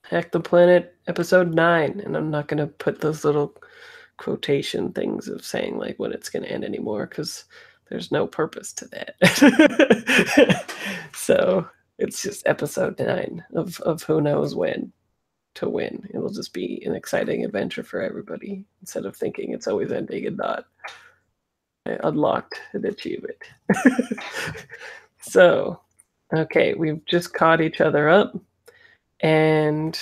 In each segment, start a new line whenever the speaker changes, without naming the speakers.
Hack the Planet episode 9, and I'm not gonna put those little quotation things of saying like when it's gonna end anymore because there's no purpose to that. So it's just episode 9 of who knows when to win. It'll just be an exciting adventure for everybody instead of thinking it's always ending and not. I unlocked an achievement. So, okay, we've just caught each other up, and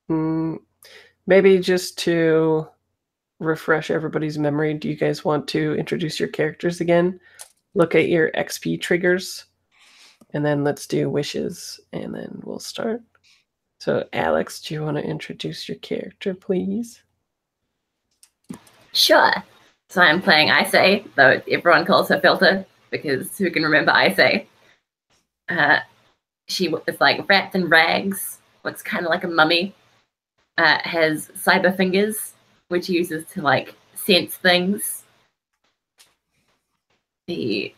mm, maybe just to refresh everybody's memory, do you guys want to introduce your characters again? Look at your XP triggers, and then let's do wishes, and then we'll start. So, Alex, do you want to introduce your character, please?
Sure. So I'm playing Ice, though everyone calls her Filter, because who can remember Ice? She is like wrapped in rags, looks kind of like a mummy, has cyber fingers, which he uses to like sense things. The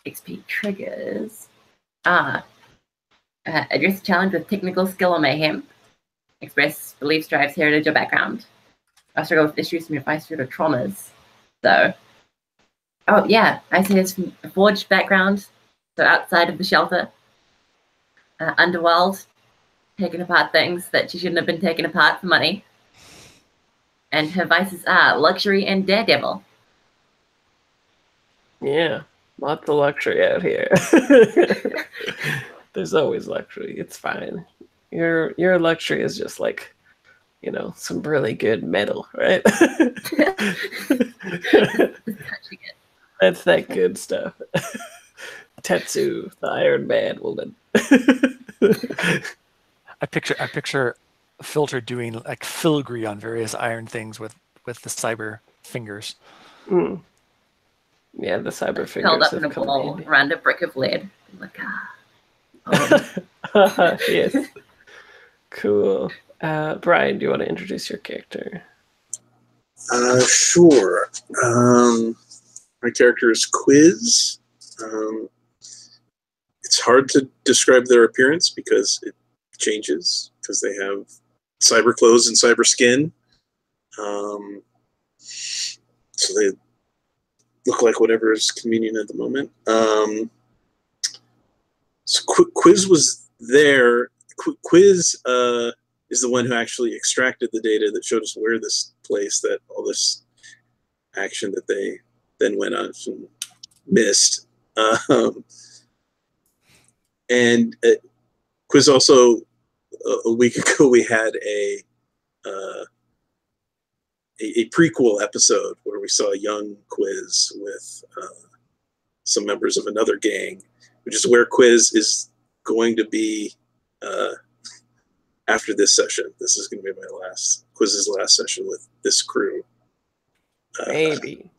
XP triggers are address a challenge with technical skill or mayhem, express beliefs, drives, heritage, or background. I struggle with issues from your advice or traumas. So, oh yeah, Ice has a forged background, so outside of the shelter. Underworld, taking apart things that she shouldn't have been taken apart for money. And her vices are luxury and daredevil.
Yeah, lots of luxury out here. There's always luxury. It's fine. Your luxury is just like, some really good metal, right? That's that good stuff. Tetsu, the Iron Man woman.
I picture Filter doing like filigree on various iron things with the cyber fingers.
Mm. Yeah, the cyber fingers
held up in a ball around a brick of lead. Like,
yes. Cool. Brian, do you want to introduce your character?
Sure. My character is Quiz. It's hard to describe their appearance because it changes because they have cyber clothes and cyber skin. So they look like whatever is convenient at the moment. So Quiz was there. Quiz is the one who actually extracted the data that showed us where this place that all this action that they then went on and missed. And Quiz also, a week ago, we had a prequel episode where we saw a young Quiz with some members of another gang, which is where Quiz is going to be after this session. This is going to be Quiz's last session with this crew.
Maybe.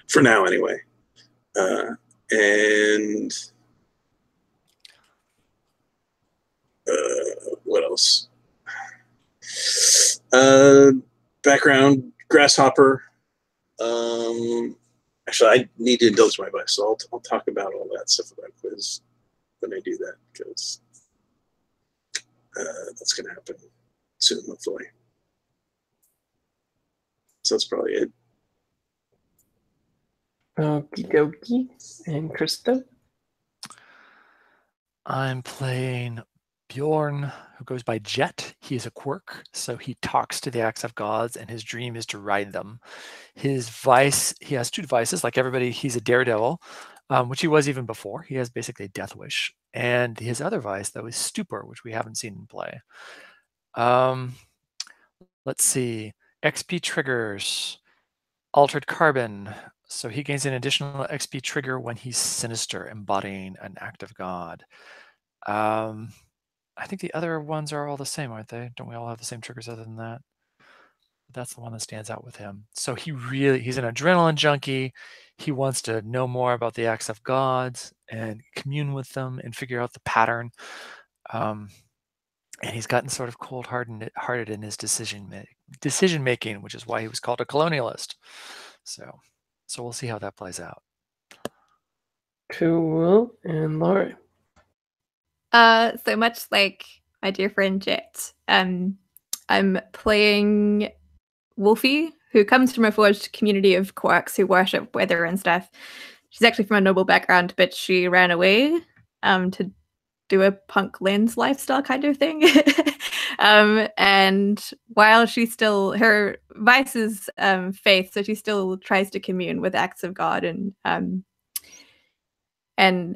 For now, anyway. And what else? Background, grasshopper. Actually, I need to indulge my bias, so I'll talk about all that stuff about Quiz when I do that, because that's going to happen soon, hopefully. So that's probably it.
Okie dokie. And Krista?
I'm playing Bjorn, who goes by Jet. He is a quirk, so he talks to the acts of gods, and his dream is to ride them. His vice, he has 2 devices. Like everybody, he's a daredevil, which he was even before. He has basically a death wish. And his other vice, though, is stupor, which we haven't seen in play. Let's see. XP triggers. Altered Carbon. So he gains an additional XP trigger when he's sinister, embodying an act of God. I think the other ones are all the same, aren't they? Don't we all have the same triggers other than that? That's the one that stands out with him. So he's an adrenaline junkie. He wants to know more about the acts of gods and commune with them and figure out the pattern. And he's gotten sort of cold-hearted in his decision making, which is why he was called a colonialist. So we'll see how that plays out.
Cool. And Laurie?
So much like my dear friend Jet, I'm playing Wolfie, who comes from a forged community of quarks who worship weather and stuff. She's actually from a noble background, but she ran away to do a punk lens lifestyle kind of thing. And while she's still, her vice is faith, so she still tries to commune with acts of God and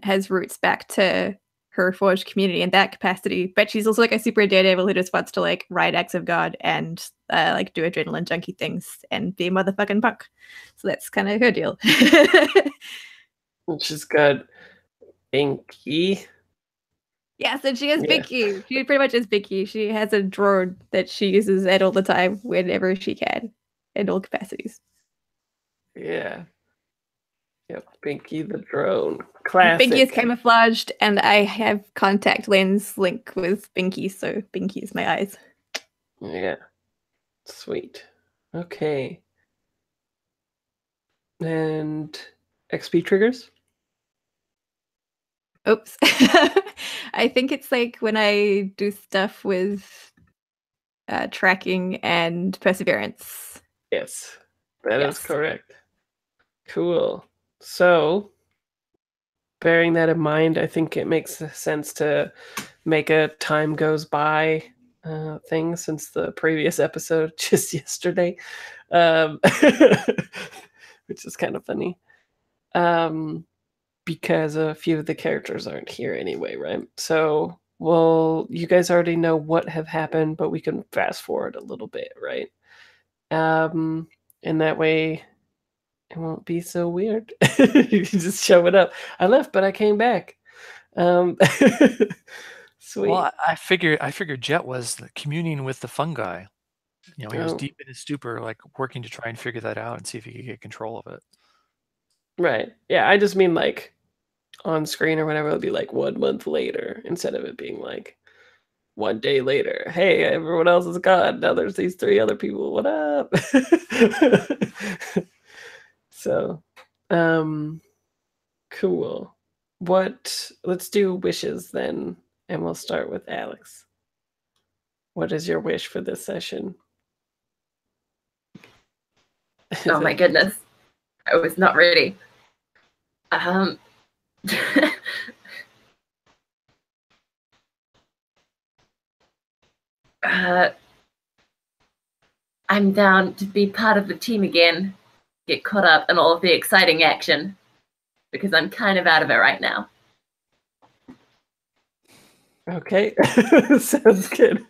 has roots back to her forged community in that capacity. But she's also like a super daredevil who just wants to like ride acts of God and like do adrenaline junkie things and be a motherfucking punk. So that's kind of her deal.
She's got Binky.
Yeah, so she is
Yeah.
Binky. She pretty much is Binky. She has a drone that she uses at all the time whenever she can, in all capacities.
Yeah. Yep, Binky the drone. Classic.
Binky is camouflaged, and I have contact lens link with Binky, so Binky is my eyes.
Yeah. Sweet. Okay. And XP triggers?
Oops. I think it's like when I do stuff with tracking and perseverance.
Yes. That is
Yes.
correct. Cool. So, bearing that in mind, I think it makes sense to make a time goes by thing since the previous episode just yesterday, which is kind of funny. Because a few of the characters aren't here anyway, right? So, well, you guys already know what have happened, but we can fast forward a little bit, right? And that way it won't be so weird. You can just show it up. I left, but I came back. Sweet.
Well, I figured Jet was communing with the fungi. You know, he was
Oh.
deep in his stupor, like working to try and figure that out and see if he could get control of it.
Right. Yeah, I just mean like on screen or whatever, it'll be like 1 month later instead of it being like 1 day later. Hey, everyone else is gone. Now there's these 3 other people. What up? So, cool. Let's do wishes then, and we'll start with Alex. What is your wish for this session?
Oh my goodness. I was not ready. I'm down to be part of the team again, get caught up in all of the exciting action, because I'm kind of out of it right now.
Okay. Sounds good.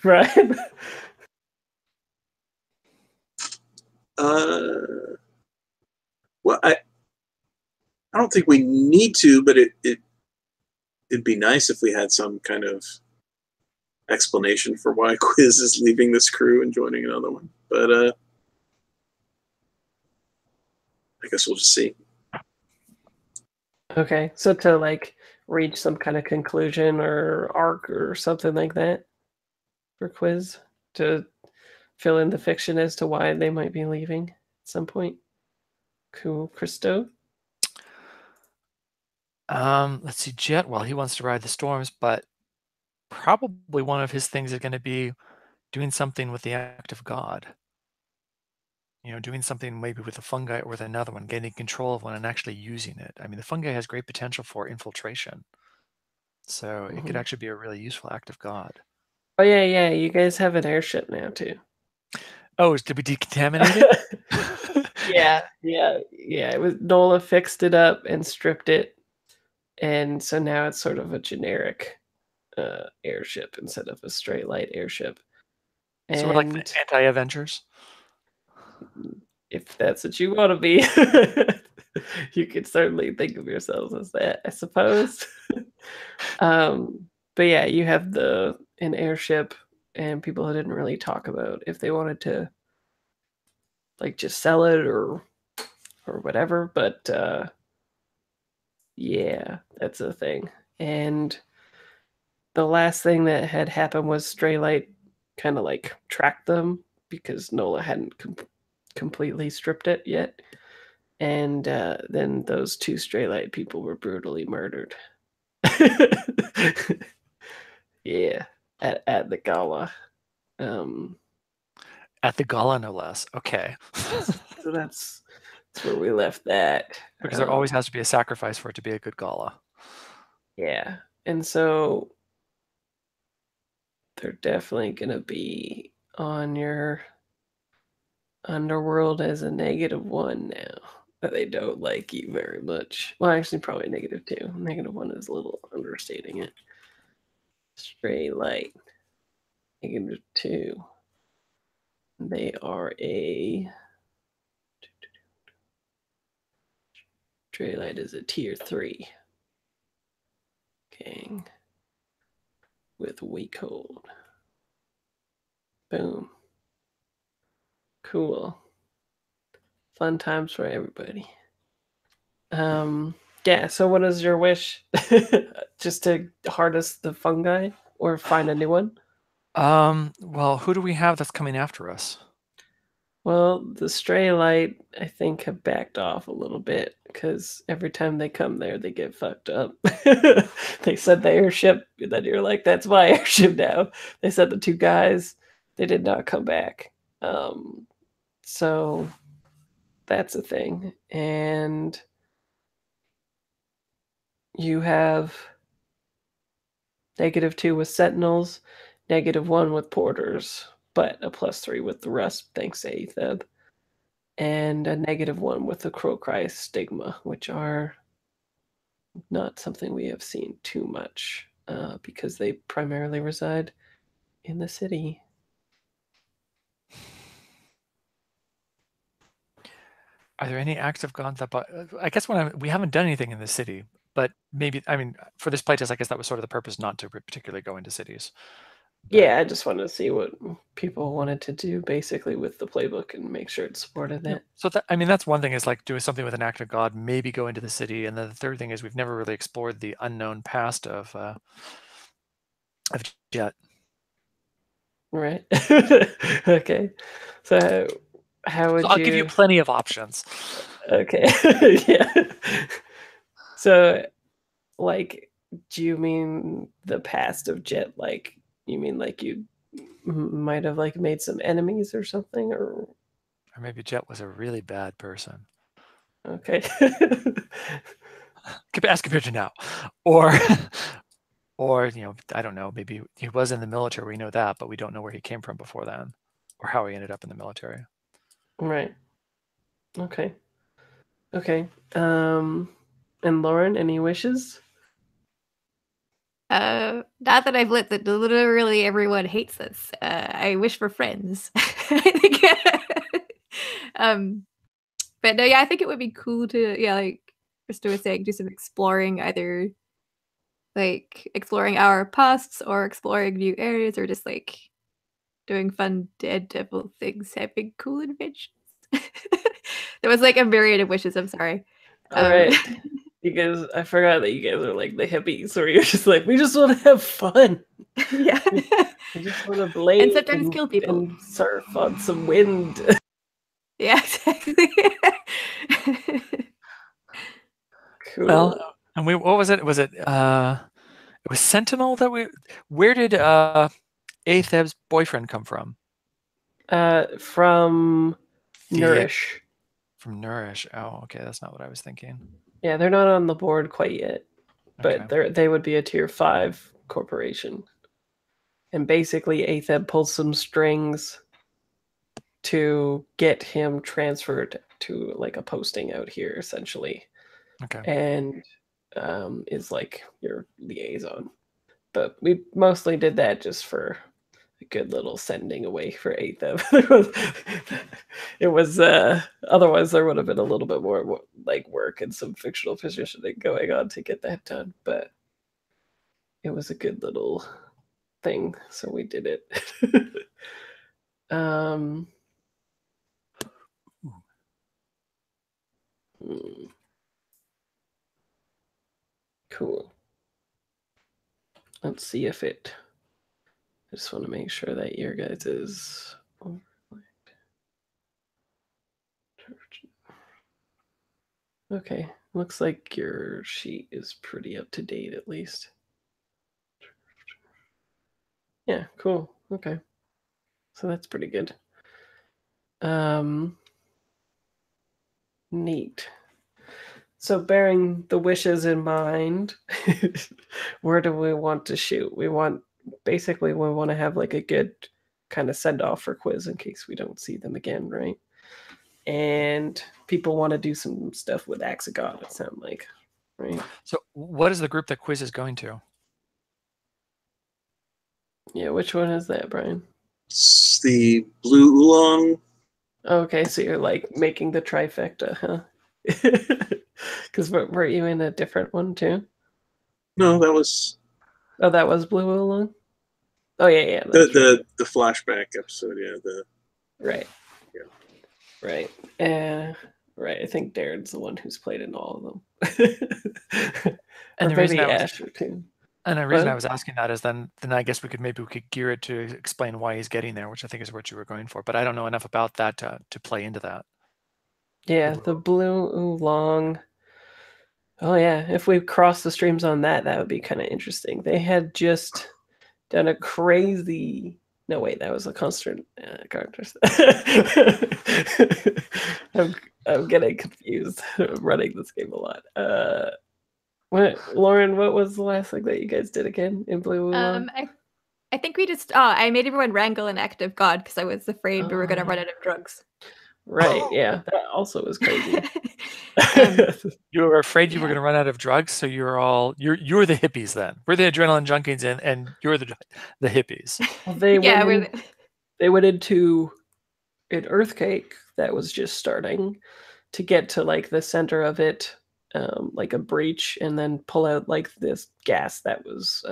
Brian?
Well, I don't think we need to, but it'd be nice if we had some kind of explanation for why Quiz is leaving this crew and joining another one. But I guess we'll just see.
Okay, so to like reach some kind of conclusion or arc or something like that for Quiz to fill in the fiction as to why they might be leaving at some point. Cool. Christo?
Let's see, Jet, well, he wants to ride the storms, but probably one of his things is going to be doing something with the act of God. You know, doing something maybe with a fungi or with another one, getting control of one and actually using it. I mean, the fungi has great potential for infiltration. So it could actually be a really useful act of God.
Oh, yeah. You guys have an airship now, too.
Oh, did we decontaminate it?
Yeah. It was Nola fixed it up and stripped it. And so now it's sort of a generic airship instead of a straight light airship. And
So we're like the anti-Avengers?
If that's what you want to be, you could certainly think of yourselves as that, I suppose. But yeah, you have an airship, and people didn't really talk about if they wanted to like just sell it or whatever. But yeah, that's a thing. And the last thing that had happened was Straylight kind of like tracked them because Nola hadn't completely stripped it yet. And then those 2 Straylight people were brutally murdered. Yeah, at the gala.
At the gala, no less. Okay.
So that's where we left that.
Because there always has to be a sacrifice for it to be a good gala.
Yeah, and so they're definitely gonna be on your underworld as a -1 now. But they don't like you very much. Well, actually, probably -2. -1 is a little understating it. Stray light, -2. They are a stray light is a tier 3 gang with weak hold. Boom. Cool. Fun times for everybody. Yeah, so what is your wish? Just to harness the fungi or find a new one?
Well, who do we have that's coming after us?
Well, the stray light, I think, have backed off a little bit because every time they come there, they get fucked up. They said the airship, and then you're like, that's my airship now. They said the 2 guys, they did not come back. So that's a thing. And you have -2 with sentinels, -1 with porters, but a +3 with the rest, thanks to Aetheb, and a -1 with the Crowcry stigma, which are not something we have seen too much because they primarily reside in the city.
Are there any acts of God that? I guess we haven't done anything in the city, but maybe for this playtest, I guess that was sort of the purpose, not to particularly go into cities. But,
yeah, I just wanted to see what people wanted to do basically with the playbook and make sure it supported that.
So that's one thing is like doing something with an act of God, maybe go into the city, and then the third thing is we've never really explored the unknown past of Jet.
Right. Okay. So how would
I'll give you plenty of options.
Okay. Yeah. So, like, do you mean the past of Jet? Like, you mean like you might have like made some enemies or something, or
maybe Jet was a really bad person.
okay.
As compared to now, or I don't know. Maybe he was in the military. We know that, but we don't know where he came from before then, or how he ended up in the military.
Right. Okay. Okay. And Lauren, any wishes?
Not that I've lit that literally everyone hates us. I wish for friends. I think. But no, yeah, I think it would be cool to, like Krista was saying, do some exploring, either like exploring our pasts or exploring new areas, or just like doing fun Daredevil things, having cool adventures. There was like a myriad of wishes. I'm sorry.
All right. Because I forgot that you guys are like the hippies, or you're just like, we just want to have fun.
Yeah.
We just want to blade
and sometimes kill people
and surf on some wind.
Yeah, exactly.
Cool.
Well, and what was it? Was it Sentinel that where did Aetheb's boyfriend come from?
From Nourish.
From Nourish. Oh, okay, that's not what I was thinking.
Yeah, they're not on the board quite yet, but
Okay.
they would be a tier 5 corporation. And basically, Aetheb pulls some strings to get him transferred to like a posting out here, essentially.
Okay.
And is like your liaison. But we mostly did that just for a good little sending away for Aetheb. It was otherwise there would have been a little bit more like work and some fictional positioning going on to get that done, but it was a good little thing, so we did it. Cool. Let's see if it. I just want to make sure that your guys is. Okay. Looks like your sheet is pretty up to date, at least. Yeah, cool. Okay. So that's pretty good. Neat. So bearing the wishes in mind, where do we want to shoot? We want to have like a good kind of send off for Quiz in case we don't see them again, right? And people want to do some stuff with Axe of God, it sounds like, right?
So what is the group that Quiz is going to?
Yeah, which one is that, Brian?
It's the blue oolong.
Okay, so you're like making the trifecta, huh? Because were you in a different one too?
No, that was
that was Blue Oolong. Oh yeah,
the flashback episode. Yeah,
right.
Yeah.
Right. Right. I think Darren's the one who's played in all of them.
And
or maybe Asher too.
And the reason I was asking that is then I guess we could gear it to explain why he's getting there, which I think is what you were going for. But I don't know enough about that to play into that.
Yeah, the Blue Oolong. Oh yeah, if we cross the streams on that would be kind of interesting. They had just done a crazy. No, wait, that was a constant characters. I'm getting confused. I'm running this game a lot. Lauren, what was the last thing that you guys did again in Blue Oolong?
I think we just I made everyone wrangle an act of God because I was afraid we were gonna run out of drugs.
Right, yeah. That also was crazy.
You were afraid you were gonna run out of drugs, so you're the hippies then. We're the adrenaline junkies and you're the hippies.
Well, they went into an earthquake that was just starting to get to like the center of it, like a breach, and then pull out like this gas that was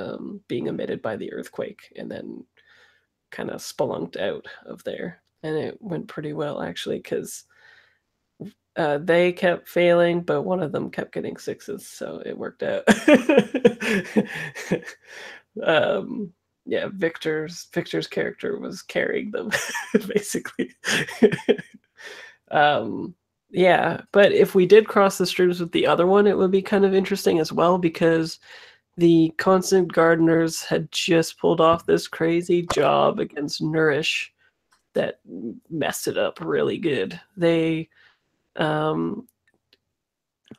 being emitted by the earthquake, and then kind of spelunked out of there. And it went pretty well actually, because they kept failing, but one of them kept getting sixes, so it worked out. Yeah, Victor's character was carrying them basically. Yeah, but if we did cross the streams with the other one, it would be kind of interesting as well, because the Constant Gardeners had just pulled off this crazy job against Nourish that messed it up really good. They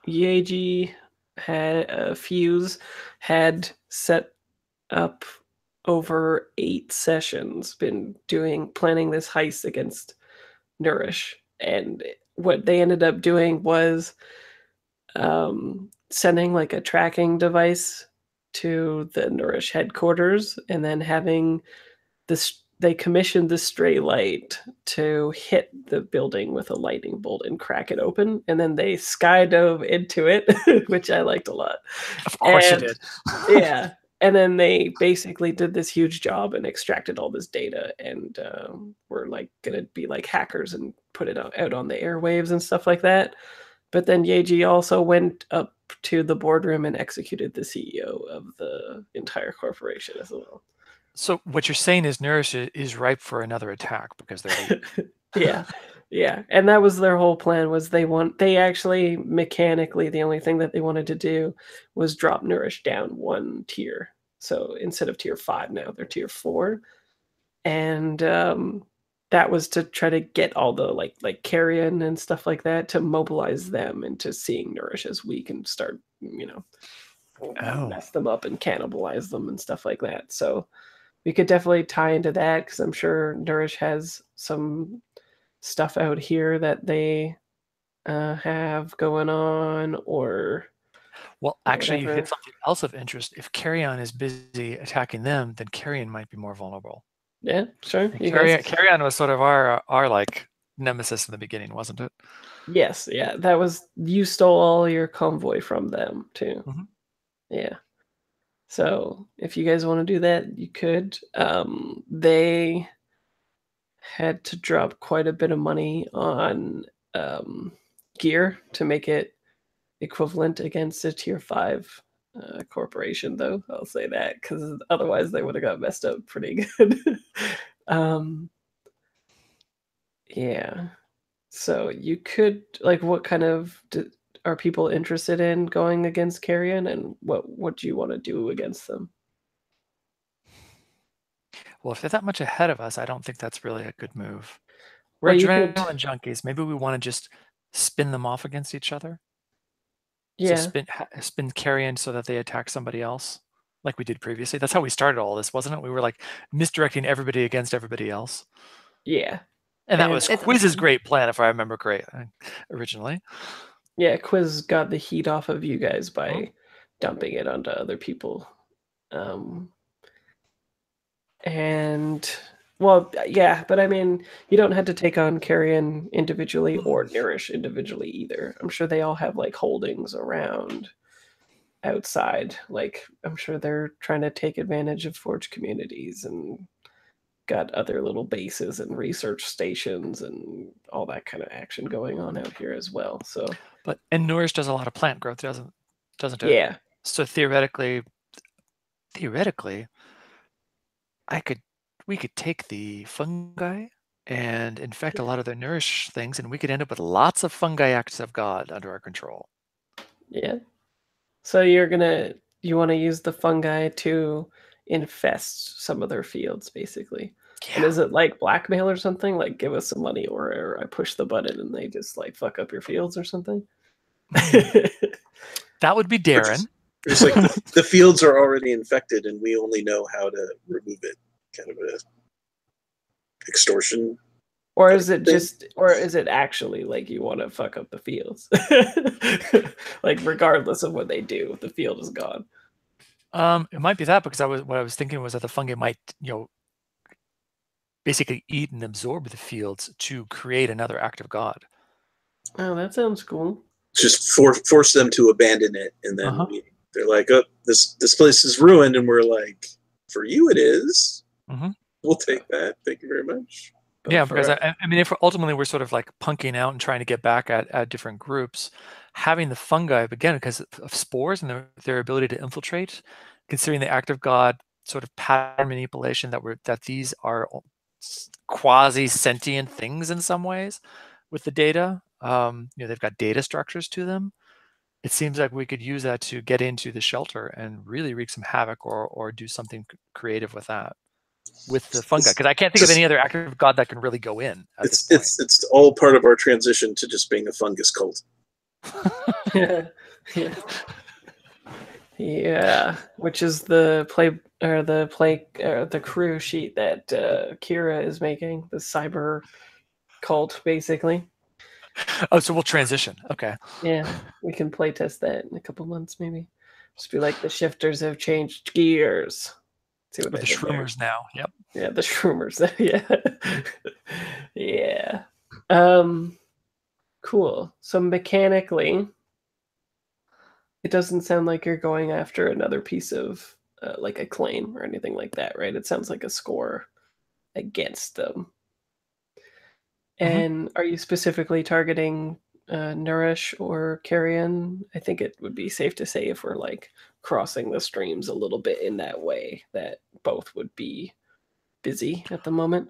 Yeji had Fuse had set up over 8 sessions, been planning this heist against Nourish, and what they ended up doing was sending like a tracking device to the Nourish headquarters, and then having this. They commissioned the stray light to hit the building with a lightning bolt and crack it open, and then they skydove into it, which I liked a lot.
Of course you did.
Yeah. And then they basically did this huge job and extracted all this data, and were like gonna be like hackers and put it out on the airwaves and stuff like that. But then Yeji also went up to the boardroom and executed the CEO of the entire corporation as well.
So what you're saying is Nourish is ripe for another attack because they're
yeah, and that was their whole plan. Was they actually mechanically, the only thing that they wanted to do was drop Nourish down 1 tier. So instead of tier 5 now they're tier 4, and that was to try to get all the like carrion and stuff like that to mobilize them into seeing Nourish as weak and start mess them up and cannibalize them and stuff like that. So we could definitely tie into that, because I'm sure Nourish has some stuff out here that they have going on, or
actually
whatever.
You hit something else of interest. If Carrion is busy attacking them, then Carrion might be more vulnerable.
Yeah, sure.
Carrion was sort of our like nemesis in the beginning, wasn't it?
Yes, yeah. That was, you stole all your convoy from them too.
Mm-hmm.
Yeah. So if you guys want to do that, you could. They had to drop quite a bit of money on gear to make it equivalent against a tier 5 corporation, though. I'll say that, because otherwise they would have got messed up pretty good. Yeah. So you could, like, what kind of are people interested in going against Carrion, and what do you want to do against them?
Well, if they're that much ahead of us, I don't think that's really a good move. We're
Well, you could,
adrenaline junkies. Maybe we want to just spin them off against each other. So
yeah,
spin Carrion so that they attack somebody else, like we did previously. That's how we started all this, wasn't it? We were like misdirecting everybody against everybody else.
yeah.
And that
And
was
it's
Quiz's
awesome.
great plan, if I remember originally.
yeah, Quiz got the heat off of you guys by
Mhm.
dumping it onto other people. And well, yeah, but I mean, you don't have to take on Carrion individually or Nourish individually either. I'm sure they all have like holdings around outside. Like, I'm sure they're trying to take advantage of Forge communities and got other little bases and research stations and all that kind of action going on out here as well. So,
And Nourish does a lot of plant growth, doesn't it?
yeah,
So theoretically, we could take the fungi and infect a lot of the Nourish things, and we could end up with lots of fungi acts of God under our control.
yeah. So you want to use the fungi to infest some of their fields, basically. And
Yeah.
is it like blackmail or something? Like give us some money, or I push the button and they just like fuck up your fields or something?
That would be Darren.
It's like the fields are already infected and we only know how to remove it. Kind of a extortion.
Or is it actually like you want to fuck up the fields? Like regardless of what they do, the field is gone.
It might be that, because what I was thinking was that the fungi might, basically eat and absorb the fields to create another act of God.
Oh, that sounds cool.
Just force them to abandon it, and then they're like, "Oh, this place is ruined," and we're like, "For you, it is. We'll take that. Thank you very much."
But
Yeah, because I mean, if ultimately we're sort of like punking out and trying to get back at different groups, having the fungi, again, because of spores and their ability to infiltrate, considering the act of God sort of pattern manipulation that these are quasi sentient things in some ways with the data. They've got data structures to them. It seems like we could use that to get into the shelter and really wreak some havoc or do something creative with that. With the fungi, because I can't think of any other act of God that can really go in at this point.
It's all part of our transition to just being a fungus cult.
Yeah, which is the crew sheet that Kira is making, the cyber cult, basically.
Oh, so we'll transition. Okay.
Yeah, we can play test that in a couple months, maybe. Just be like, the shifters have changed gears. See what
the shroomers now. Yep.
Yeah, the shroomers. Yeah. Yeah. Cool. So mechanically, it doesn't sound like you're going after another piece of like a claim or anything like that, right? It sounds like a score against them. And are you specifically targeting Nourish or Carrion? I think it would be safe to say, if we're like crossing the streams a little bit in that way, that both would be busy at the moment.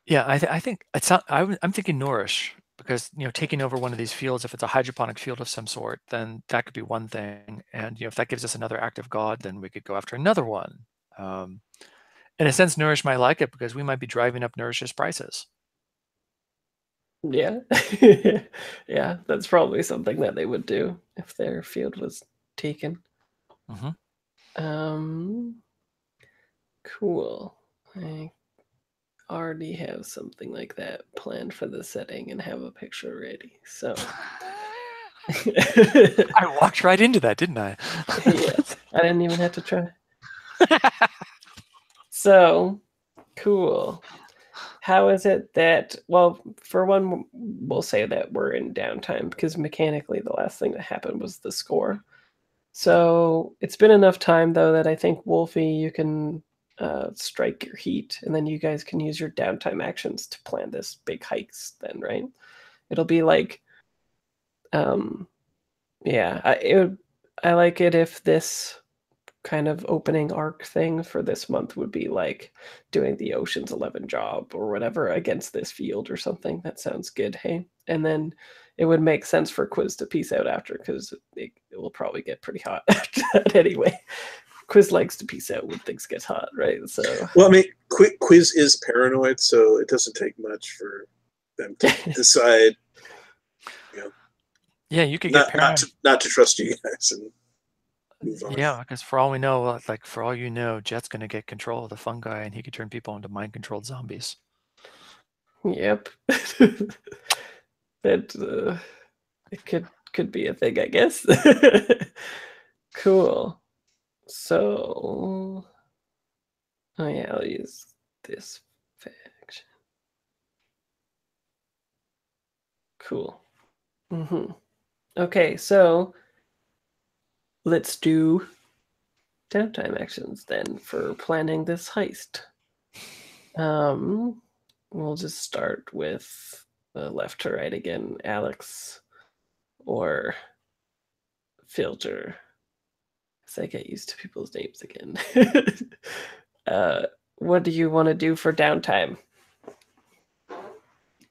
Yeah, I think it's not. I'm thinking Nourish, because taking over one of these fields, if it's a hydroponic field of some sort, then that could be one thing, and if that gives us another act of God, then we could go after another one. In a sense, Nourish might like it because we might be driving up Nourish's prices.
Yeah. Yeah, that's probably something that they would do if their field was taken. Cool. I already have something like that planned for the setting and have a picture ready. So
I walked right into that, didn't I?
Yeah, I didn't even have to try. So cool. How is it that, well, for one, we'll say that we're in downtime, because mechanically the last thing that happened was the score. So it's been enough time, though, that I think, Wolfie, you can strike your heat, and then you guys can use your downtime actions to plan this big hikes then, right? It'll be like, yeah, I like it if this kind of opening arc thing for this month would be like doing the Ocean's 11 job or whatever against this field or something. That sounds good. Hey, and then it would make sense for Quiz to peace out after, because it will probably get pretty hot after that anyway. Quiz likes to peace out when things get hot, right? So
well, I mean, Quiz is paranoid, so it doesn't take much for them to decide.
Yeah, you could get paranoid.
Not to trust you guys and move on.
Yeah, because for all we know, like for all you know, Jet's gonna get control of the fungi, and he could turn people into mind-controlled zombies.
Yep. That it could be a thing, I guess. Cool. So, oh yeah, I'll use this faction. Cool. Okay, so let's do downtime actions then for planning this heist. We'll just start with left to right again, Alex or Filter. As I get used to people's names again. What do you want to do for downtime?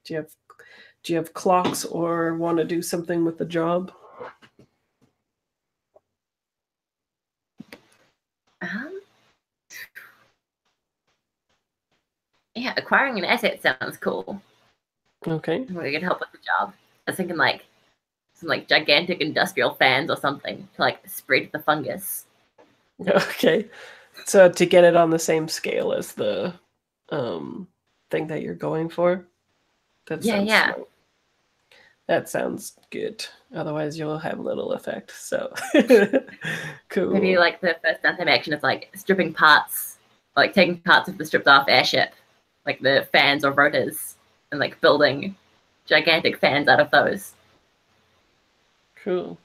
Do you have clocks or want to do something with the job?
Yeah, acquiring an asset sounds cool.
Okay.
We could help with the job. I was thinking like some like gigantic industrial fans or something to like spread the fungus.
Okay. So to get it on the same scale as the thing that you're going for? That sounds smart. That sounds good. Otherwise you'll have little effect. So cool.
Maybe like the first downtime action is like stripping parts, like taking parts of the stripped off airship, like the fans or rotors, and like building gigantic fans out of those.
Cool.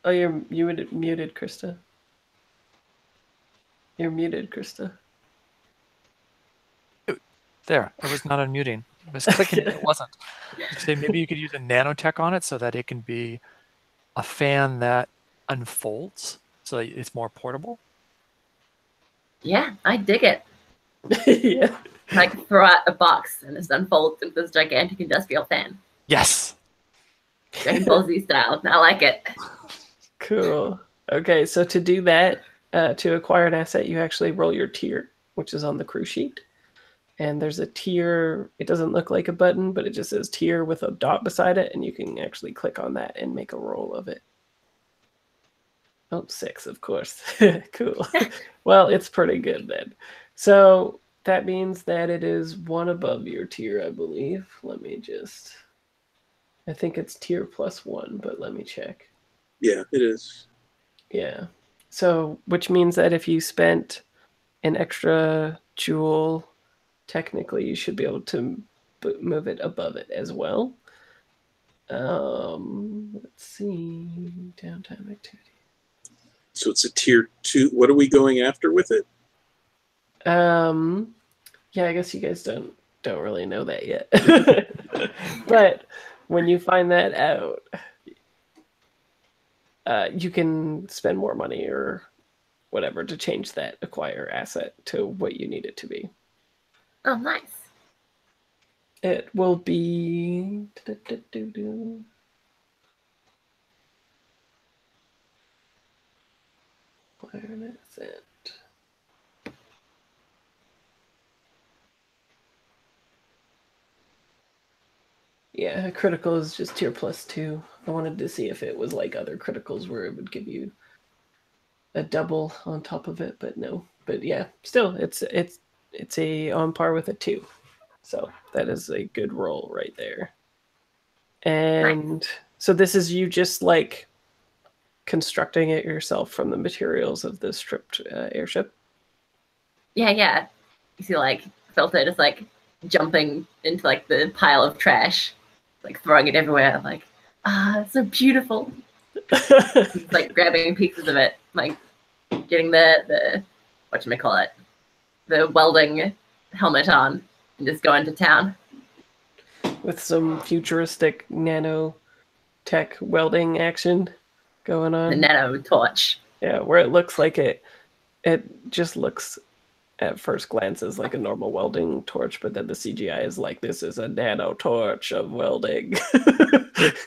Oh, you're muted, Krista. You're muted, Krista.
There, it was not unmuting. I was clicking, it wasn't. So maybe you could use a nanotech on it so that it can be a fan that unfolds, so that it's more portable.
Yeah, I dig it.
Yeah.
Like throw out a box and it unfolds into this gigantic industrial fan.
Yes.
Dragon Ball Z style. I like it.
Cool. Okay, so to do that, to acquire an asset, you actually roll your tier, which is on the crew sheet. And there's a tier. It doesn't look like a button, but it just says tier with a dot beside it, and you can actually click on that and make a roll of it. Oh, 6, of course. Cool. Well, it's pretty good then. So that means that it is 1 above your tier, I believe. Let me just... I think it's tier +1, but let me check.
Yeah, it is.
Yeah. So, which means that if you spent an extra jewel, technically you should be able to move it above it as well. Let's see. Downtime activity.
So it's a tier 2. What are we going after with it?
Yeah, I guess you guys don't really know that yet. But when you find that out, you can spend more money or whatever to change that acquire asset to what you need it to be.
Oh, nice.
It will be... Acquire an asset. Yeah, critical is just tier +2. I wanted to see if it was like other criticals where it would give you a double on top of it, but no. But yeah, still, it's a on par with a 2. So that is a good roll right there. And so this is you just like constructing it yourself from the materials of the stripped airship?
Yeah. You see like Filter just like jumping into like the pile of trash, like throwing it everywhere, like, it's so beautiful. He's, like grabbing pieces of it, like getting the whatchamacallit, the welding helmet on and just going to town.
With some futuristic nanotech welding action going on.
The nano torch.
Yeah, where it looks like it just looks at first glance as like a normal welding torch, but then the CGI is like, this is a nano torch of welding.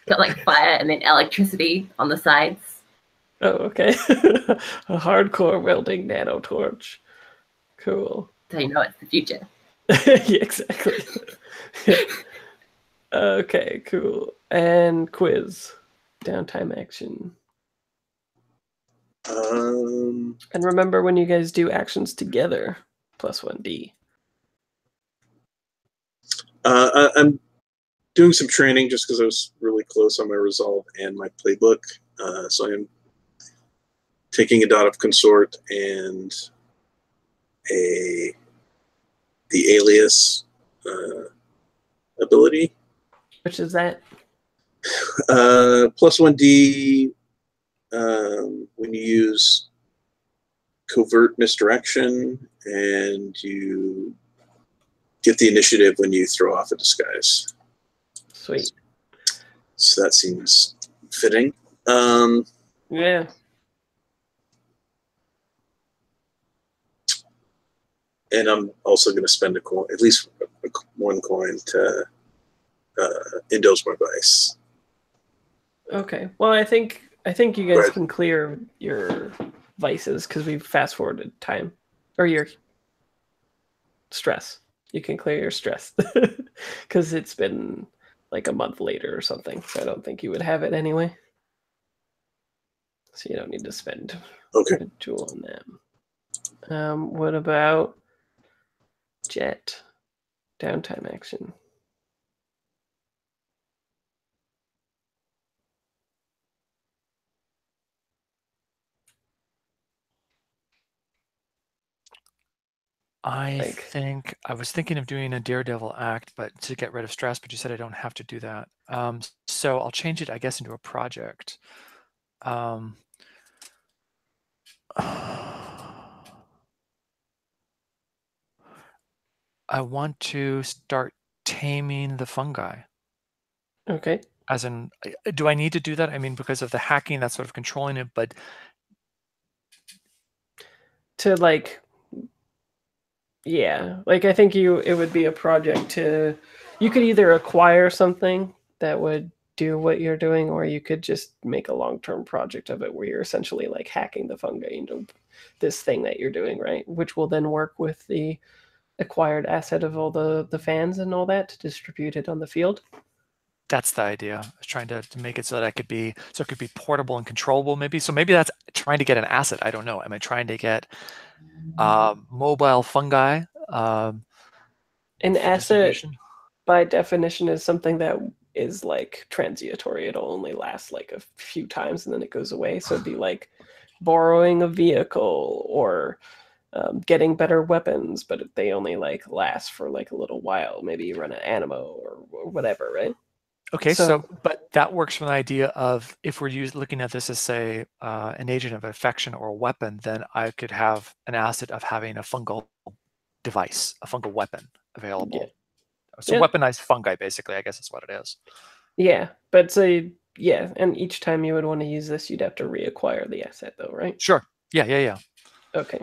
Got like fire and then electricity on the sides.
Oh, okay. A hardcore welding nano torch. Cool.
So you know it's the future.
Yeah, exactly. Yeah. Okay, cool. And quiz. Downtime action. And remember, when you guys do actions together, +1D.
I'm doing some training just because I was really close on my resolve and my playbook. So I'm taking a dot of consort and the alias ability.
Which is that?
+1D when you use covert misdirection, and you get the initiative when you throw off a disguise.
Sweet.
So that seems fitting.
Yeah.
And I'm also going to spend a coin, at least one coin, to endose my vice.
Okay. Well, I think you guys can clear your vices because we've fast forwarded time, or your stress. You can clear your stress because it's been like a month later or something. So I don't think you would have it anyway. So you don't need to spend a jewel on that. What about Jet? Downtime action.
I think I was thinking of doing a daredevil act, but to get rid of stress, but you said I don't have to do that. So I'll change it, I guess, into a project. I want to start taming the fungi.
Okay.
As in, do I need to do that? I mean, because of the hacking, that's sort of controlling it, but
to like, yeah, like I think it would be a project to, you could either acquire something that would do what you're doing, or you could just make a long-term project of it where you're essentially like hacking the fungi into this thing that you're doing, right? Which will then work with the acquired asset of all the fans and all that to distribute it on the field.
That's the idea. I was trying to make it so that it could be portable and controllable, maybe. So maybe that's trying to get an asset. I don't know. Am I trying to get mobile fungi?
An asset, by definition, is something that is like transitory. It'll only last like a few times and then it goes away. So it'd be like borrowing a vehicle or getting better weapons, but they only like last for like a little while. Maybe you run an animo or whatever, right?
Okay, so but that works from the idea of if we're looking at this as, say, an agent of affection or a weapon, then I could have an asset of having a fungal device, a fungal weapon available. Yeah. So weaponized fungi, basically, I guess is what it is.
Yeah, but say, yeah, and each time you would want to use this, you'd have to reacquire the asset, though, right?
Sure. Yeah.
Okay.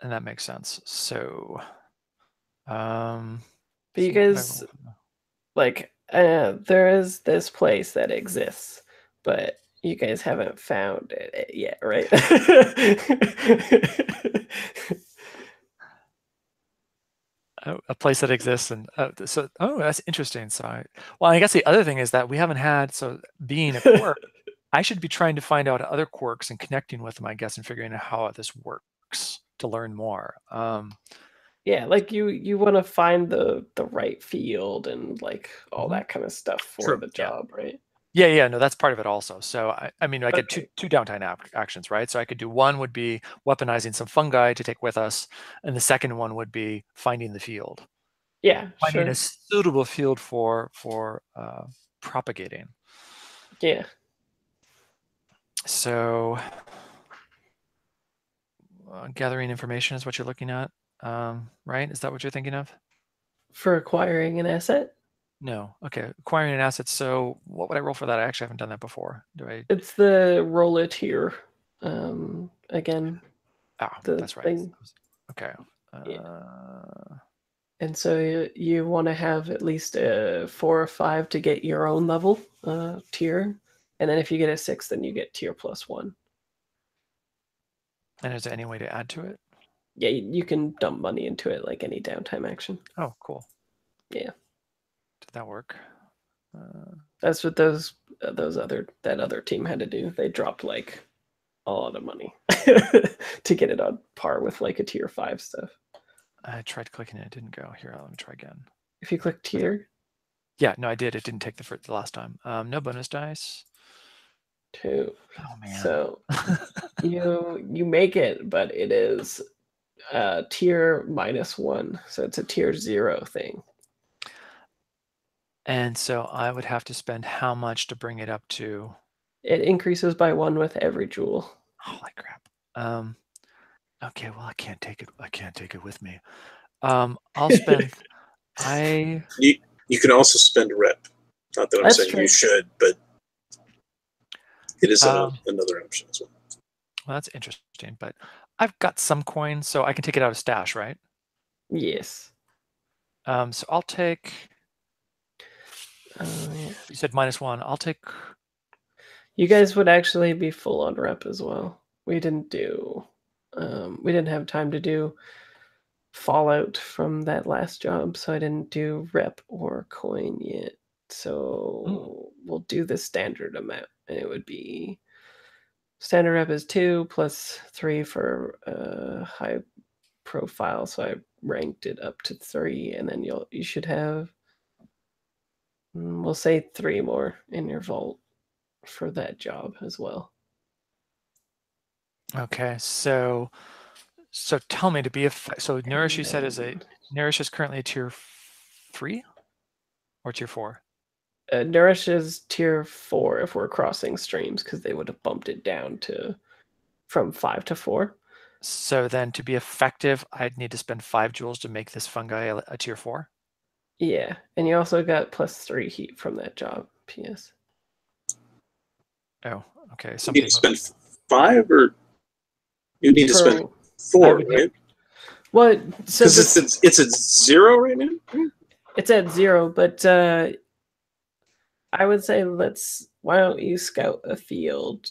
And that makes sense. So,
but you guys, like, there is this place that exists, but you guys haven't found it yet, right?
A place that exists, and that's interesting. So, I guess the other thing is that we haven't had, so being a quirk, I should be trying to find out other quirks and connecting with them, I guess, and figuring out how this works to learn more.
Yeah, like you want to find the right field and like all that kind of stuff for the job, right?
Yeah, no, that's part of it also. So I mean, I get two downtime actions, right? So I could do one would be weaponizing some fungi to take with us, and the second one would be finding the field.
Yeah,
finding a suitable field for propagating.
Yeah.
So gathering information is what you're looking at, right? Is that what you're thinking of?
For acquiring an asset?
No. Okay. Acquiring an asset. So what would I roll for that? I actually haven't done that before. Do I?
It's the roll it here. Again.
That's right. Okay.
And so you want to have at least a 4 or 5 to get your own level tier. And then if you get a 6, then you get tier +1.
And is there any way to add to it?
Yeah, you can dump money into it like any downtime action.
Oh, cool.
Yeah.
Did that work?
That's what that other team had to do. They dropped like a lot of money to get it on par with like a tier 5 stuff.
I tried clicking it. It didn't go. Here, let me try again.
If you click tier.
Yeah, no, I did. It didn't take the last time. No bonus dice.
2.
Oh, man.
So you make it, but it is tier -1. So it's a tier 0 thing.
And so I would have to spend how much to bring it up to?
It increases by 1 with every jewel.
Holy crap. Okay, well, I can't take it. I can't take it with me. I'll spend.
You can also spend a rep. Not that I'm
That's
saying
true.
you should, but it is another option as well.
Well, that's interesting. But I've got some coins, so I can take it out of stash, right?
Yes.
So I'll take.
Yeah.
You said -1. I'll take.
You guys would actually be full on rep as well. We didn't have time to do Fallout from that last job, so I didn't do rep or coin yet. So we'll do the standard amount, and it would be standard rep is 2 plus 3 for high profile. So I ranked it up to 3, and then you should have, we'll say 3 more in your vault for that job as well.
Okay, so tell me, to be so Nourish, you said Nourish is currently a tier 3 or tier 4?
Nourish is tier 4 if we're crossing streams, because they would have bumped it down from 5 to 4.
So then to be effective, I'd need to spend 5 jewels to make this fungi a tier 4?
Yeah, and you also got +3 heat from that job, PS.
Oh, okay.
You need to spend 5, or you need to spend 4, right?
What? So
because it's at 0 right now?
It's at 0, but I would say why don't you scout a field,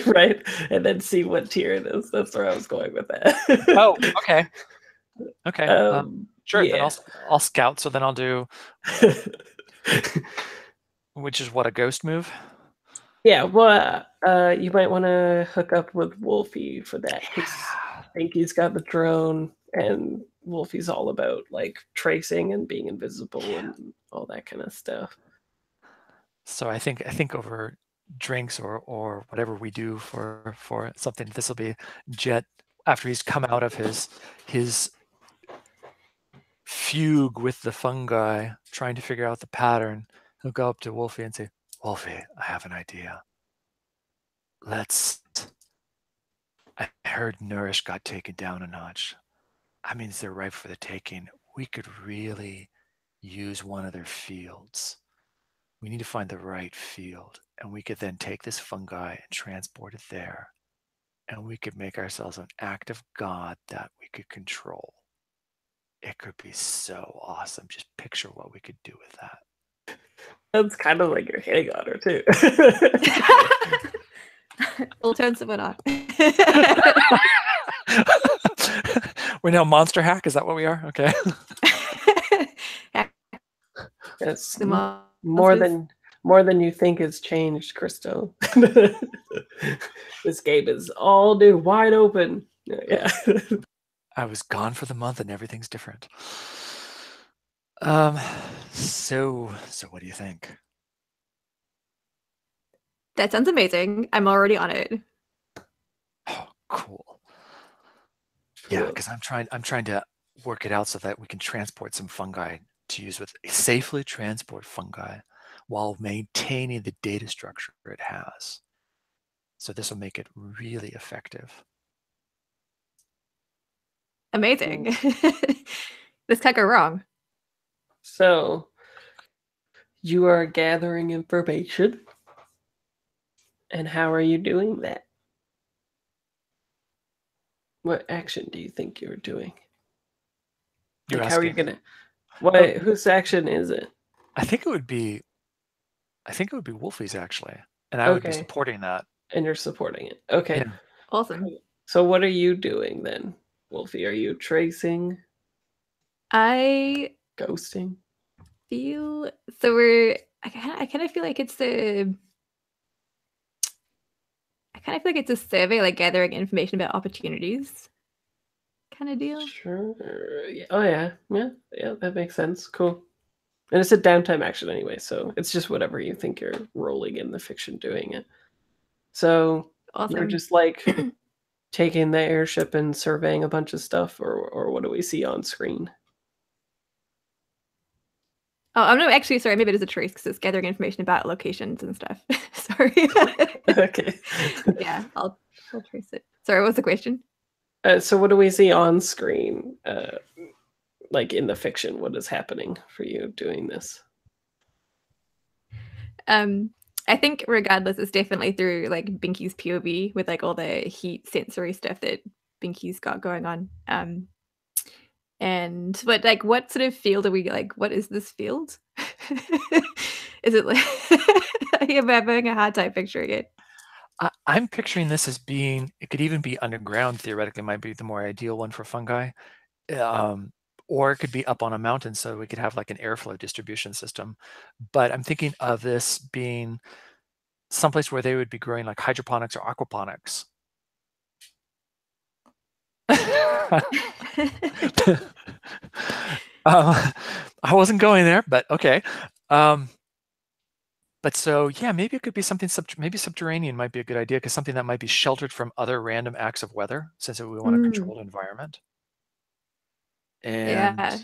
right? And then see what tier it is. That's where I was going with that.
Oh, okay. Okay. Sure.
Yeah.
Then I'll scout. So then I'll do, which is what, a ghost move?
Yeah. Well, you might want to hook up with Wolfie for that. I think he's got the drone, and Wolfie's all about like tracing and being invisible and all that kind of stuff.
So I think over drinks or whatever we do for something, this will be Jet after he's come out of his fugue with the fungi, trying to figure out the pattern. He'll go up to Wolfie and say, "Wolfie, I have an idea. I heard Nourish got taken down a notch. That means they're ripe for the taking. We could really use one of their fields. We need to find the right field, and we could then take this fungi and transport it there, and we could make ourselves an active god that we could control. It could be so awesome. Just picture what we could do with that."
That's kind of like you're hitting on her too.
We'll turn someone on.
We're now monster hack. Is that what we are? Okay.
It's
The
more than you think has changed, Crystal. This game is all new, wide open. Yeah.
I was gone for the month and everything's different. So what do you think?
That sounds amazing. I'm already on it.
Oh, cool. Yeah, because I'm trying to work it out so that we can transport some fungi to use safely transport fungi while maintaining the data structure it has. So this will make it really effective.
Amazing. This can't go wrong.
So you are gathering information. And how are you doing that? What action do you think you're doing?
You're
Like, how are you
asking.
gonna? What? Whose action is it?
I think it would be Wolfie's actually, and I would be
Okay,
supporting that.
and you're supporting it. Okay.
Yeah.
Awesome.
So what are you doing then, Wolfie? Are you tracing,
I
ghosting?
feel so we're. I kind of feel like it's a. I kind of feel like it's a survey, like gathering information about opportunities, kind of deal.
Sure. Yeah. Oh yeah. Yeah. That makes sense. Cool. And it's a downtime action anyway, so it's just whatever you think you're rolling in the fiction doing it. So you're
Awesome.
just like taking the airship and surveying a bunch of stuff, or what do we see on screen?
Oh, I'm not actually sorry. Maybe it is a trace because it's gathering information about locations and stuff. Sorry.
Okay.
Yeah, I'll trace it. Sorry, what's the question?
So what do we see on screen? Like in the fiction, what is happening for you doing this?
I think regardless, it's definitely through like Binky's POV with like all the heat sensory stuff that Binky's got going on. And but like, what sort of field are we like? What is this field? Is it like? I'm having a hard time picturing it.
I'm picturing this as being. It could even be underground. Theoretically, might be the more ideal one for fungi, or it could be up on a mountain, so we could have like an airflow distribution system. But I'm thinking of this being someplace where they would be growing like hydroponics or aquaponics. I wasn't going there, but okay. But so yeah, maybe it could be something. Maybe subterranean might be a good idea, because something that might be sheltered from other random acts of weather, since we want a controlled environment. And
Yeah.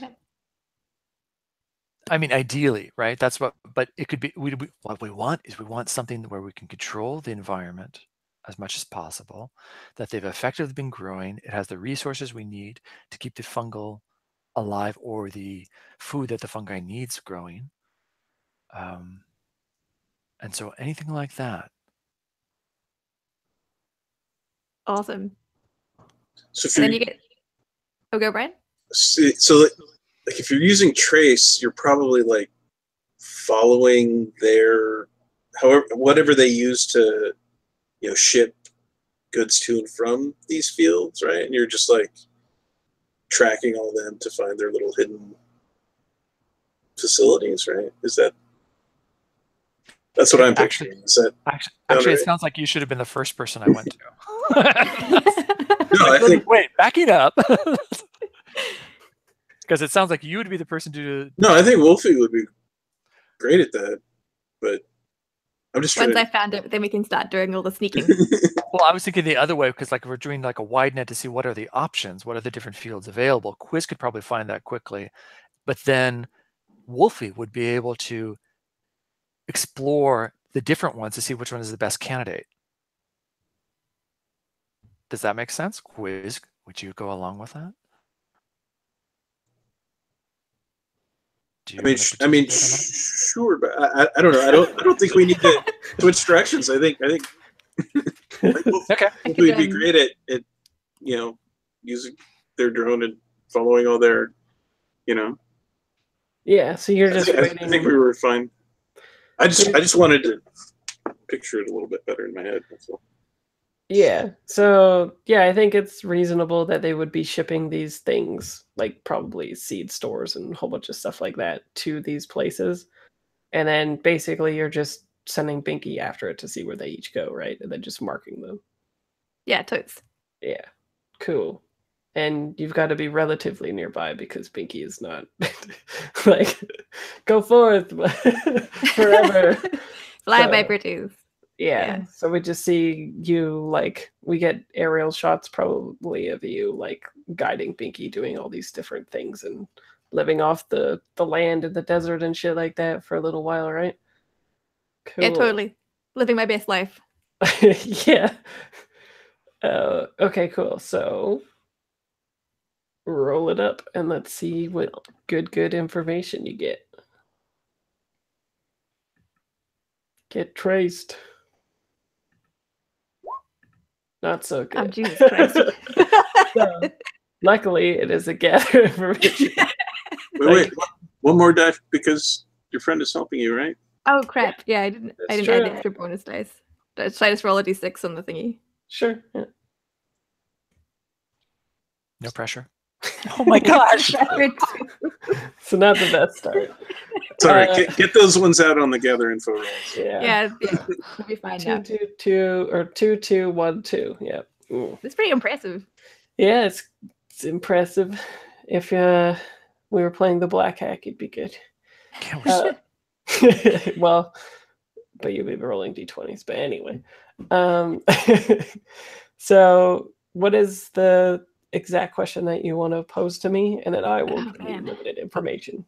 I mean, ideally, right? That's what. But it could be. What we want is something where we can control the environment as much as possible, that they've effectively been growing. It has the resources we need to keep the fungal alive, or the food that the fungi needs growing. And so anything like that.
Awesome.
So if
And then
you're,
you get. Oh, go, Brian.
so like if you're using trace, you're probably like following their whatever they use to ship goods to and from these fields, right? And you're just like tracking all them to find their little hidden facilities, right? That's what I'm picturing. Is that
actually
right?
It sounds like you should have been the first person I went to.
No, I think.
Wait, backing up. Because it sounds like you would be the person to.
No, I think Wolfie would be great at that, but I'm just trying.
Once I found it, then we can start doing all the sneaking.
Well, I was thinking the other way, because like we're doing like a wide net to see what are the options, what are the different fields available. Quiz could probably find that quickly, but then Wolfie would be able to explore the different ones to see which one is the best candidate. Does that make sense? Quiz, would you go along with that?
I mean, sure, but I don't know. I don't think we need to switch directions. I think
okay.
We'd be great at using their drone and following all their
Yeah. So you're just waiting.
I think we were fine. I just wanted to picture it a little bit better in my head. That's all.
Yeah. So yeah, I think it's reasonable that they would be shipping these things, like probably seed stores and a whole bunch of stuff like that, to these places. And then basically you're just sending Binky after it to see where they each go, right? And then just marking them.
Yeah, totes.
Yeah. Cool. And you've got to be relatively nearby, because Binky is not like go forth forever.
Fly by Britties.
Yeah. So we just see you, like, we get aerial shots probably of you like guiding Binky, doing all these different things and living off the land in the desert and shit like that for a little while, right? Cool.
Yeah, totally. Living my best life.
Yeah. Okay, cool. So roll it up and let's see what good information you get. Get traced. Not so good.
Oh, Jesus Christ.
So, luckily, it is a gather information.
Wait, one more die because your friend is helping you, right?
Oh crap! Yeah, I didn't
That's
add
true.
the extra bonus dice. Should I just roll a d6 on the thingy?
Sure. Yeah.
No pressure. Oh my gosh!
So not the best start.
It's all right. Get those ones out on the gather info rolls.
Yeah, we'll be fine now.
2, 2, 2, or 2, 2, 1, 2. Yeah. Ooh.
It's pretty impressive.
Yeah, it's impressive. If we were playing the black hack, it'd be good. Well, but you'd be rolling d20s. But anyway, so what is the exact question that you want to pose to me, and then I will give you limited information.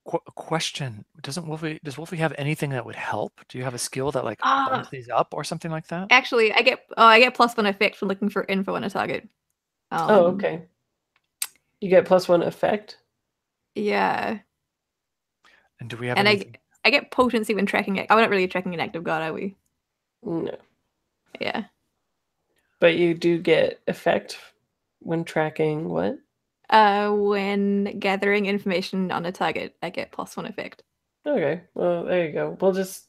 Question: does Wolfie have anything that would help? Do you have a skill that like bumps these up or something like that?
Actually, I get +1 effect for looking for info on a target.
Oh, okay. You get +1 effect.
Yeah.
And do we have?
And
anything?
I get potency when tracking it. We're not really tracking an active god, are we?
No.
Yeah.
But you do get effect when tracking what?
When gathering information on a target, I get +1 effect.
Okay, well, there you go. We'll just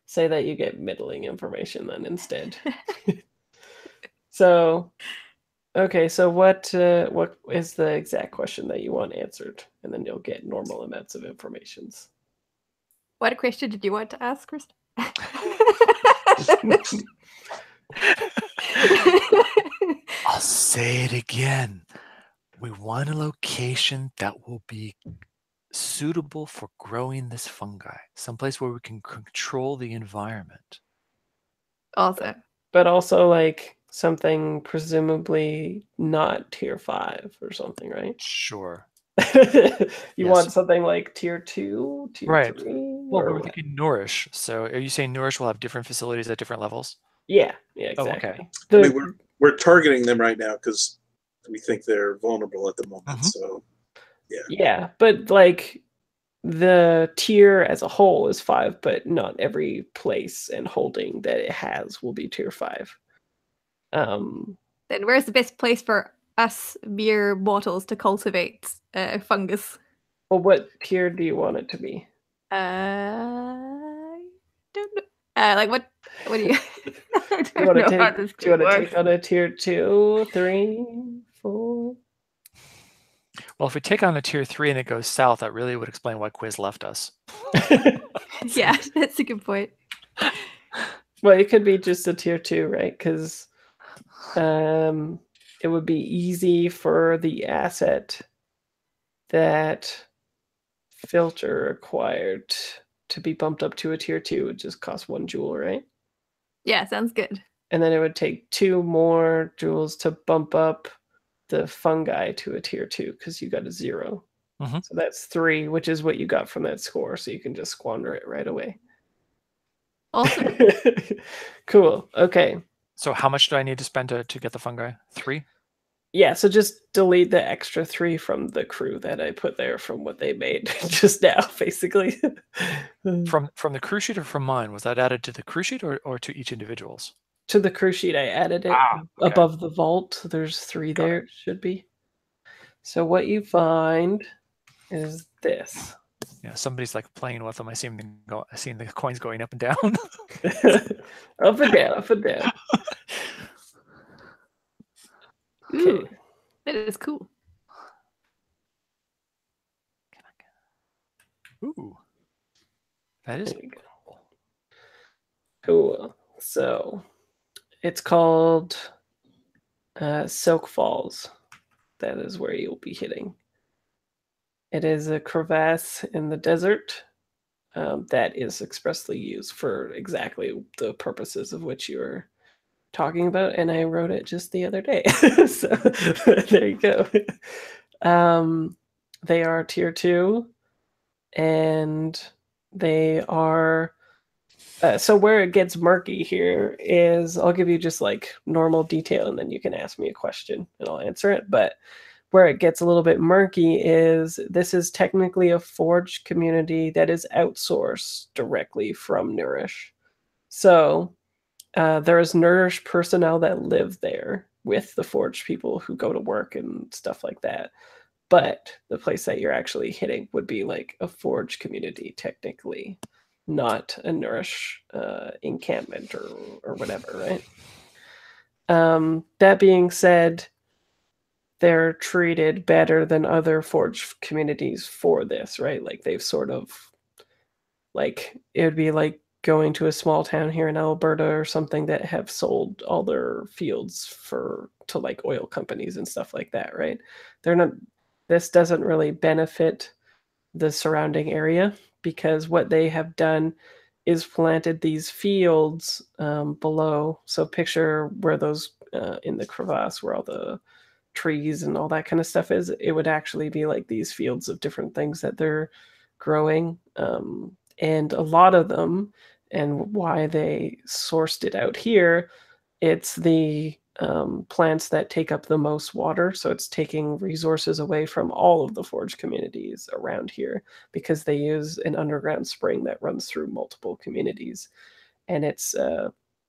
say that you get middling information then instead. So, okay, so what is the exact question that you want answered? And then you'll get normal amounts of information.
What question did you want to ask, Krista?
I'll say it again. We want a location that will be suitable for growing this fungi. Someplace where we can control the environment.
Awesome.
But also like something presumably not tier 5 or something, right?
Sure.
You want something like tier 2, tier 3?
Well, we're thinking Nourish. So are you saying Nourish will have different facilities at different levels?
Yeah, exactly.
Oh, okay. I mean, we're targeting them right now because we think they're vulnerable at the moment. So, yeah.
Yeah, but like the tier as a whole is 5, but not every place and holding that it has will be tier 5.
Then where's the best place for us mere mortals to cultivate fungus?
Well, what tier do you want it to be?
I don't know. Like what do you?
Do you want to take on a tier 2, 3, 4?
Well, if we take on a tier 3 and it goes south, that really would explain why Quiz left us.
Yeah, that's a good point.
Well, it could be just a tier 2, right? Because it would be easy for the asset that Filter acquired to be bumped up to a tier 2. It would just cost 1 jewel, right?
Yeah, sounds good.
And then it would take 2 more jewels to bump up the fungi to a tier 2 because you got a 0. So that's 3, which is what you got from that score. So you can just squander it right away.
Awesome.
Cool. Okay.
So how much do I need to spend to get the fungi? 3?
Yeah, so just delete the extra 3 from the crew that I put there from what they made just now, basically.
From the crew sheet or from mine? Was that added to the crew sheet or to each individual's?
To the crew sheet, I added it above the vault. There's 3 there, it should be. So what you find is this.
Yeah, somebody's like playing with them. I seen the coins going up and down.
Up and down, up and down.
Ooh, that is cool.
Ooh, that is
cool. So it's called Silk Falls. That is where you'll be hitting. It is a crevasse in the desert that is expressly used for exactly the purposes of which you were talking about, and I wrote it just the other day. So there you go. They are tier 2, and they are so where it gets murky here is I'll give you just like normal detail, and then you can ask me a question and I'll answer it. But where it gets a little bit murky is this is technically a forge community that is outsourced directly from Nourish. So there is Nourish personnel that live there, with the Forge people who go to work and stuff like that. But the place that you're actually hitting would be like a Forge community, technically, not a Nourish encampment or whatever, right? That being said, they're treated better than other Forge communities for this, right? Like they've sort of, like, it would be like going to a small town here in Alberta or something that have sold all their fields to like oil companies and stuff like that, right? They're not. This doesn't really benefit the surrounding area because what they have done is planted these fields below. So picture where those in the crevasse where all the trees and all that kind of stuff is. It would actually be like these fields of different things that they're growing, and a lot of them, and why they sourced it out here, it's the plants that take up the most water. So it's taking resources away from all of the Forge communities around here because they use an underground spring that runs through multiple communities. And it's,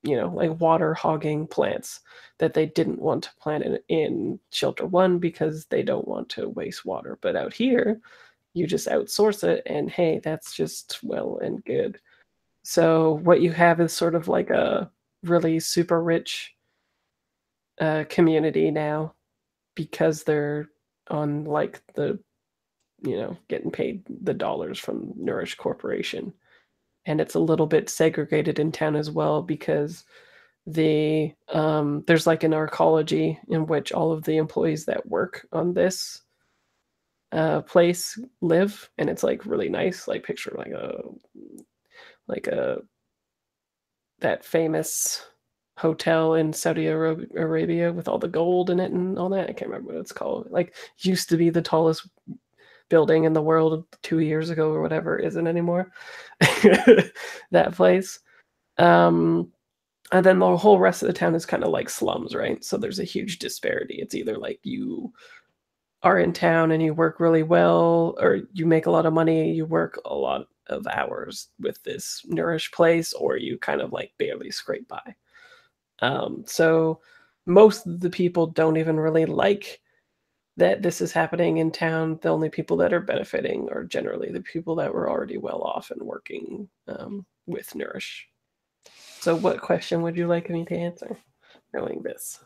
like water hogging plants that they didn't want to plant in Shelter 1 because they don't want to waste water. But out here, you just outsource it, and hey, that's just well and good. So what you have is sort of like a really super rich community now because they're on like the, getting paid the dollars from Nourish Corporation. And it's a little bit segregated in town as well because there's like an arcology in which all of the employees that work on this place live, and it's like really nice. Like picture like a that famous hotel in Saudi Arabia with all the gold in it and all that. I can't remember what it's called. Like used to be the tallest building in the world 2 years ago or whatever, isn't anymore. That place. And then the whole rest of the town is kind of like slums, right? So there's a huge disparity. It's either like you are in town and you work really well, or you make a lot of money, you work a lot of hours with this Nourish place, or you kind of like barely scrape by. So most of the people don't even really like that this is happening in town. The only people that are benefiting are generally the people that were already well off and working with Nourish. So what question would you like me to answer, knowing this?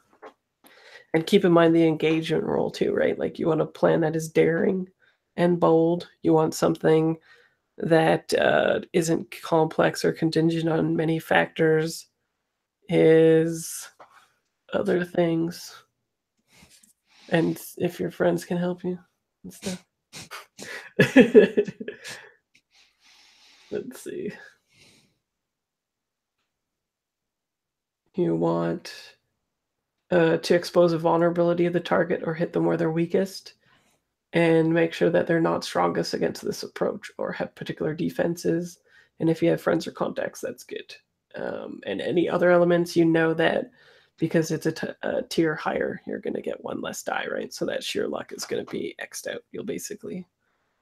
And keep in mind the engagement role too, right? Like you want a plan that is daring and bold. You want something that isn't complex or contingent on many factors, is other things. And if your friends can help you and stuff. Let's see. You want to expose a vulnerability of the target or hit them where they're weakest, and make sure that they're not strongest against this approach or have particular defenses. And if you have friends or contacts, that's good. And any other elements, that because it's a tier higher, you're going to get one less die, right? So that sheer luck is going to be X'd out. You'll basically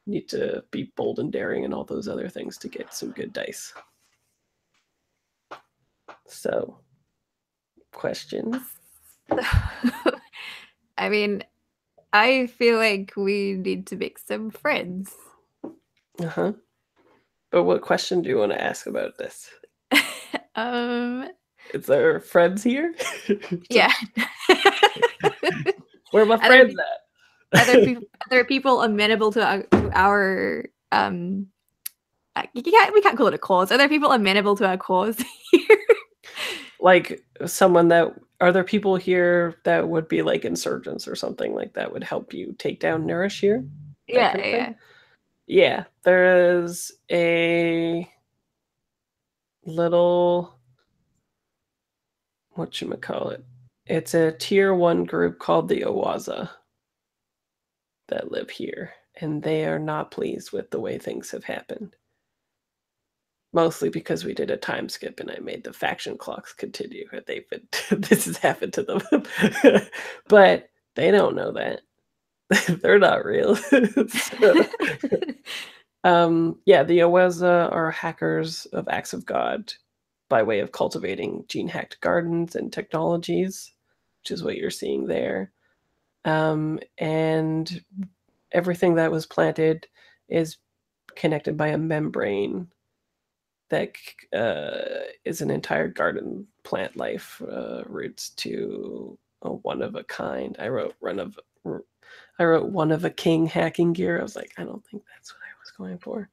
need to be bold and daring and all those other things to get some good dice. So, questions?
I mean, I feel like we need to make some friends.
Uh-huh. But what question do you want to ask about this? Is there friends here?
Yeah.
Where are my friends at?
Are there people amenable to our we can't call it a cause. Are there people amenable to our cause here?
Like are there people here that would be like insurgents or something like that would help you take down Nourish here?
Yeah.
Yeah, there is a little, whatchamacallit, it's a tier 1 group called the Owaza that live here, and they are not pleased with the way things have happened. Mostly because we did a time skip and I made the faction clocks continue. This has happened to them. But they don't know that. They're not real. The Owaza are hackers of acts of God by way of cultivating gene-hacked gardens and technologies which is what you're seeing there. And everything that was planted is connected by a membrane that is an entire garden plant life, roots to a one of a kind. I wrote one of a king hacking gear. I was like, I don't think that's what I was going for.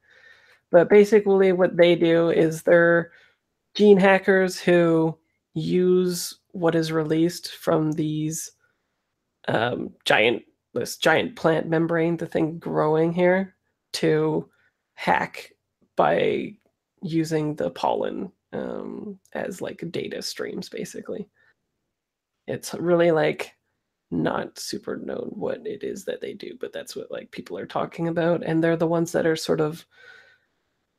But basically what they do is they're gene hackers who use what is released from these this giant plant membrane, the thing growing here, to hack by using the pollen as like data streams, basically. It's really like not super known what it is that they do, but that's what like people are talking about, and they're the ones that are sort of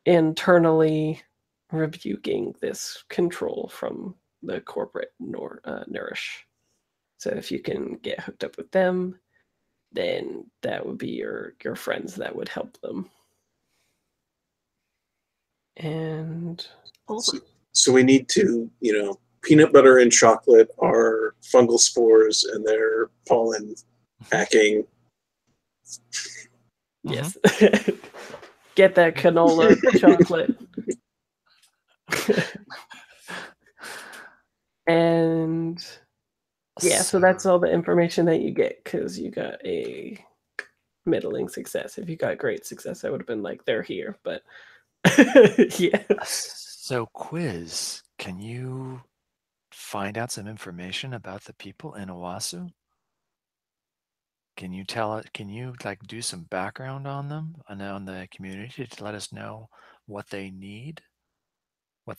internally rebuking this control from the corporate Nourish. So if you can get hooked up with them, then that would be your friends that would help them. And
So we need to, peanut butter and chocolate are fungal spores and they're pollen hacking.
Yes. Get that canola chocolate. And yeah, so that's all the information that you get because you got a middling success. If you got great success, I would have been like, they're here. But yeah.
So, Quiz, can you find out some information about the people in Owasu? Can you like do some background on them and on the community to let us know what they need, what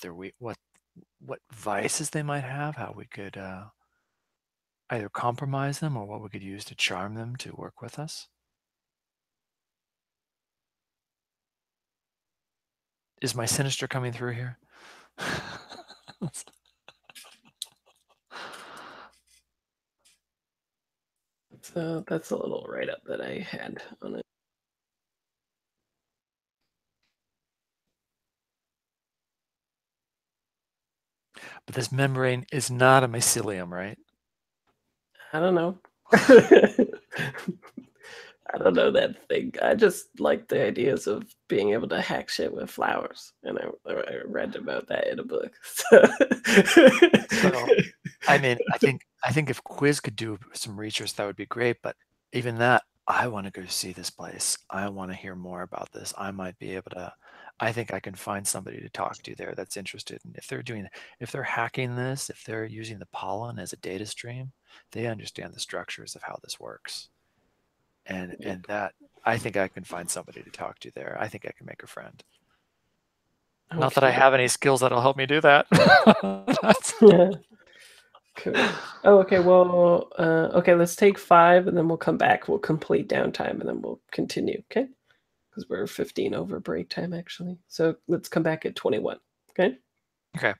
vices they might have, how we could either compromise them or what we could use to charm them to work with us? Is my sinister coming through here?
So that's a little write-up that I had on it.
But this membrane is not a mycelium, right?
I don't know. I don't know that thing. I just like the ideas of being able to hack shit with flowers, and I read about that in a book. So,
I mean, I think if Quiz could do some research, that would be great. But even that, I want to go see this place. I want to hear more about this. I might be able to. I think I can find somebody to talk to there that's interested. And if they're hacking this, if they're using the pollen as a data stream, they understand the structures of how this works. And that I think I can find somebody to talk to there. I think I can make a friend. Okay. Not that I have any skills that'll help me do that.
Yeah. Cool. Oh, okay. Well, okay. Let's take 5, and then we'll come back. We'll complete downtime, and then we'll continue. Okay, because we're 15 over break time actually. So let's come back at 21. Okay.
Okay.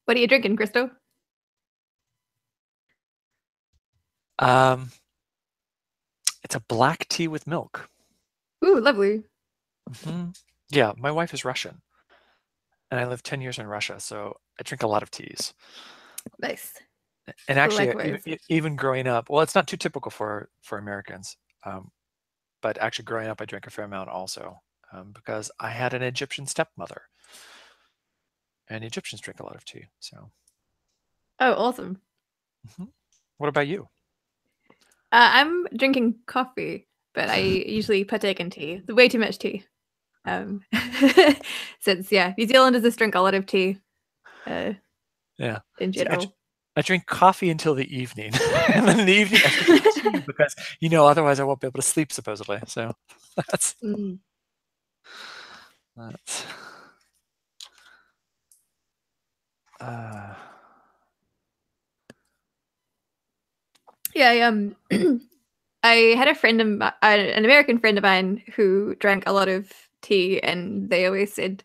What are you drinking, Crystal?
It's a black tea with milk.
Ooh, lovely.
Yeah, my wife is Russian, and I lived 10 years in Russia, so I drink a lot of teas.
Nice.
And actually,
Likewise.
even growing up, well, it's not too typical for Americans, but actually growing up, I drank a fair amount also, because I had an Egyptian stepmother, and Egyptians drink a lot of tea. So,
Oh, awesome.
what about you?
I'm drinking coffee, but I usually partake in tea. Way too much tea. Since New Zealanders just drink a lot of tea.
Yeah.
In general.
I drink coffee until the evening, and then in the evening I drink tea because otherwise I won't be able to sleep supposedly. So that's
I had a friend of an American friend of mine who drank a lot of tea, and they always said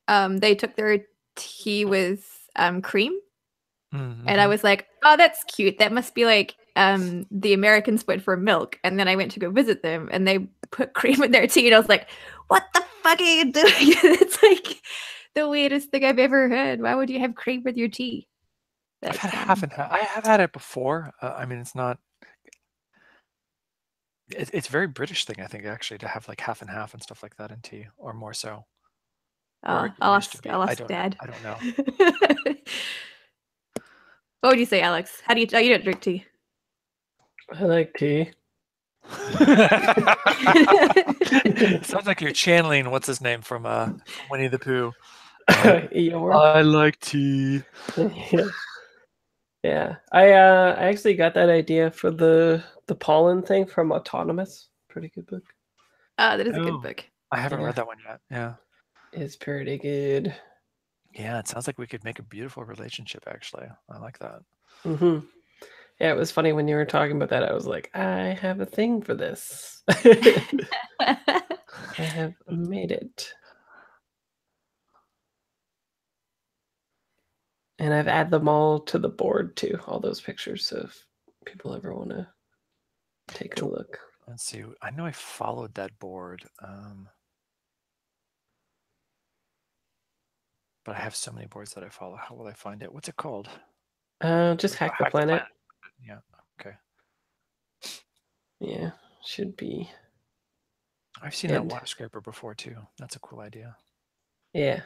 they took their tea with cream. And I was like, oh, that's cute. That must be like the Americans went for milk. And then I went to go visit them, and they put cream in their tea, and I was like, what the fuck are you doing? It's like the weirdest thing I've ever heard. Why would you have cream with your tea?
I've had half and half. I have had it before. I mean, it's not. It's a very British thing, I think, actually, to have like half and half and stuff like that in tea, or more so.
I'll ask Dad.
I don't know.
What would you say, Alex? How do you don't drink tea?
I like tea.
Sounds like you're channeling what's his name from Winnie the Pooh.
Eeyore.
I like tea.
Yeah. I actually got that idea for the pollen thing from Autonomous. Pretty good book.
That is a good book.
I haven't read that one yet. Yeah.
It's pretty good.
Yeah, it sounds like we could make a beautiful relationship, actually. I like that.
Yeah, it was funny when you were talking about that. I was like, I have a thing for this. I have made it. And I've added them all to the board too, all those pictures. So if people ever want to take a look.
Let's see. I know I followed that board. But I have so many boards that I follow. How will I find it? What's it called?
Just Hack the Planet.
Yeah. Okay.
Yeah, should be.
I've seen that water scraper before too. That's a cool idea.
Yeah.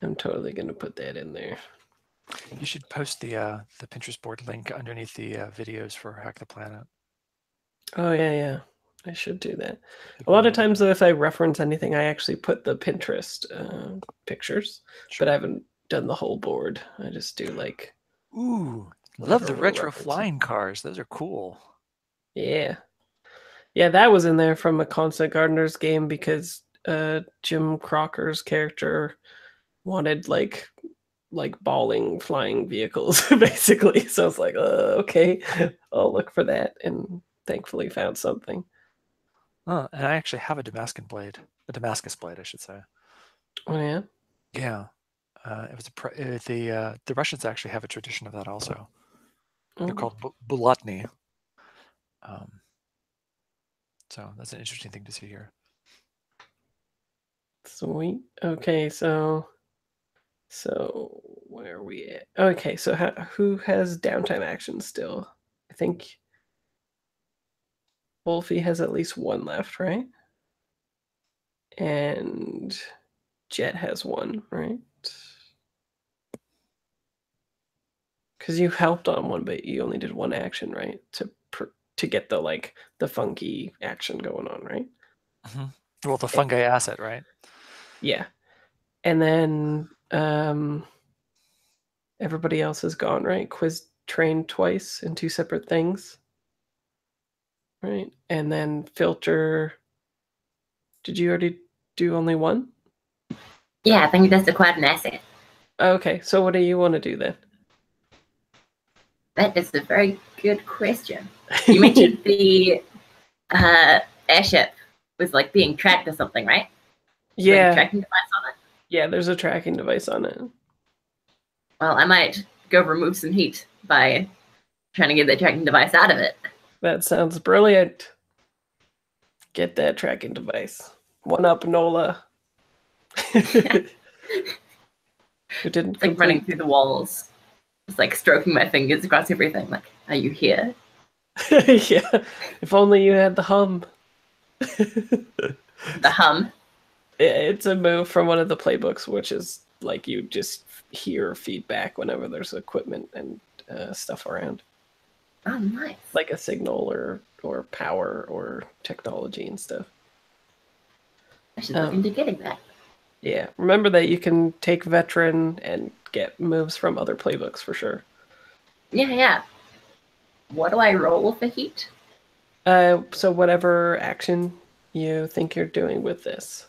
I'm totally gonna put that in there.
You should post the Pinterest board link underneath the videos for Hack the Planet.
Oh yeah. I should do that. A lot of times, though, if I reference anything, I actually put the Pinterest pictures, but I haven't done the whole board. I just do like.
Ooh, love the retro flying cars. Those are cool.
Yeah, that was in there from a Constant Gardeners game because Jim Crocker's character wanted like balling flying vehicles, basically. So I was like, okay, I'll look for that, and thankfully found something.
Oh, and I actually have a Damascus blade, I should say.
Oh yeah.
Yeah, it was the Russians actually have a tradition of that also. They're called bulatny. So that's an interesting thing to see here.
Sweet. Okay, so where are we at? Okay, so who has downtime action still? I think Wolfie has at least one left, right? And Jet has one, right? Because you helped on one, but you only did one action, right? To get the funky action going on, right?
Well, the fungi asset, right?
Yeah. And then everybody else is gone, right? Quiz trained twice in two separate things. Right. And then filter. Did you already do only one?
Yeah, I think that's acquired an asset.
Okay, so what do you want to do then?
That is a very good question. You mentioned the airship was like being tracked or something, right?
Yeah.
Tracking device on it?
Yeah, there's a tracking device on it.
Well, I might go remove some heat by trying to get the tracking device out of it.
That sounds brilliant. Get that tracking device. One up, Nola. Who didn't
Like running
complete.
through the walls, just like stroking my fingers across everything. Like, are you here?
Yeah, if only you had the hum.
The hum.
It's a move from one of the playbooks, which is like you just hear feedback whenever there's equipment and stuff around,
Oh, nice.
like a signal or power or technology and stuff.
I should look into getting that.
Yeah, remember that you can take veteran and get moves from other playbooks for sure.
Yeah. What do I roll for heat?
So whatever action you think you're doing with this.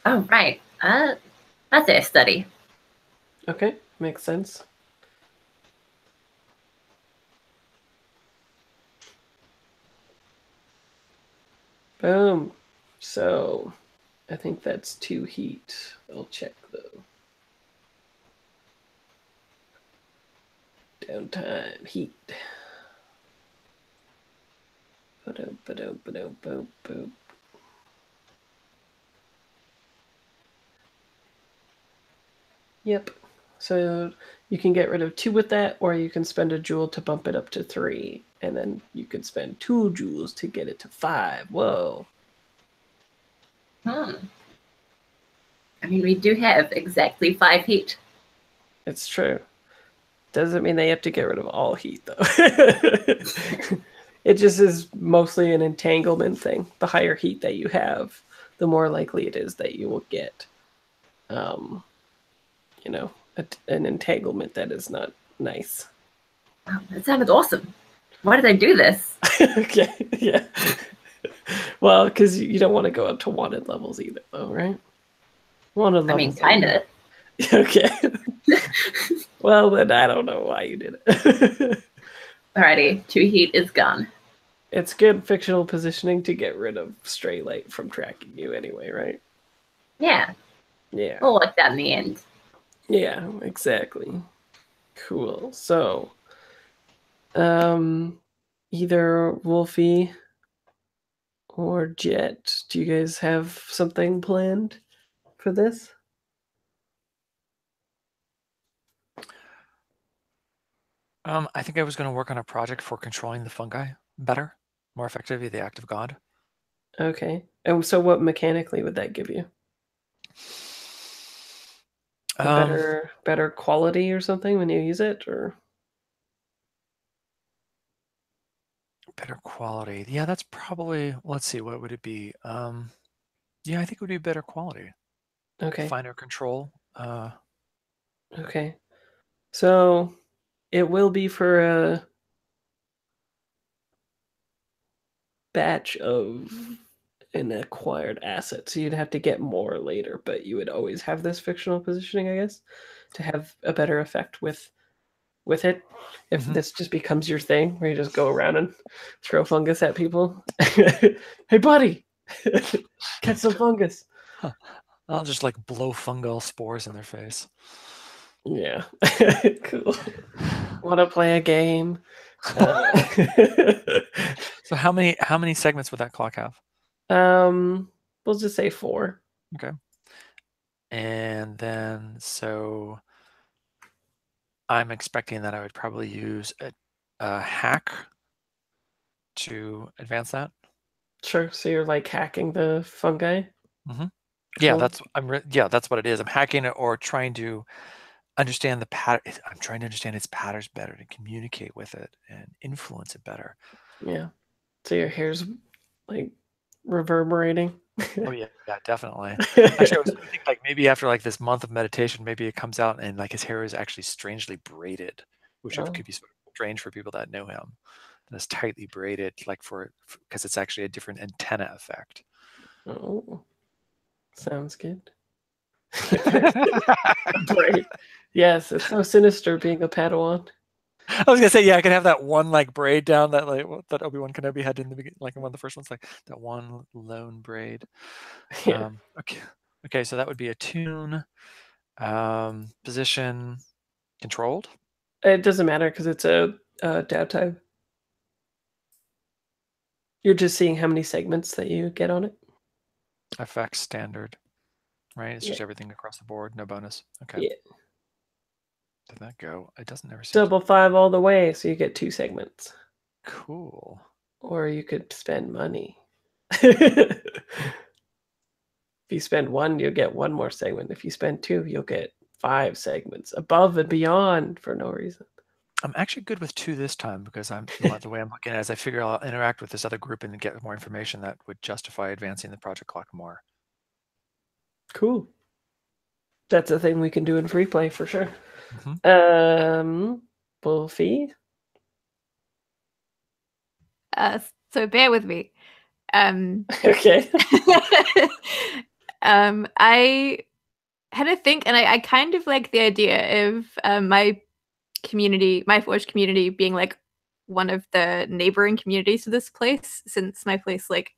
Oh, right. That's a study.
Okay, makes sense. Boom. So I think that's 2 heat. I'll check though. Downtime, heat. Ba-dum. Yep. So you can get rid of 2 with that, or you can spend a jewel to bump it up to 3, and then you can spend 2 jewels to get it to 5. Whoa.
I mean, we do have exactly 5 heat.
It's true. Doesn't mean they have to get rid of all heat, though. It just is mostly an entanglement thing. The higher heat that you have, the more likely it is that you will get, an entanglement that is not nice.
Wow, that sounded awesome. Why did I do this?
Okay, yeah. Well, because you don't want to go up to wanted levels either, though, right? Wanted levels.
I mean, kind of.
Okay. Well, then I don't know why you did it.
Alrighty, 2 heat is gone.
It's good fictional positioning to get rid of stray light from tracking you anyway, right?
Yeah,
Yeah.
we'll work that in the end.
Yeah, exactly. Cool. So, either Wolfie or Jet, do you guys have something planned for this?
I think I was going to work on a project for controlling the fungi better, more effectively, the act of God.
Okay. And so what mechanically would that give you? A better quality or something when you use it, or
better quality. Yeah, that's probably, let's see, what would it be? Yeah, I think it would be better quality.
okay.
Finer control.
Okay. So it will be for a batch of an acquired asset. So you'd have to get more later, but you would always have this fictional positioning, I guess, to have a better effect with it. If this just becomes your thing, where you just go around and throw fungus at people. Hey, buddy, catch some fungus.
I'll just like blow fungal spores in their face.
Yeah, cool. Want to play a game?
So how many segments would that clock have?
We'll just say 4.
Okay. And then so I'm expecting that I would probably use a hack to advance that.
Sure. So you're like hacking the fungi.
Yeah,
Cool.
that's what it is. I'm hacking it or trying to understand the pattern. I'm trying to understand its patterns better to communicate with it and influence it better.
Yeah. So your hair's like reverberating.
Oh yeah, definitely. Actually, I was thinking like maybe after like this month of meditation, maybe it comes out and like his hair is actually strangely braided, which could be sort of strange for people that know him. And it's tightly braided, like because it's actually a different antenna effect.
Oh, sounds good. Great. Yes, it's so sinister being a Padawan.
I was gonna say, yeah, I could have that one like braid down that like that Obi-Wan Kenobi had in the beginning, like in one of the first ones, like that one lone braid.
Yeah.
Okay, so that would be attune, position, controlled.
It doesn't matter because it's a downtime. You're just seeing how many segments that you get on it.
Effects standard, right? It's just
Yeah.
everything across the board, no bonus. Okay.
Yeah.
Did that go? It doesn't ever seem
Double 5 all the way, so you get 2 segments.
cool.
Or you could spend money. If you spend 1, you'll get 1 more segment. If you spend 2, you'll get 5 segments above and beyond for no reason.
I'm actually good with 2 this time because the way I'm looking at it is I figure I'll interact with this other group and get more information that would justify advancing the project clock more.
Cool. That's a thing we can do in free play for sure. Wolfie?
So bear with me.
Okay.
I had a think, and I kind of like the idea of my community, my Forge community, being like one of the neighboring communities to this place, since my place like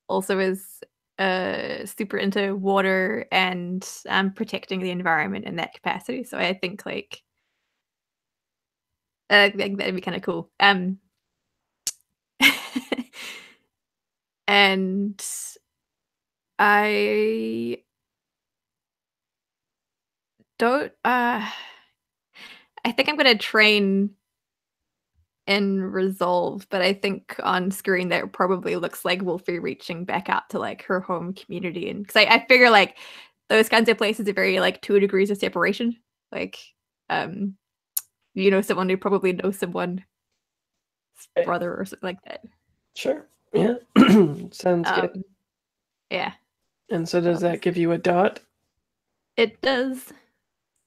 also is super into water and protecting the environment in that capacity. So I think like that'd be kind of cool. And I don't I think I'm gonna train in Resolve, but I think on screen that probably looks like Wolfie reaching back out to like her home community, and because I figure like those kinds of places are very like 2 degrees of separation. Like you know, someone who probably knows someone's brother or something like that.
Sure. Yeah. Sounds good.
Yeah.
And so does that give you a dot?
It does.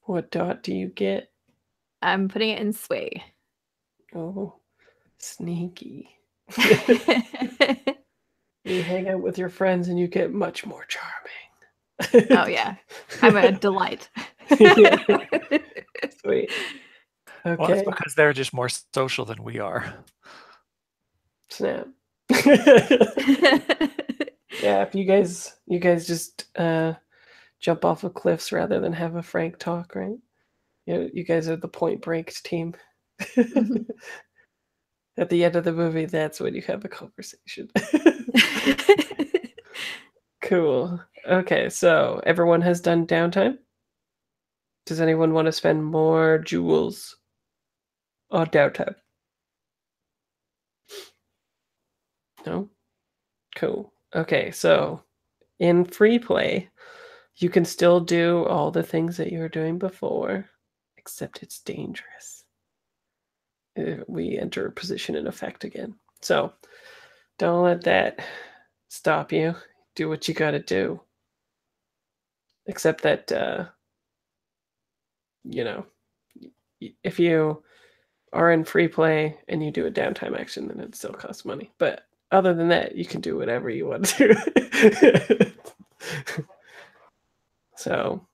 What dot do you get?
I'm putting it in Sway.
Oh, sneaky. You hang out with your friends and you get much more charming.
Oh yeah, I'm a delight.
Sweet. Okay.
Well, it's because they're just more social than we are.
Snap. Yeah, if you guys just jump off of cliffs rather than have a frank talk, right? You guys are the Point Break team. At the end of the movie, that's when you have a conversation. Cool. Okay, so everyone has done downtime? Does anyone want to spend more jewels on downtime? No? Cool. Okay, so in free play, you can still do all the things that you were doing before, except it's dangerous. We enter a position in effect again. So don't let that stop you. Do what you gotta do. Except that, you know, if you are in free play and you do a downtime action, then it still costs money. But other than that, you can do whatever you want to. So,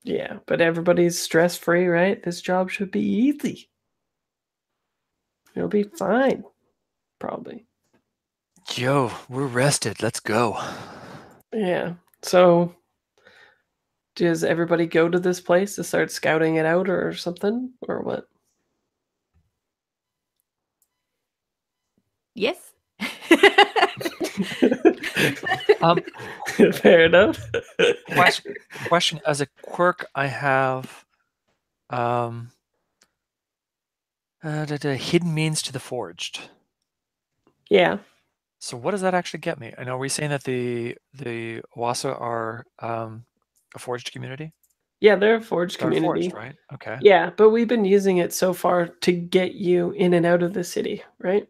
yeah, but everybody's stress-free, right? This job should be easy. It'll be fine, probably.
Yo, we're rested. Let's go.
Yeah. So, does everybody go to this place to start scouting it out or something? Or what?
Yes.
Fair enough.
Question. As a quirk, I have hidden means to the forged.
Yeah.
So what does that actually get me? And are we saying that the Wasa are a forged community?
Yeah, they're a forged
They're
community.
forged, right? Okay.
Yeah, but we've been using it so far to get you in and out of the city, right?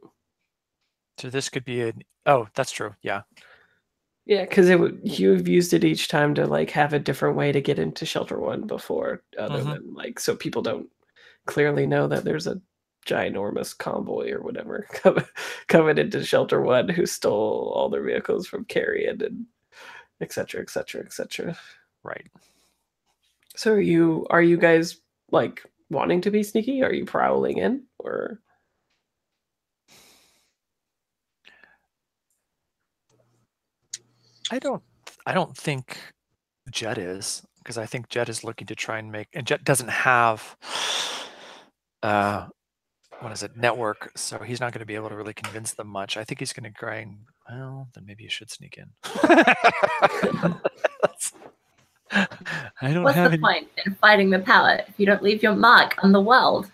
So this could be oh, that's true. Yeah.
Yeah, because you've used it each time to like have a different way to get into Shelter One before, other than like so people don't clearly know that there's a ginormous convoy or whatever coming into Shelter One who stole all their vehicles from Carrion and et cetera, et cetera, et cetera.
Right.
So are you guys like wanting to be sneaky? Are you prowling in or?
I don't think Jet is, because I think Jet is looking to try and make, and Jet doesn't have, what is it, network, so he's not going to be able to really convince them much. I think he's going to grind. Well, then maybe you should sneak in. I don't
What's
have
the
any.
point in fighting the power if you don't leave your mark on the world?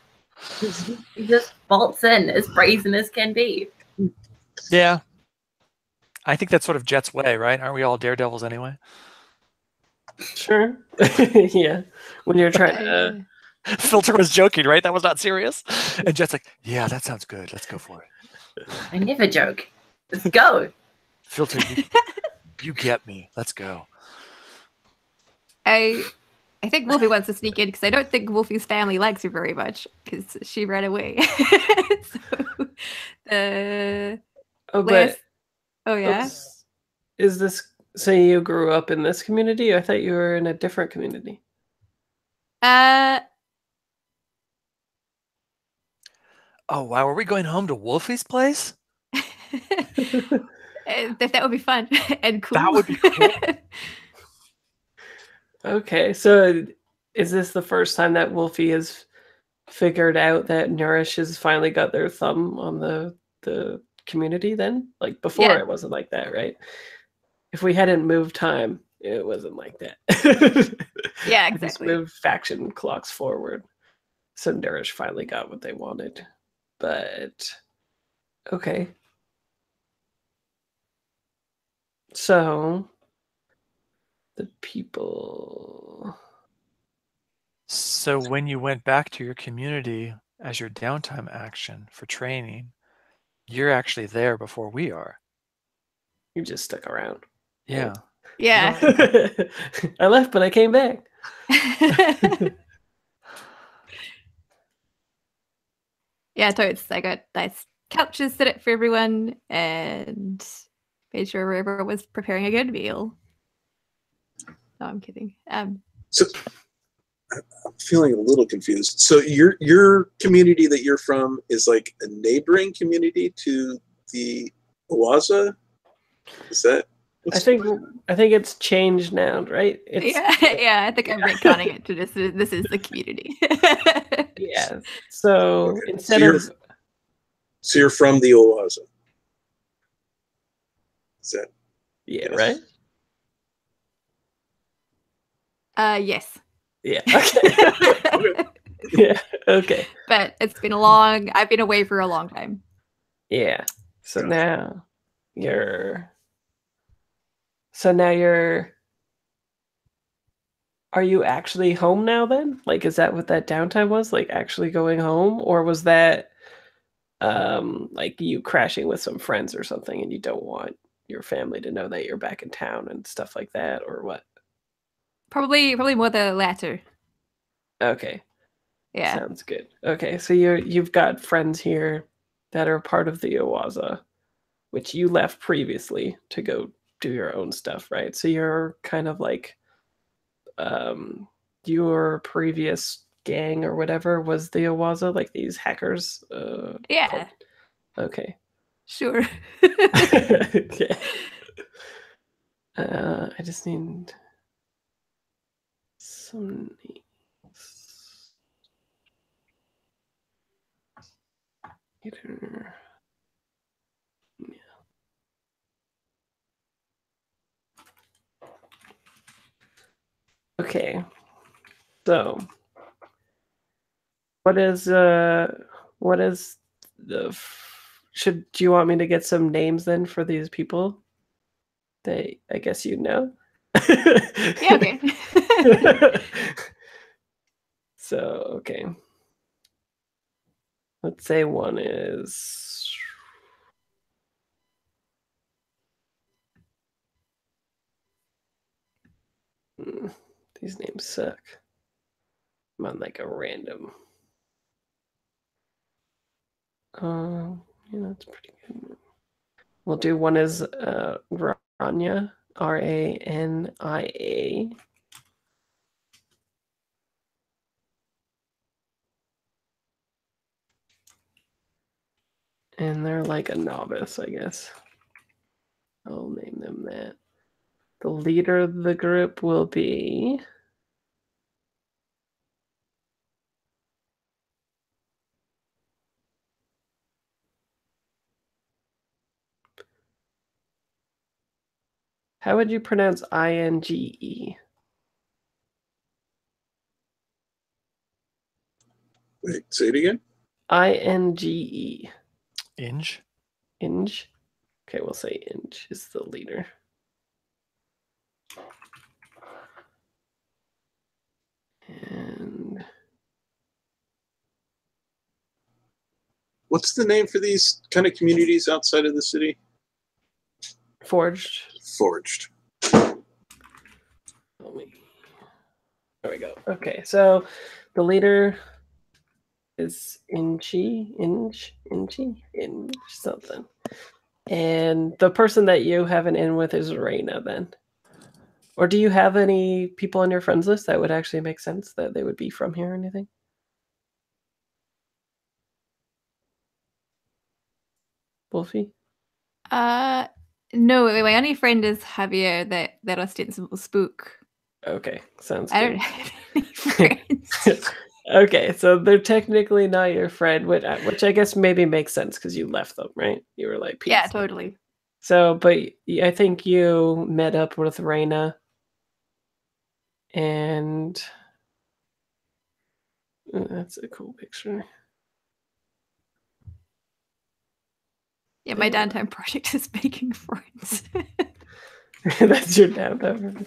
He just bolts in as brazen as can be.
Yeah, I think that's sort of Jet's way, right? Aren't we all daredevils anyway?
Sure. Yeah. When you're trying to.
Filter was joking, right? That was not serious. And Jet's like, yeah, that sounds good. Let's go for it.
I never joke. Let's go.
Filter, you get me. Let's go.
I think Wolfie wants to sneak in because I don't think Wolfie's family likes her very much because she ran away. So the
Oh,
last,
but
oh yeah,
is this so you grew up in this community? I thought you were in a different community.
Oh wow, are we going home to Wolfie's place?
that would be fun and cool.
That would be cool.
Okay, so is this the first time that Wolfie has figured out that Nourish has finally got their thumb on the community then? Like before
Yeah.
it wasn't like that, right? If we hadn't moved time, it wasn't like that.
Yeah,
We just
exactly.
moved faction clocks forward. So Nourish finally got what they wanted. But okay. So the people.
So when you went back to your community as your downtime action for training, you're actually there before we are.
You just stuck around.
Yeah.
Yeah.
I left, but I came back.
Yeah, totes. I got nice couches set up for everyone and made sure everyone was preparing a good meal. No, I'm kidding.
So I'm feeling a little confused. So your community that you're from is like a neighboring community to the Owaza? Is that?
I think it's changed now, right? It's
yeah, I think I'm retconning it to this is the community.
yeah. So
Okay.
instead of
So you're from the Owaza. Is that?
yeah,
Yes.
right?
Yes.
Yeah. Okay. Yeah. Okay.
But it's been I've been away for a long time.
Yeah. So
Yeah.
now are you actually home now then? Like, is that what that downtime was? Like actually going home? Or was that like you crashing with some friends or something and you don't want your family to know that you're back in town and stuff like that, or what?
Probably more the latter.
Okay.
Yeah.
Sounds good. Okay, so you've got friends here that are part of the Owaza, which you left previously to go do your own stuff, right? So you're kind of like your previous gang or whatever was the Owaza, like these hackers.
Yeah.
Called... Okay.
Sure.
Okay. I just need some names. Either... Yeah. Okay. So what is the do you want me to get some names then for these people? I guess you know.
Yeah, okay.
So, okay. Let's say one is these names suck. I'm on like a random. Yeah, that's pretty good. We'll do one is Rania, Rania. And they're like a novice, I guess. I'll name them that. The leader of the group will be... How would you pronounce I-N-G-E?
Wait, say it again.
I-N-G-E.
Inge?
Inge? Okay, we'll say Inge is the leader. And
What's the name for these kind of communities outside of the city?
Forged.
Forged.
There we go. Okay, so the leader is Inge something. And the person that you have an in with is Reina then. Or do you have any people on your friends list that would actually make sense that they would be from here or anything? Wolfie?
No, my only friend is Javier, that ostensible spook.
Okay, sounds
I
good.
don't have any friends.
Okay, so they're technically not your friend, which I guess maybe makes sense because you left them, right? You were like, peace.
Yeah, totally.
So, but I think you met up with Reina, and that's a cool picture.
Yeah, my downtime project is making friends.
That's your downtime.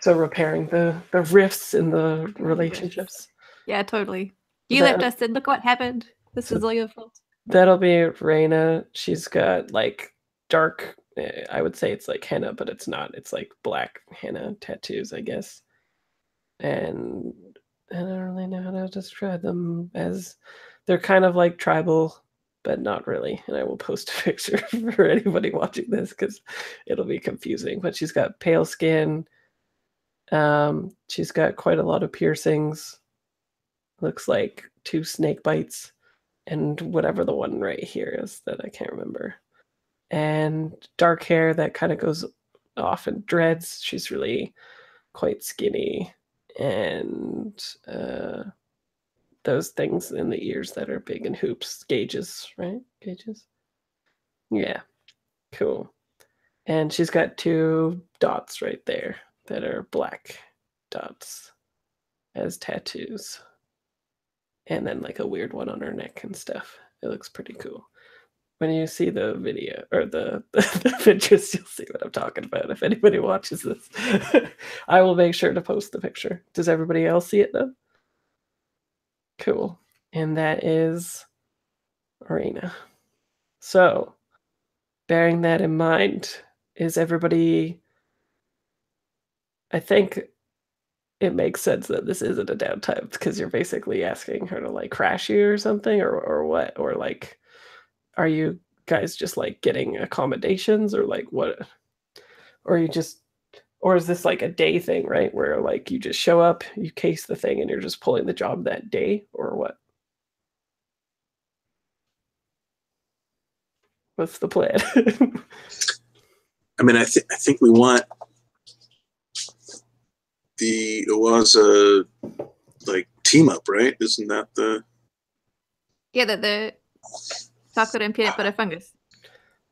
So repairing the rifts in the relationships.
Yeah, totally. You left us and look what happened. This is all your fault.
That'll be Reina. She's got like dark, I would say it's like henna, but it's not. It's like black henna tattoos, I guess. And I don't really know how to describe them, as they're kind of like tribal, but not really. And I will post a picture for anybody watching this because it'll be confusing. But she's got pale skin. She's got quite a lot of piercings. Looks like 2 snake bites and whatever the one right here is that I can't remember. And dark hair that kind of goes off in dreads. She's really quite skinny. And those things in the ears that are big and hoops. Gauges, right? Gauges? Yeah. Cool. And she's got 2 dots right there that are black dots as tattoos. And then like a weird one on her neck and stuff. It looks pretty cool. When you see the video or the pictures, you'll see what I'm talking about. If anybody watches this, I will make sure to post the picture. Does everybody else see it though? Cool. And that is Arena. So, bearing that in mind, is everybody... I think it makes sense that this isn't a downtime because you're basically asking her to like crash you or something, or what? Or like, are you guys just like getting accommodations or like what? Or you just, or is this like a day thing, right? Where like you just show up, you case the thing, and you're just pulling the job that day, or what? What's the plan?
I mean, I think we want the Owaza like team up, right? Isn't that the...
Yeah, the chocolate and peanut butter fungus.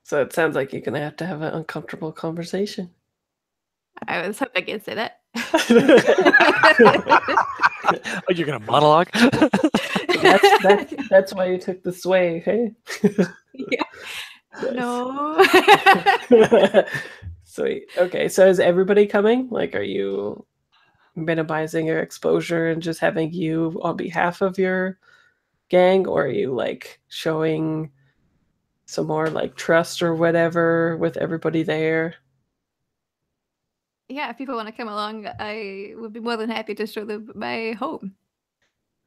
So it sounds like you're gonna have to have an uncomfortable conversation.
I was hoping you'd say that.
Oh, you're gonna monologue?
That's why you took the sway, hey?
Yeah.
Nice.
No.
Sweet. Okay, so is everybody coming? Like, are you minimizing your exposure and just having you on behalf of your gang, or are you like showing some more like trust or whatever with everybody there?
Yeah, if people want to come along, I would be more than happy to show them my home.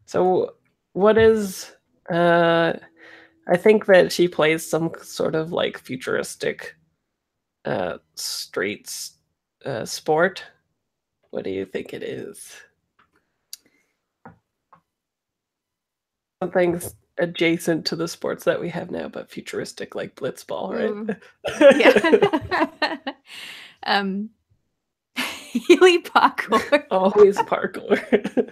So what is I think that she plays some sort of like futuristic streets sport. What do you think it is? Something's adjacent to the sports that we have now, but futuristic, like blitzball, right?
Yeah. Really parkour.
Always parkour.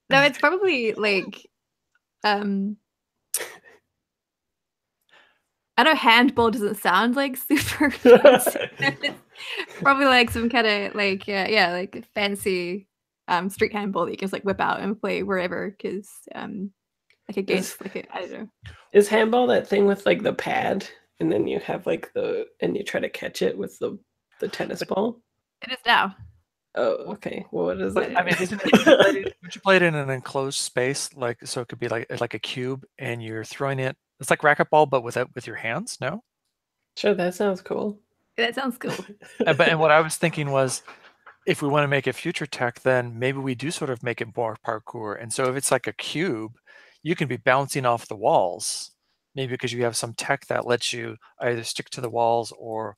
No, it's probably like I know handball doesn't sound like super fancy. It's probably like some kind of like like fancy street handball that you can just like whip out and play wherever because like against like I don't know.
Is handball that thing with like the pad and then you have like and you try to catch it with the tennis ball?
It is now.
Oh, okay. Well, what is
But
it?
I mean, would you play it in an enclosed space, like so it could be like a cube, and you're throwing it? It's like racquetball, but with your hands. No.
Sure, that sounds cool.
That sounds cool.
And what I was thinking was, if we want to make it future tech, then maybe we do sort of make it more parkour. And so if it's like a cube, you can be bouncing off the walls, maybe because you have some tech that lets you either stick to the walls or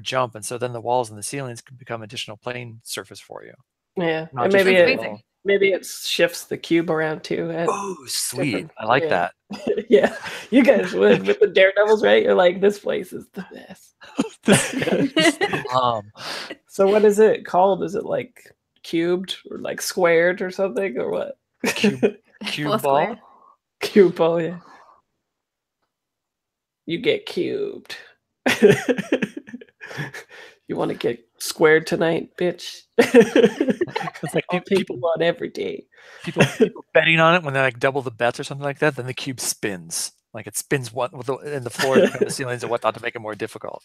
jump. And so then the walls and the ceilings can become additional playing surface for you.
Yeah,
Not
and
just
maybe
the
it
wall.
maybe it shifts the cube around too.
Oh, sweet!
different-
I like
yeah.
that.
Yeah, you guys would with the Daredevils, right? You're like, this place is the best. So what is it called? Is it like cubed or like squared or something or what?
Cube ball.
Square.
Cube ball, yeah. You get cubed. You want to get squared tonight, bitch?
It's like
I'll take you on every day.
people betting on it when they like double the bets or something like that. Then the cube spins, like it spins in the floor and the ceilings and whatnot to make it more difficult.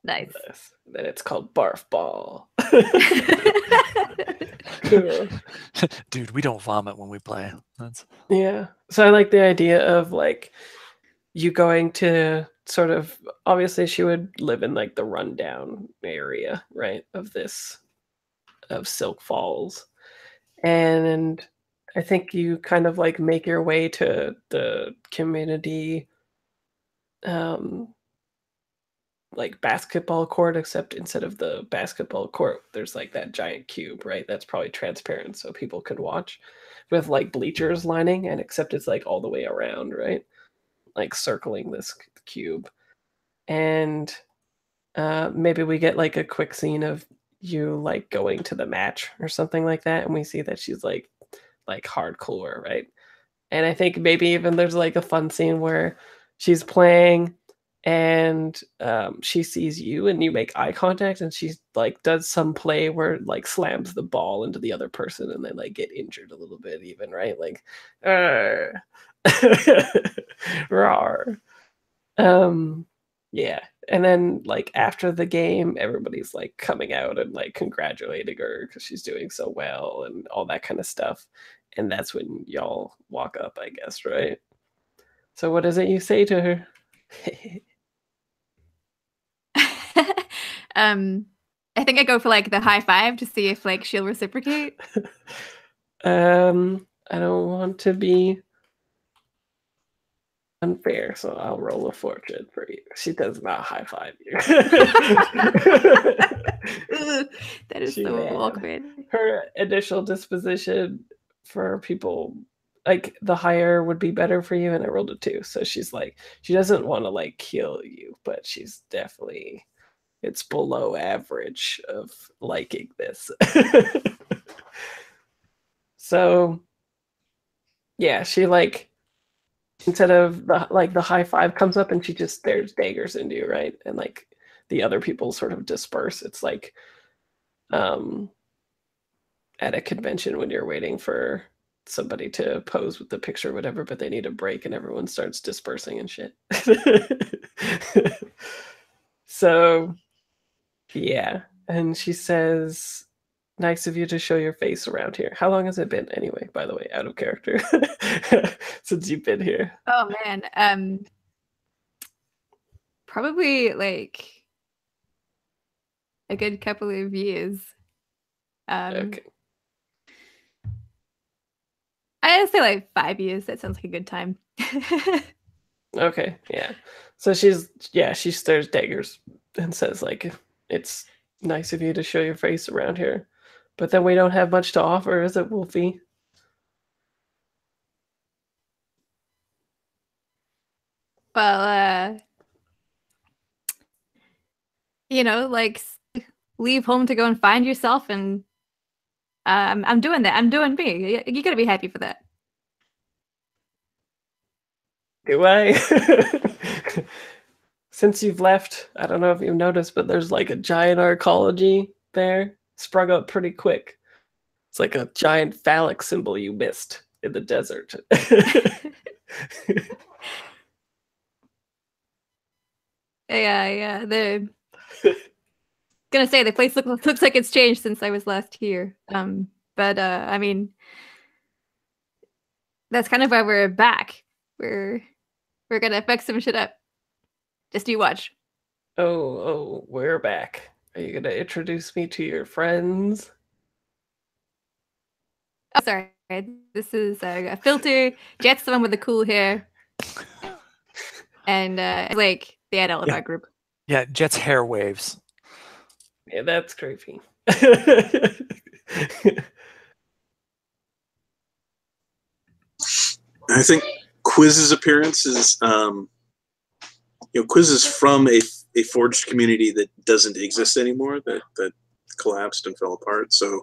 Nice.
Then it's called barf ball. Cool.
Dude, we don't vomit when we play.
Yeah. So I like the idea of like you going to sort of obviously she would live in like the rundown area, right, of Silk Falls. And I think you kind of like make your way to the community like basketball court, except instead of the basketball court, there's like that giant cube, right? That's probably transparent so people could watch with like bleachers lining, and except it's like all the way around, right? Like circling this cube. And maybe we get like a quick scene of you like going to the match or something like that, and we see that she's like hardcore, right? And I think maybe even there's like a fun scene where she's playing and she sees you and you make eye contact and she like does some play where it, like slams the ball into the other person and they like get injured a little bit even, right? Like rawr. Yeah. And then like after the game, everybody's like coming out and like congratulating her because she's doing so well and all that kind of stuff. And that's when y'all walk up, I guess, right? So what is it you say to her?
I think I go for like the high five to see if like she'll reciprocate.
I don't want to be unfair, so I'll roll a fortune for you. She does not high five you.
That is so awkward.
Her initial disposition for people, like the higher would be better for you, and I rolled a 2. So she's like, she doesn't want to like kill you, but she's definitely, it's below average of liking this. So yeah, she like, instead of the high five comes up and she just stares daggers into you, right? And like the other people sort of disperse. It's like at a convention when you're waiting for somebody to pose with the picture or whatever, but they need a break and everyone starts dispersing and shit. So yeah. And she says, nice of you to show your face around here. How long has it been anyway, by the way, out of character, since you've been here?
Oh man. Probably like a good couple of years.
Okay.
I'd say like 5 years. That sounds like a good time.
Okay, yeah. So she stares daggers and says like, it's nice of you to show your face around here. But then we don't have much to offer, is it, Wolfie?
Well, you know, like leave home to go and find yourself, and I'm doing that. I'm doing me. You gotta be happy for that.
Do I? Since you've left, I don't know if you've noticed, but there's like a giant arcology there. Sprung up pretty quick. It's like a giant phallic symbol you missed in the desert.
Yeah. The gonna say the place looks like it's changed since I was last here. But I mean, that's kind of why we're back. We're gonna fuck some shit up. Just you watch.
Oh, we're back. Are you gonna introduce me to your friends?
Oh, sorry. This is a filter. Jet's the one with the cool hair, and like the adult of our group.
Yeah, Jet's hair waves.
Yeah, that's creepy.
I think Quiz's appearance is, Quiz is from a forged community that doesn't exist anymore, that collapsed and fell apart. So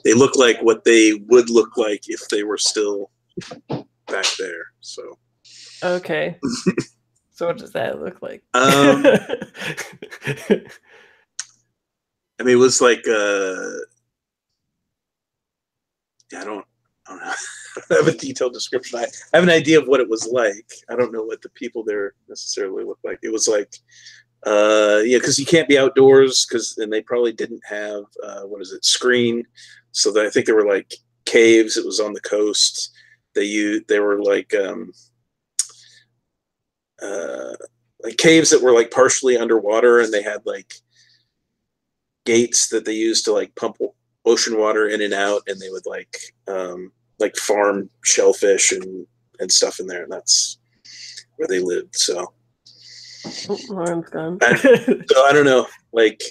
they look like what they would look like if they were still back there. So
Okay. So what does that look like?
I mean, it was like I don't know. I don't have a detailed description. I have an idea of what it was like. I don't know what the people there necessarily looked like. It was like, because you can't be outdoors, and they probably didn't have screen. So I think there were like caves. It was on the coast. They were like caves that were like partially underwater, and they had like gates that they used to like pump ocean water in and out, and they would like farm shellfish and stuff in there, and that's where they lived. So
Lauren's gone.
So I don't know, like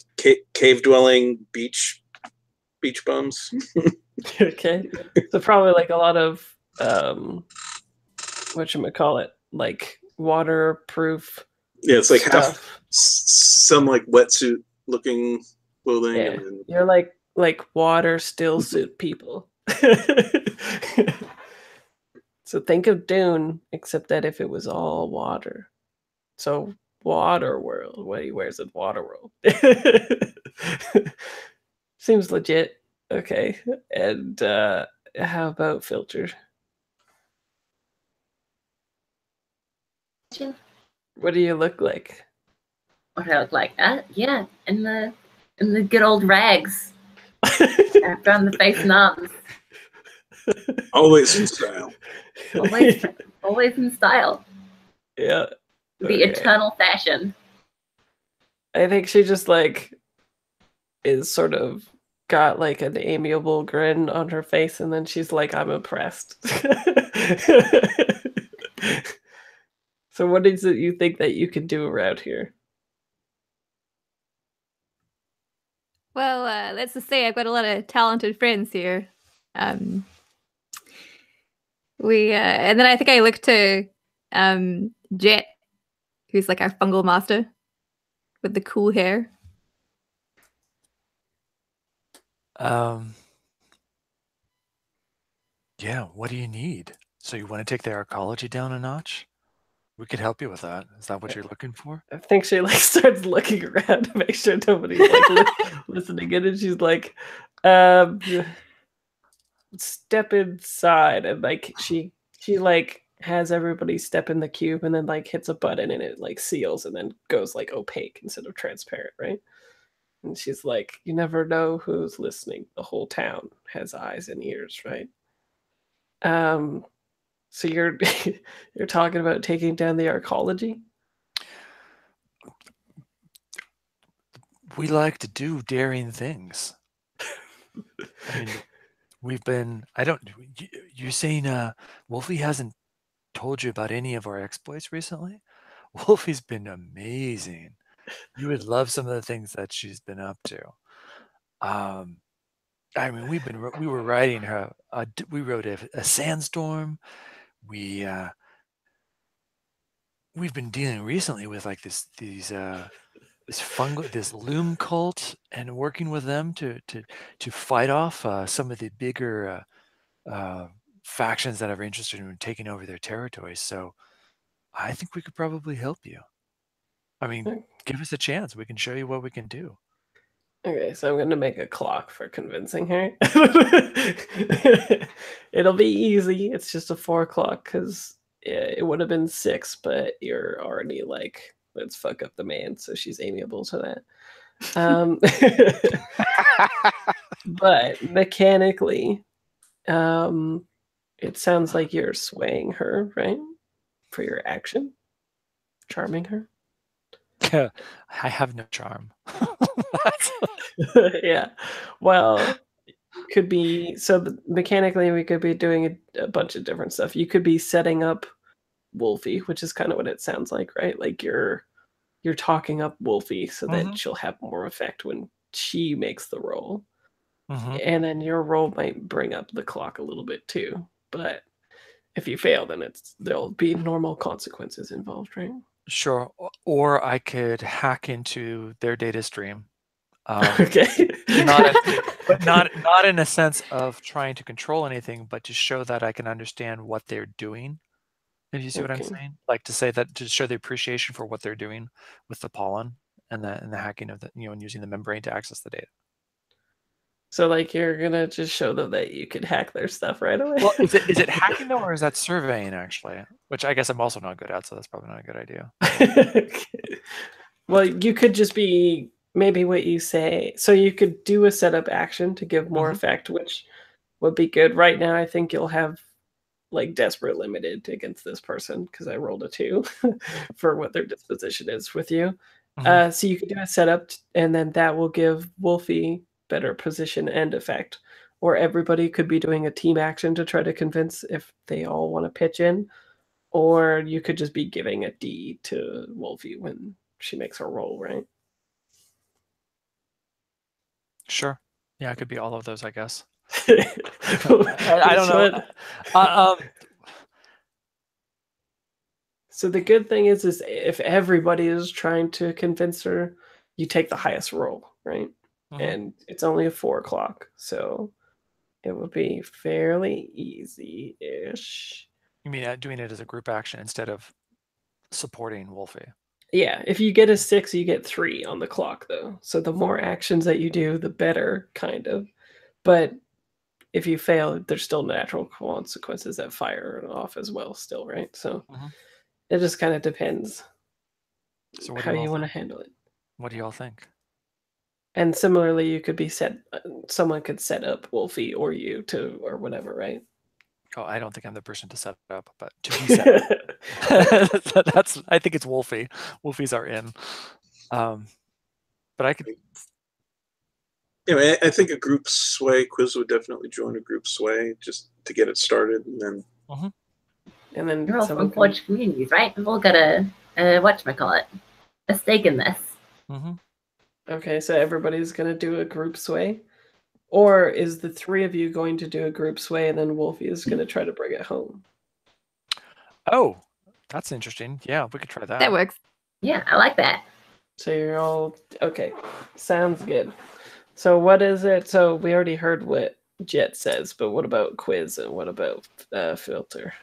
cave dwelling beach bums.
Okay. So probably like a lot of whatchamacallit, like waterproof.
Yeah, it's like
stuff.
some like wetsuit looking clothing.
Yeah.
And
You're like water still suit people. So think of Dune, except that if it was all water. So Water World. What he wears at Water World. Seems legit. Okay. And how about filter? What do you look like?
What do I look like? Yeah, in the good old rags. After on the face knobs.
Always in style.
Always in style.
Yeah.
The eternal fashion.
I think she just like is sort of got like an amiable grin on her face, and then she's like, I'm impressed. So what is it you think that you can do around here?
Well, let's just say I've got a lot of talented friends here. We and then I think I look to Jet, who's like our fungal master with the cool hair.
Yeah, what do you need? So you want to take the arcology down a notch? We could help you with that. Is that what you're looking for?
I think she like starts looking around to make sure nobody's like listening in, and she's like, step inside, and like she like has everybody step in the cube, and then like hits a button, and it like seals, and then goes like opaque instead of transparent, right? And she's like, you never know who's listening. The whole town has eyes and ears, right? So you're you're talking about taking down the arcology?
We like to do daring things. I mean, you're saying Wolfie hasn't told you about any of our exploits recently? Wolfie's been amazing. You would love some of the things that she's been up to. I mean, we were riding her. We rode a sandstorm. We've been dealing recently with like these this loom cult, and working with them to fight off some of the bigger factions that are interested in taking over their territories. So I think we could probably help you. I mean, give us a chance. We can show you what we can do.
Okay, so I'm going to make a clock for convincing her. It'll be easy. It's just a 4 o'clock because it would have been 6, but you're already like, let's fuck up the man. So she's amiable to that. But mechanically, it sounds like you're swaying her, right? For your action, charming her.
I have no charm.
Yeah. Well, could be mechanically we could be doing a bunch of different stuff. You could be setting up Wolfie, which is kind of what it sounds like, right? Like you're talking up Wolfie so that she'll have more effect when she makes the roll. And then your roll might bring up the clock a little bit too. But if you fail, then there'll be normal consequences involved, right?
Sure. Or I could hack into their data stream.
Okay.
not in a sense of trying to control anything, but to show that I can understand what they're doing. If you see what I'm saying, like to say that, to show the appreciation for what they're doing with the pollen and the hacking of the, and using the membrane to access the data.
So like you're gonna just show them that you could hack their stuff right away.
Well, is it hacking though, or is that surveying actually? Which I guess I'm also not good at, so that's probably not a good idea.
Okay. Well, you could just be maybe what you say. So you could do a setup action to give more effect, which would be good. Right now, I think you'll have like desperate limited against this person because I rolled a 2 for what their disposition is with you. So you could do a setup, and then that will give Wolfie better position and effect. Or everybody could be doing a team action to try to convince if they all want to pitch in. Or you could just be giving a D to Wolfie when she makes her roll, right?
Sure. Yeah, it could be all of those, I guess. I don't know.
So the good thing is if everybody is trying to convince her, you take the highest roll, right? And it's only a 4 o'clock, so it would be fairly easy-ish.
You mean doing it as a group action instead of supporting Wolfie?
Yeah, if you get a 6, you get 3 on the clock, though. So the more actions that you do, the better, kind of. But if you fail, there's still natural consequences that fire off as well, still, right? So it just kind of depends how you want to handle it.
What do y'all think?
And similarly, you could be someone could set up Wolfie or you or whatever, right?
Oh, I don't think I'm the person to set it up, but to be set up. I think it's Wolfie. Wolfies are in. But I could.
Yeah, I think a group sway, Quiz would definitely join a group sway just to get it started, and then.
And then
you're all from Forge communities, right? We've all got a whatchamacallit, a stake in this.
Okay, so everybody's gonna do a group sway, or is the 3 of you going to do a group sway and then Wolfie is gonna try to bring it home?
Oh, that's interesting. Yeah, we could try that.
That works.
Yeah, I like that.
So you're all okay. Sounds good. So what is it? So we already heard what Jet says, but what about Quiz and what about Filter?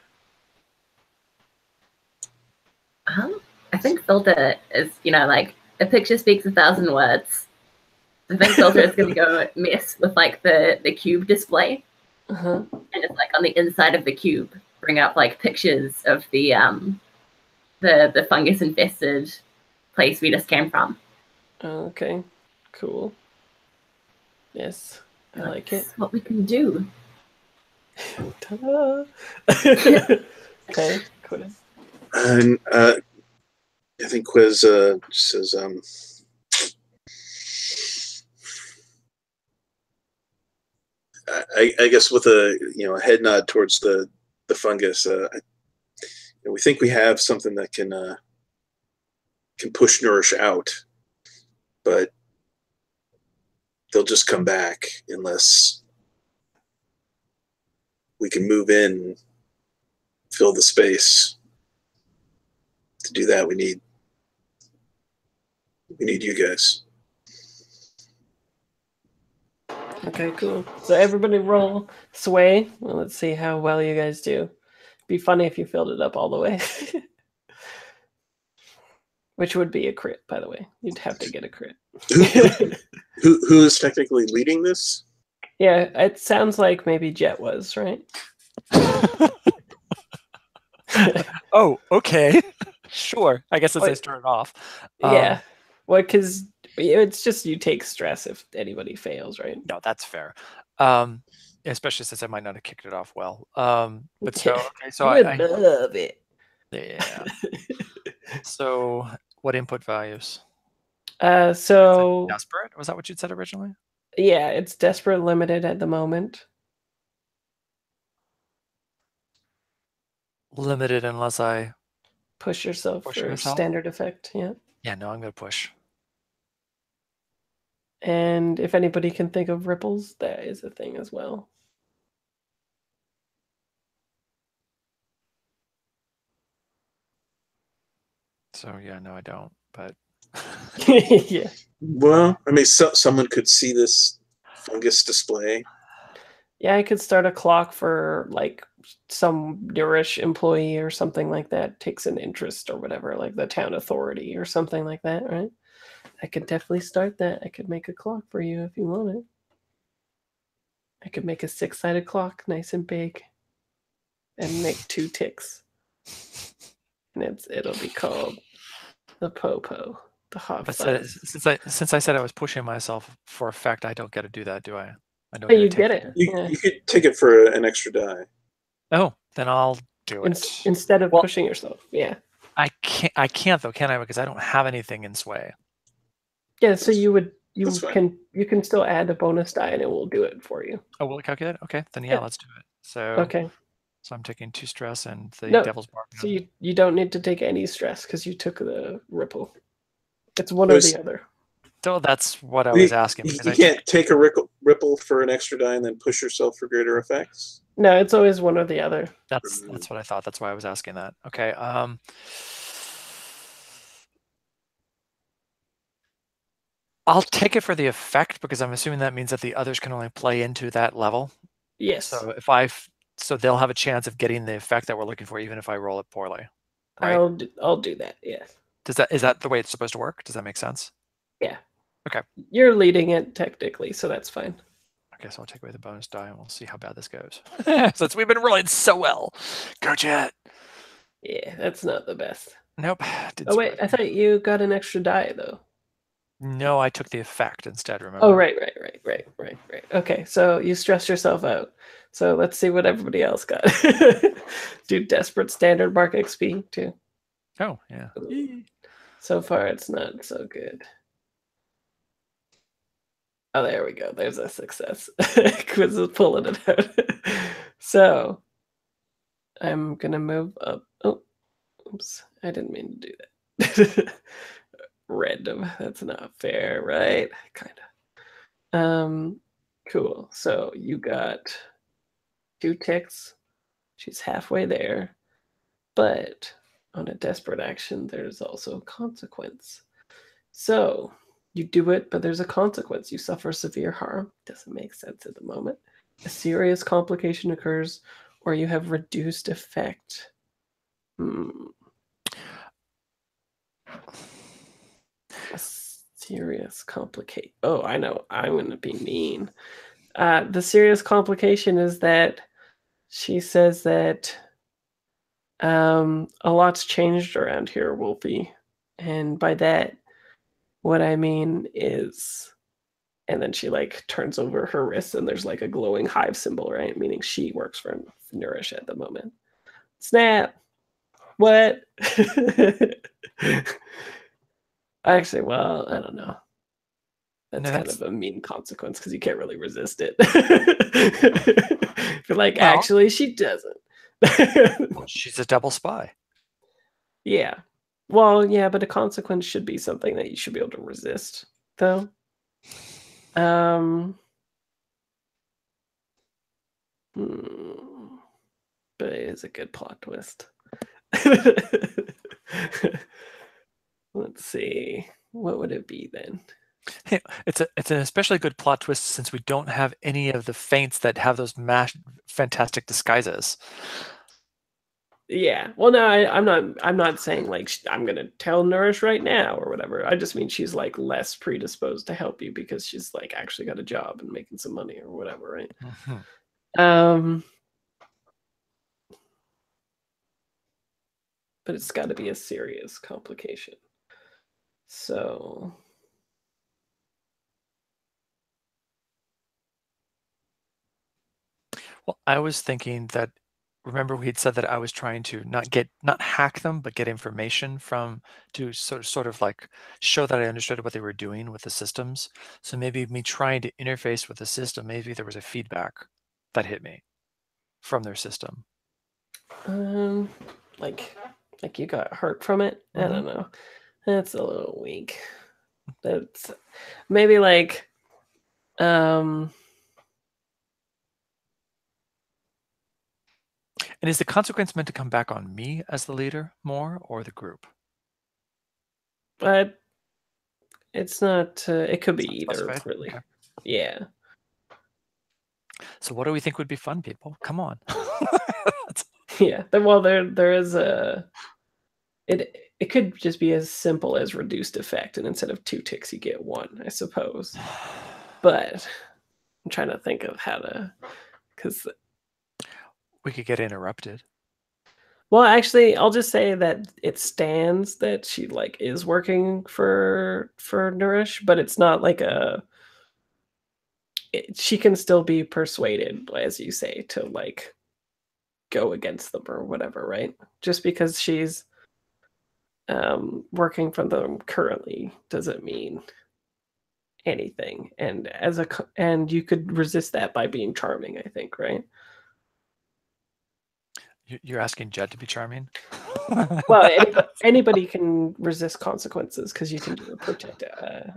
I think Filter is, like a picture speaks 1,000 words. I think Filter is going to go mess with like the cube display, and it's like on the inside of the cube, bring up like pictures of the fungus infested place we just came from.
Okay, cool. Yes, I like it.
That's what we can do.
Ta-da! Okay, Quiz.
And I think Quiz says, I guess with a head nod towards the fungus, we think we have something that can push Nourish out, but they'll just come back unless we can move in, fill the space. To do that, we need We need you guys.
Okay, cool. So everybody roll sway. Well, let's see how well you guys do. Be funny if you filled it up all the way. Which would be a crit, by the way. You'd have to get a crit.
Who is technically leading this?
Yeah, it sounds like maybe Jet was, right?
Oh, okay. Sure. I guess since I started off.
Yeah. Well, because it's just you take stress if anybody fails, right?
No, that's fair. Especially since I might not have kicked it off well. But so okay, so
I
I
love it.
yeah. So what input values?
So
Desperate? Was that what you'd said originally?
yeah, it's desperate limited at the moment.
Limited unless I
push yourself
push
for
myself?
standard effect. Yeah.
Yeah, no, I'm gonna push.
And if anybody can think of ripples, that is a thing as well.
So yeah, no, I don't. But
Yeah.
Well, I mean, someone could see this fungus display.
Yeah, I could start a clock for like some Nourish employee or something like that takes an interest or whatever, like the town authority or something like that, right? I could definitely start that. I could make a clock for you if you want it. I could make a 6-sided clock, nice and big, and make 2 ticks. And it'll be called the Popo, the hot fuzz.
Since I said I was pushing myself for effect, I don't get to do that, do I? I don't
But you
take
get it.
You could take it for an extra die.
Oh, then I'll do it.
Instead of pushing yourself. Yeah.
I can't though, can I? Because I don't have anything in sway.
Yeah, so you
That's fine.
can still add a bonus die and it will do it for you.
Oh, will it calculate? Okay, then yeah,
Yeah.
let's do it. So
Okay.
So I'm taking 2 stress and the
No,
devil's bark.
So you don't need to take any stress because you took the ripple. It's one or the other.
So that's what I was asking.
You can't take a ripple for an extra die and then push yourself for greater effects?
No, it's always one or the other.
That's what I thought. That's why I was asking that. Okay. I'll take it for the effect because I'm assuming that means that the others can only play into that level.
Yes.
So so they'll have a chance of getting the effect that we're looking for, even if I roll it poorly. Right?
I'll do that. Yes.
Is that the way it's supposed to work? Does that make sense?
Yeah.
Okay.
You're leading it technically, so that's fine.
Okay, so I'll take away the bonus die and we'll see how bad this goes. Since we've been rolling so well. Go Jet.
Yeah, that's not the best.
Nope.
Oh wait, I thought you got an extra die though.
No, I took the effect instead, remember?
Oh, right. Okay, so you stress yourself out. So let's see what everybody else got. Do desperate standard mark XP too.
Oh, yeah.
So far, it's not so good. Oh, there we go. There's a success. Quiz is pulling it out. So I'm going to move up. Oh, oops. I didn't mean to do that. Random. That's not fair, right? Kind of. Cool. So you got 2 ticks. She's halfway there. But on a desperate action, there's also a consequence. So you do it, but there's a consequence. You suffer severe harm. Doesn't make sense at the moment. A serious complication occurs, or you have reduced effect. A serious complicate. Oh, I know. I'm going to be mean. The serious complication is that she says that a lot's changed around here, Wolfie. And by that, what I mean is, and then she like turns over her wrist and there's like a glowing hive symbol, right? Meaning she works for Nourish at the moment. Snap. What? Actually, well, I don't know. That's kind of a mean consequence because you can't really resist it. You're like, well, actually, she doesn't.
She's a double spy.
Yeah. Well, yeah, but a consequence should be something that you should be able to resist, though. But it is a good plot twist. Let's see. what would it be then?
It's an especially good plot twist since we don't have any of the feints that have those fantastic disguises.
Yeah. Well, no, I'm not saying like I'm gonna tell Nourish right now or whatever. I just mean she's like less predisposed to help you because she's like actually got a job and making some money or whatever, right? But it's got to be a serious complication. So.
Well, I was thinking that, remember we had said that I was trying to not hack them, but get information to sort of like show that I understood what they were doing with the systems. So maybe me trying to interface with the system, maybe there was a feedback that hit me from their system.
Like you got hurt from it? I don't know. That's a little weak. That's maybe like
And is the consequence meant to come back on me as the leader more or the group?
But it's not. It could be either,
specified?
really.
Okay.
Yeah.
So what do we think would be fun, people? Come on.
Yeah. Well, there is a. It could just be as simple as reduced effect, and instead of 2 ticks, you get 1, I suppose. But I'm trying to think of how to, because
we could get interrupted.
Well, actually, I'll just say that it stands that she like is working for Nourish, but it's not like she can still be persuaded, as you say, to like go against them or whatever, right? Just because she's working for them currently doesn't mean anything. And and you could resist that by being charming, I think, right?
You're asking Jed to be charming?
Well, anybody can resist consequences because you can do a protect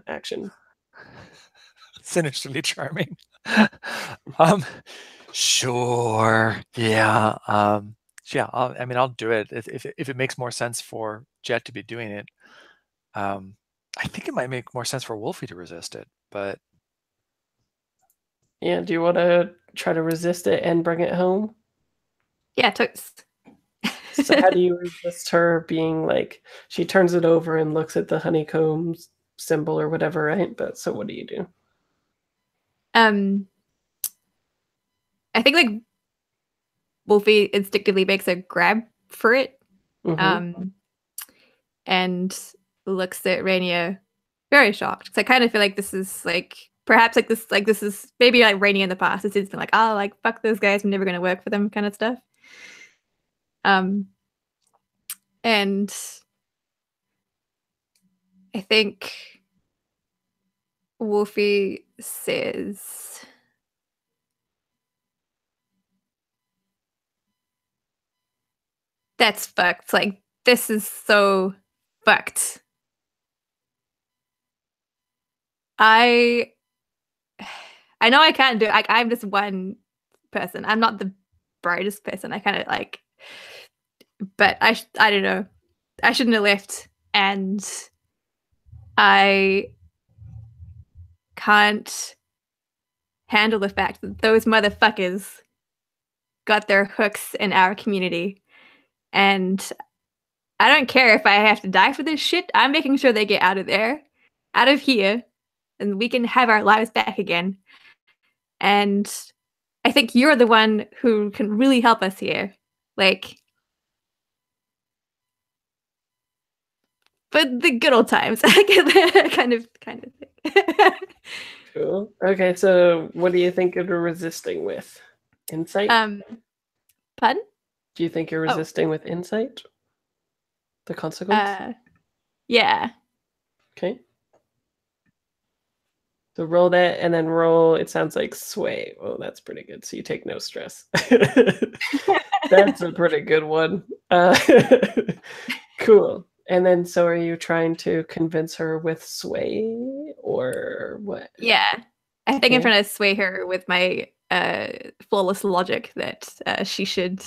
action.
Sinisterly charming. Sure. Yeah. Yeah. I'll do it if it makes more sense for Jet to be doing it. I think it might make more sense for Wolfie to resist it, but
yeah. Do you want to try to resist it and bring it home?
Yeah, toast.
So how do you resist her being like, she turns it over and looks at the honeycomb symbol or whatever, right? But so what do you do?
I think like Wolfie instinctively makes a grab for it, and looks at Rainier very shocked. Because I kind of feel like this is like perhaps like this is maybe like Rainier in the past. It's been like, oh, like fuck those guys, I'm never gonna work for them kind of stuff. And I think Wolfie says, that's fucked. Like, this is so fucked. I know I can't do it. Like, I'm just one person. I'm not the brightest person. I kind of like, but I don't know. I shouldn't have left. And I can't handle the fact that those motherfuckers got their hooks in our community. And I don't care if I have to die for this shit. I'm making sure they get out of there, out of here, and we can have our lives back again. And I think you're the one who can really help us here. Like, but the good old times. kind of thing.
Cool. Okay, so what do you think you're resisting with? Insight?
Pardon?
Do you think you're resisting with insight? The consequence?
Yeah.
Okay. So roll that and then roll, it sounds like sway. Oh, that's pretty good. So you take no stress. That's a pretty good one. Cool. And then so are you trying to convince her with sway or what?
Yeah. I think I'm trying to sway her with my flawless logic that she should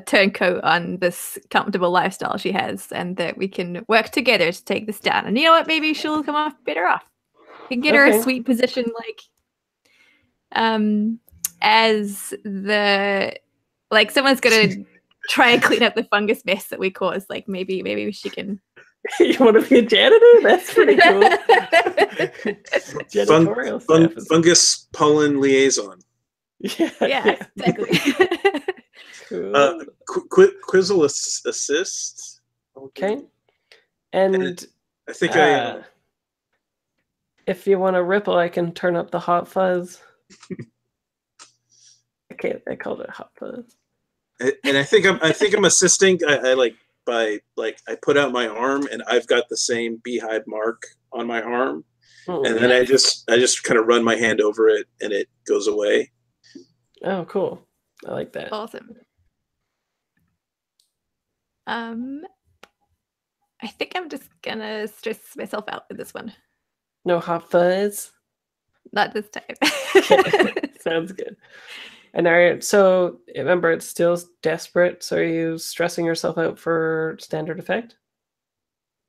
turncoat on this comfortable lifestyle she has, and that we can work together to take this down. And you know what? Maybe she'll come off better off. We can get her a sweet position, as someone's gonna try and clean up the fungus mess that we caused. Like maybe she can.
You want to be a janitor? That's pretty cool. Janitorial staff
fungus pollen liaison.
Yeah, exactly.
Cool.
Quiz will assist.
Okay. And
I think
if you want to ripple, I can turn up the hot fuzz. I called it hot fuzz.
And I think I'm assisting. I put out my arm, and I've got the same beehive mark on my arm, and then I just kind of run my hand over it, and it goes away.
Oh, cool! I like that.
Awesome. I think I'm just gonna stress myself out with this one.
No hot fuzz.
Not this time.
Sounds good. And so remember, it's still desperate. So are you stressing yourself out for standard effect?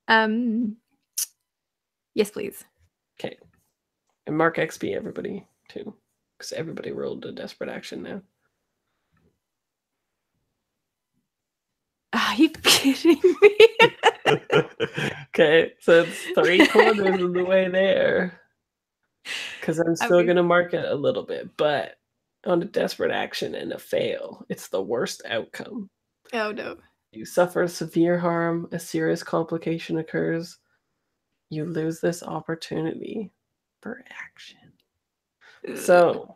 Yes, please.
Okay. And mark XP everybody too, because everybody rolled a desperate action now.
Are you kidding me?
Okay, so it's 3/4 of the way there. Because I'm still going to mark it a little bit, but on a desperate action and a fail, it's the worst outcome.
Oh, no.
You suffer severe harm, a serious complication occurs, you lose this opportunity for action. So,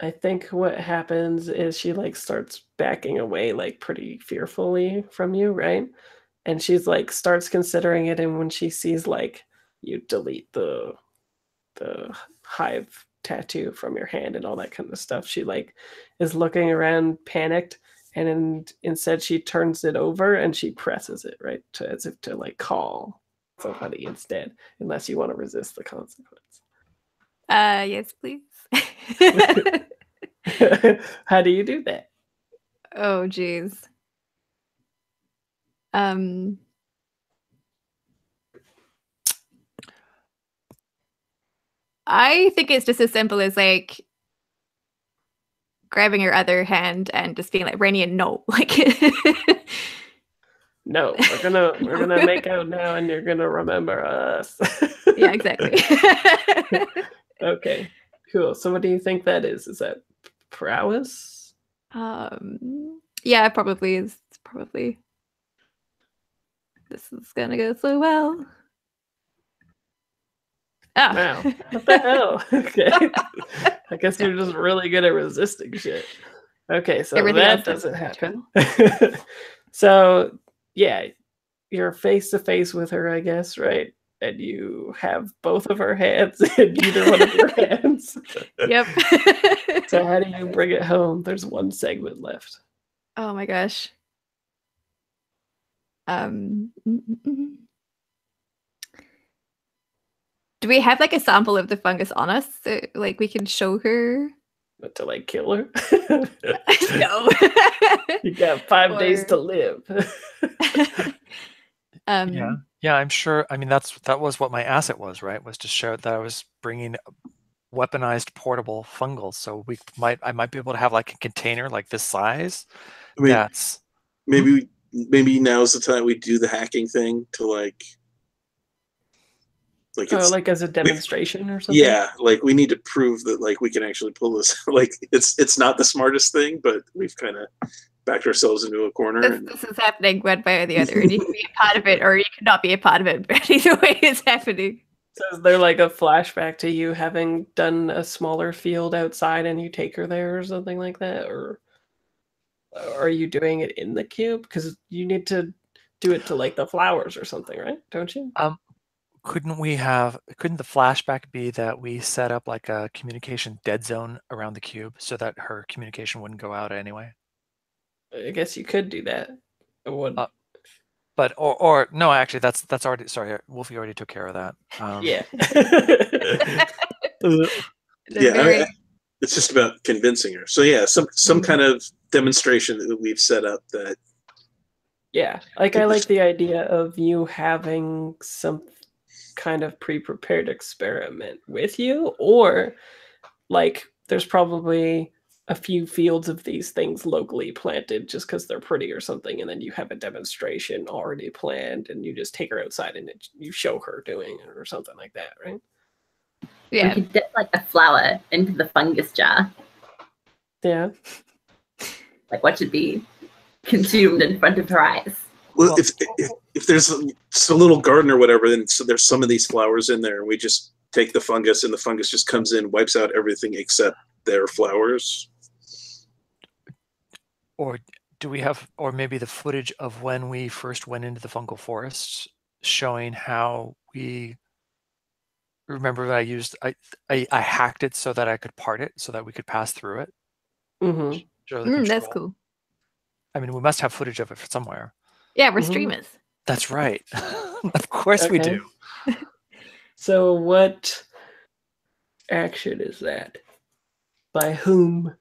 I think what happens is she starts backing away pretty fearfully from you, right? And she's starts considering it, and when she sees you delete the hive tattoo from your hand and all that kind of stuff, she is looking around panicked, and instead she turns it over and she presses it right as if to call somebody instead, unless you want to resist the consequence.
Yes, please.
How do you do that?
Oh, geez. I think it's just as simple as grabbing your other hand and just being like, Rainian, no.
No, we're gonna make out now, and you're gonna remember us.
Yeah, exactly.
Okay, cool. So what do you think that is? Is that prowess?
Yeah, it probably is. It's probably. This is gonna go so well. Oh.
Wow, what the hell? Okay, I guess you're just really good at resisting shit. Okay, so
Everything
that doesn't happen. So yeah, you're face to face with her, I guess, right? And you have both of her hands in either one of your hands.
Yep.
So how do you bring it home? There's one segment left.
Oh my gosh. Do we have a sample of the fungus on us so we can show her?
But to kill her?
No.
You got 5 days to live.
Yeah, I'm sure. I mean, that was what my asset was, right? Was to show that I was bringing weaponized portable fungals. So I might be able to have a container this size.
I mean, maybe now's the time we do the hacking thing to
as a demonstration or something.
Yeah, we need to prove that we can actually pull this. It's not the smartest thing, but we've kind of backed ourselves into a corner.
This is happening one way or the other, and you can be a part of it or you cannot be a part of it. But either way, it's happening.
So is there a flashback to you having done a smaller field outside and you take her there or something like that, or are you doing it in the cube? Because you need to do it to the flowers or something, right? Don't you?
Couldn't the flashback be that we set up a communication dead zone around the cube so that her communication wouldn't go out anyway?
I guess you could do that.
But or no, actually that's already, sorry, Wolfie already took care of that.
Yeah.
Yeah, It's just about convincing her. So yeah, some kind of demonstration that we've set up that.
Yeah, like I like the idea of you having some kind of pre-prepared experiment with you, or like there's probably a few fields of these things locally planted just because they're pretty or something, and then you have a demonstration already planned and you just take her outside and you show her doing it or something like that, right?
Yeah.
We could dip like a flower into the fungus jar.
Yeah.
Like what should be consumed in front of her eyes.
Well, if there's a little garden or whatever, then so there's some of these flowers in there, and we just take the fungus, and the fungus just comes in, wipes out everything except their flowers.
Or do we have, or maybe the footage of when we first went into the fungal forests, showing how we remember that I hacked it so that I could part it so that we could pass through it.
Mm-hmm.
Show the
That's
control.
cool.
I mean, we must have footage of it somewhere.
Yeah, we're
Mhm.
streamers.
That's right. Of course we
Okay.
do.
So what action is that? By whom?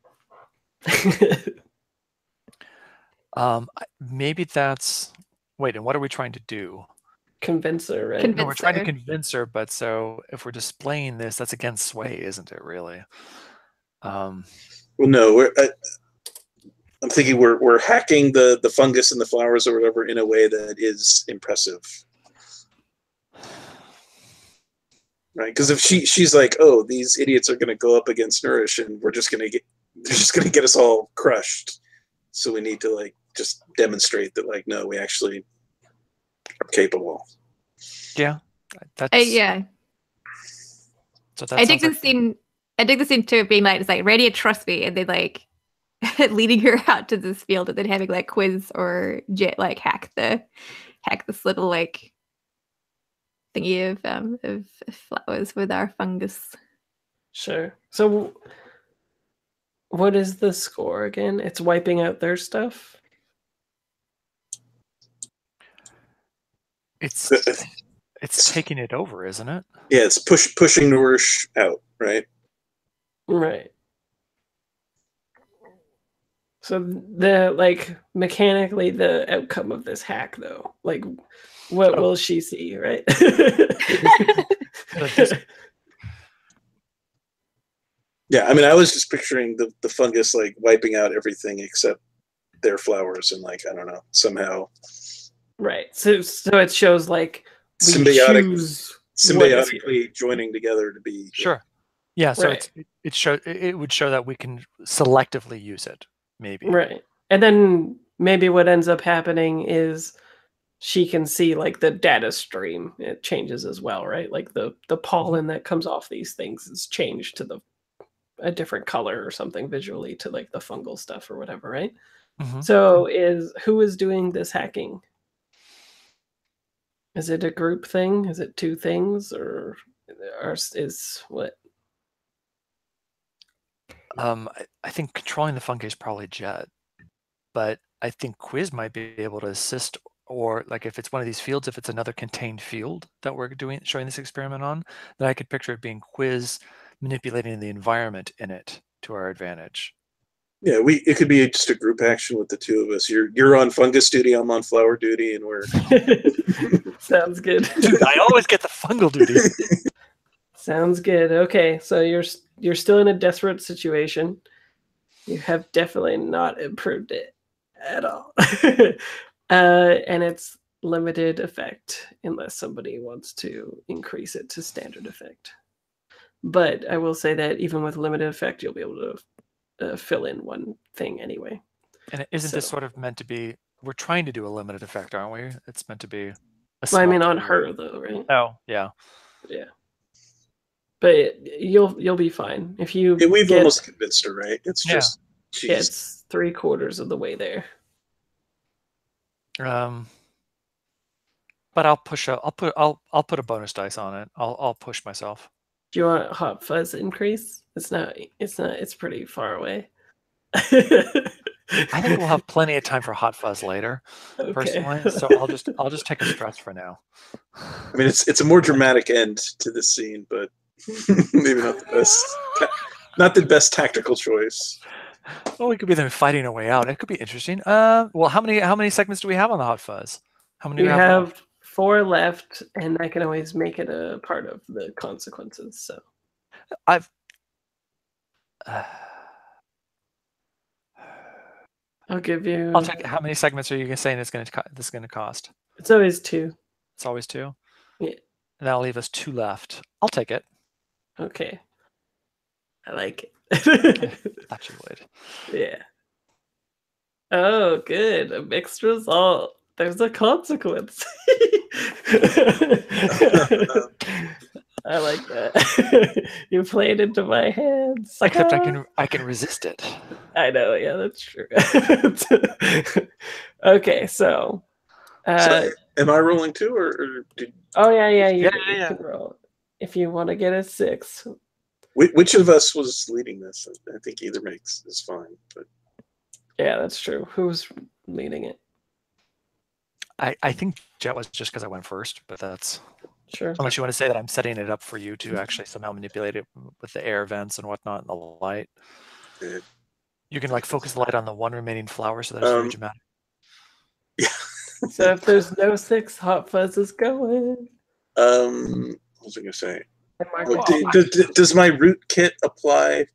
Maybe that's, wait, and what are we trying to do?
Convince her, right?
No, we're trying to
Convince
convince her, but so if we're displaying this, that's against sway, isn't it, really?
Well, no, I'm thinking we're hacking the fungus and the flowers or whatever in a way that is impressive, right? Because if she's like, oh, these idiots are going to go up against Nourish, and they're just going to get us all crushed. So we need to like just demonstrate that, like, no, we actually are capable.
Yeah, that's
yeah.
So that
I dig
sounds
this scene. I dig the scene too of being like, it's like, ready to trust me, and then like leading her out to this field, and then having like Quiz or Jet like hack this little like thingy of flowers with our fungus.
Sure. So what is the score again? It's wiping out their stuff?
it's taking it over, isn't it?
Yeah, it's pushing Nourish out, right?
Right. So the like mechanically the outcome of this hack though, like what will she see, right?
Yeah, I mean, I was just picturing the fungus like wiping out everything except their flowers, and like, I don't know, somehow.
Right. So it shows like we
symbiotically
choose
joining together to be.
Sure. Yeah, so
right.
it would show that we can selectively use it, maybe.
Right. And then maybe what ends up happening is she can see like the data stream. It changes as well, right? Like the pollen that comes off these things is changed to a different color or something visually to like the fungal stuff or whatever, right?
Mm-hmm.
So who is doing this hacking? Is it a group thing? Is it two things, or is what?
I think controlling the fungi is probably Jet, but I think Quiz might be able to assist, or like if it's one of these fields, if it's another contained field that we're showing this experiment on, then I could picture it being Quiz manipulating the environment in it to our advantage.
Yeah, it could be just a group action with the two of us. You're on fungus duty, I'm on flower duty, and we're
Sounds good.
Dude, I always get the fungal duty.
Sounds good. Okay, so you're still in a desperate situation. You have definitely not improved it at all. And it's limited effect unless somebody wants to increase it to standard effect. But I will say that even with limited effect, you'll be able to fill in one thing anyway.
And isn't this sort of meant to be, we're trying to do a limited effect, aren't we? It's meant to be
well, I mean on her though, right?
Oh, yeah.
Yeah. But you'll be fine. If you
we've almost convinced her, right? It's just
it's 3/4 of the way there.
But I'll put a bonus dice on it. I'll push myself.
Do you want hot fuzz increase? It's pretty far away.
I think we'll have plenty of time for hot fuzz later, personally. So I'll just take a stress for now.
I mean, it's a more dramatic end to this scene, but maybe not the best. Not the best tactical choice.
Well, we could be them fighting a way out. It could be interesting. Well, how many segments do we have on the hot fuzz? How many do
You
we have left?
have 4 left, and I can always make it a part of the consequences. So
I've.
I'll give you.
I'll check. How many segments are you saying this is going to cost?
It's always 2.
It's always 2.
Yeah.
And that'll leave us 2 left. I'll take it.
Okay. I like it.
Thought you would.
Yeah. Oh, good. A mixed result. There's a consequence. I like that. You played into my hands.
Except I can resist it.
I know. Yeah, that's true. Okay, so.
So, am I rolling too, or did?
Oh yeah. You
Yeah.
can roll if you want to get a 6.
Which of us was leading this? I think either is fine. But
Yeah, that's true. Who's leading it?
I think Jet was just because I went first, but that's
Sure.
unless you want to say that I'm setting it up for you to actually somehow manipulate it with the air vents and whatnot and the light.
Yeah.
You can like focus the light on the one remaining flower so that it's very dramatic.
Yeah.
So if there's no 6, Hot Fuzz is going.
What was I gonna say?
Oh,
Does my root kit apply?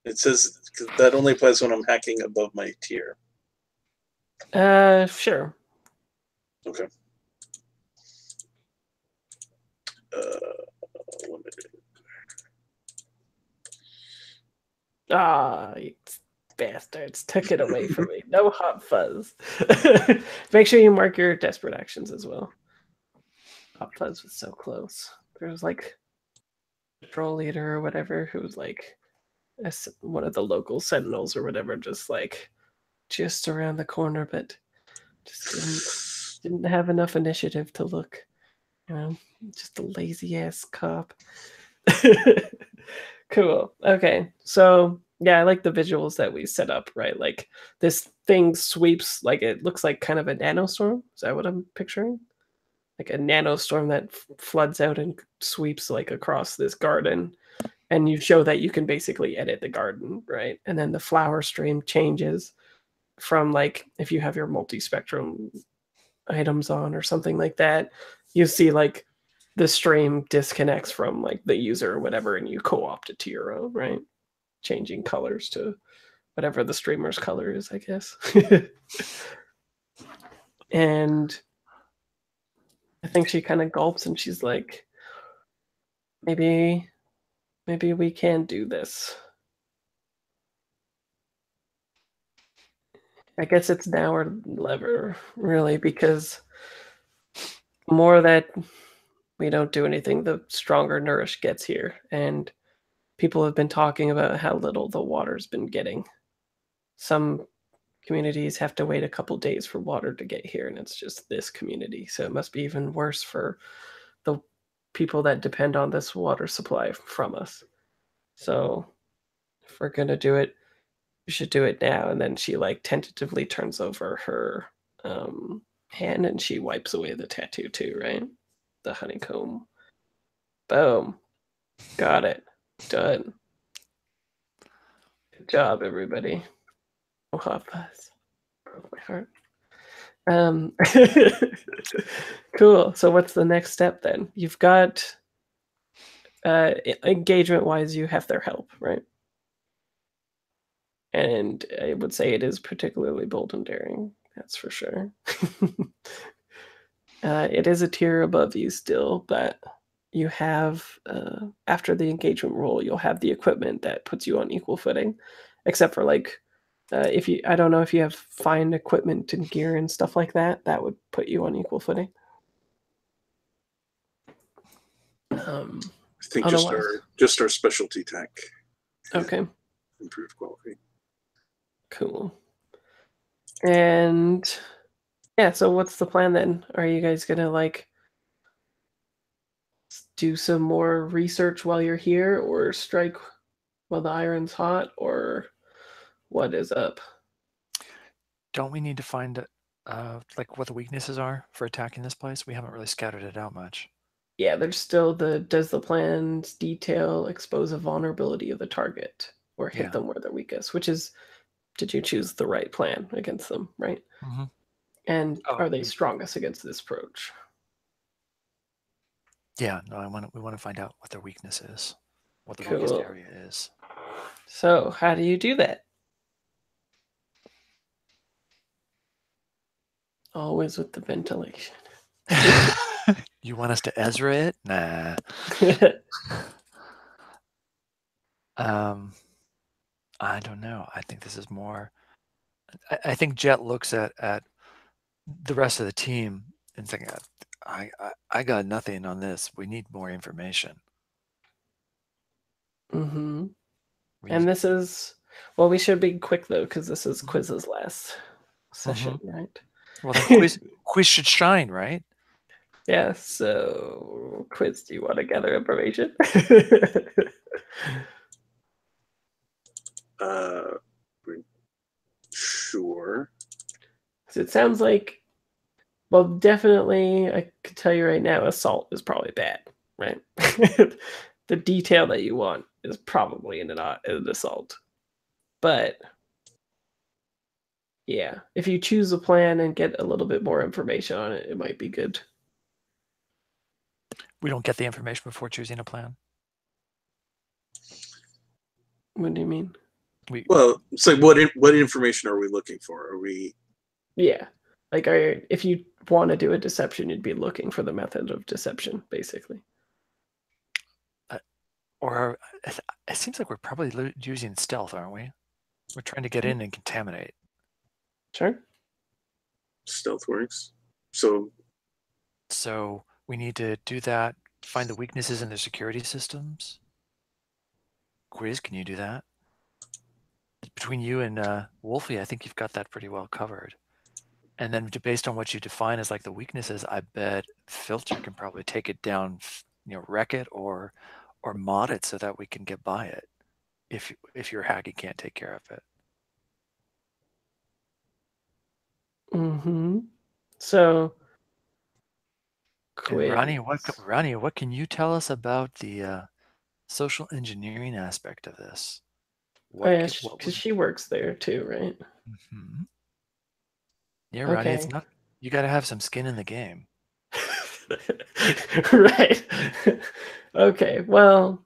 It says that only applies when I'm hacking above my tier.
Sure.
Okay. 1 minute.
Ah, you bastards took it away from me. No Hot Fuzz. Make sure you mark your desperate actions as well. Hot Fuzz was so close. There was like a patrol leader or whatever who was like one of the local sentinels or whatever, just around the corner, but just didn't have enough initiative to look. You know, just a lazy ass cop. Cool. Okay. So yeah, I like the visuals that we set up, right? Like this thing sweeps, like it looks like kind of a nanostorm. Is that what I'm picturing? Like a nanostorm that floods out and sweeps like across this garden. And you show that you can basically edit the garden, right? And then the flower stream changes from like if you have your multi-spectrum items on or something like that, you see like the stream disconnects from like the user or whatever, and you co-opt it to your own, right? Changing colors to whatever the streamer's color is, I guess. And I think she kind of gulps and she's like, maybe we can do this. I guess it's now or never, really, because the more that we don't do anything, the stronger Nourish gets here. And people have been talking about how little the water's been getting. Some communities have to wait a couple days for water to get here, and it's just this community. So it must be even worse for the people that depend on this water supply from us. So if we're going to do it, we should do it now. And then she like tentatively turns over her hand and she wipes away the tattoo too, right? The honeycomb. Boom. Got it. Done. Good job, everybody. Oh, Hot Fuzz. Broke my heart. Cool. So what's the next step then? You've got engagement-wise, you have their help, right? And I would say it is particularly bold and daring. That's for sure. It is a tier above you still, but you have, after the engagement roll, you'll have the equipment that puts you on equal footing, except for like, I don't know if you have fine equipment and gear and stuff like that, that would put you on equal footing.
I think just our specialty tech.
Okay.
Improved quality.
Cool. And yeah, so what's the plan then? Are you guys gonna like do some more research while you're here, or strike while the iron's hot, or what is up?
Don't we need to find like what the weaknesses are for attacking this place? We haven't really scouted it out much.
Yeah, there's still the does the plan's detail expose a vulnerability of the target or hit
Yeah.
them where they're weakest, which is did you choose the right plan against them, right?
Mm-hmm.
And
Oh,
are they strongest against this approach?
yeah. No, we want to find out what their weakness is, what the
Cool.
weakest area is.
So how do you do that? Always with the ventilation.
You want us to Ezra it? Nah. I don't know. I think this is more. I think Jet looks at the rest of the team and thinking, I got nothing on this. We need more information.
Mm-hmm. And this is, well, we should be quick though, because this is Quiz's last session, right?
Well, then quiz should shine, right?
Yeah, so Quiz, do you want to gather information?
Sure.
So it sounds like, well, definitely, I could tell you right now, assault is probably bad, right? The detail that you want is probably an assault. But yeah, if you choose a plan and get a little bit more information on it, it might be good.
We don't get the information before choosing a plan.
What do you mean?
Well, it's like what information are we looking for? Are we?
Yeah, like if you want to do a deception, you'd be looking for the method of deception, basically.
Or it seems like we're probably using stealth, aren't we? We're trying to get in and contaminate.
Sure.
Stealth works. So
we need to do that. Find the weaknesses in the security systems. Quiz, can you do that? Between you and Wolfie, I think you've got that pretty well covered. And then based on what you define as like the weaknesses, I bet Filter can probably take it down, wreck it or mod it so that we can get by it if your hacky can't take care of it.
Mm-hmm. So
And Ronnie, what can you tell us about the social engineering aspect of this?
Because she works there too, right?
Mm-hmm. Yeah, Ronnie, it's not. You got to have some skin in the game.
Right. Okay. Well.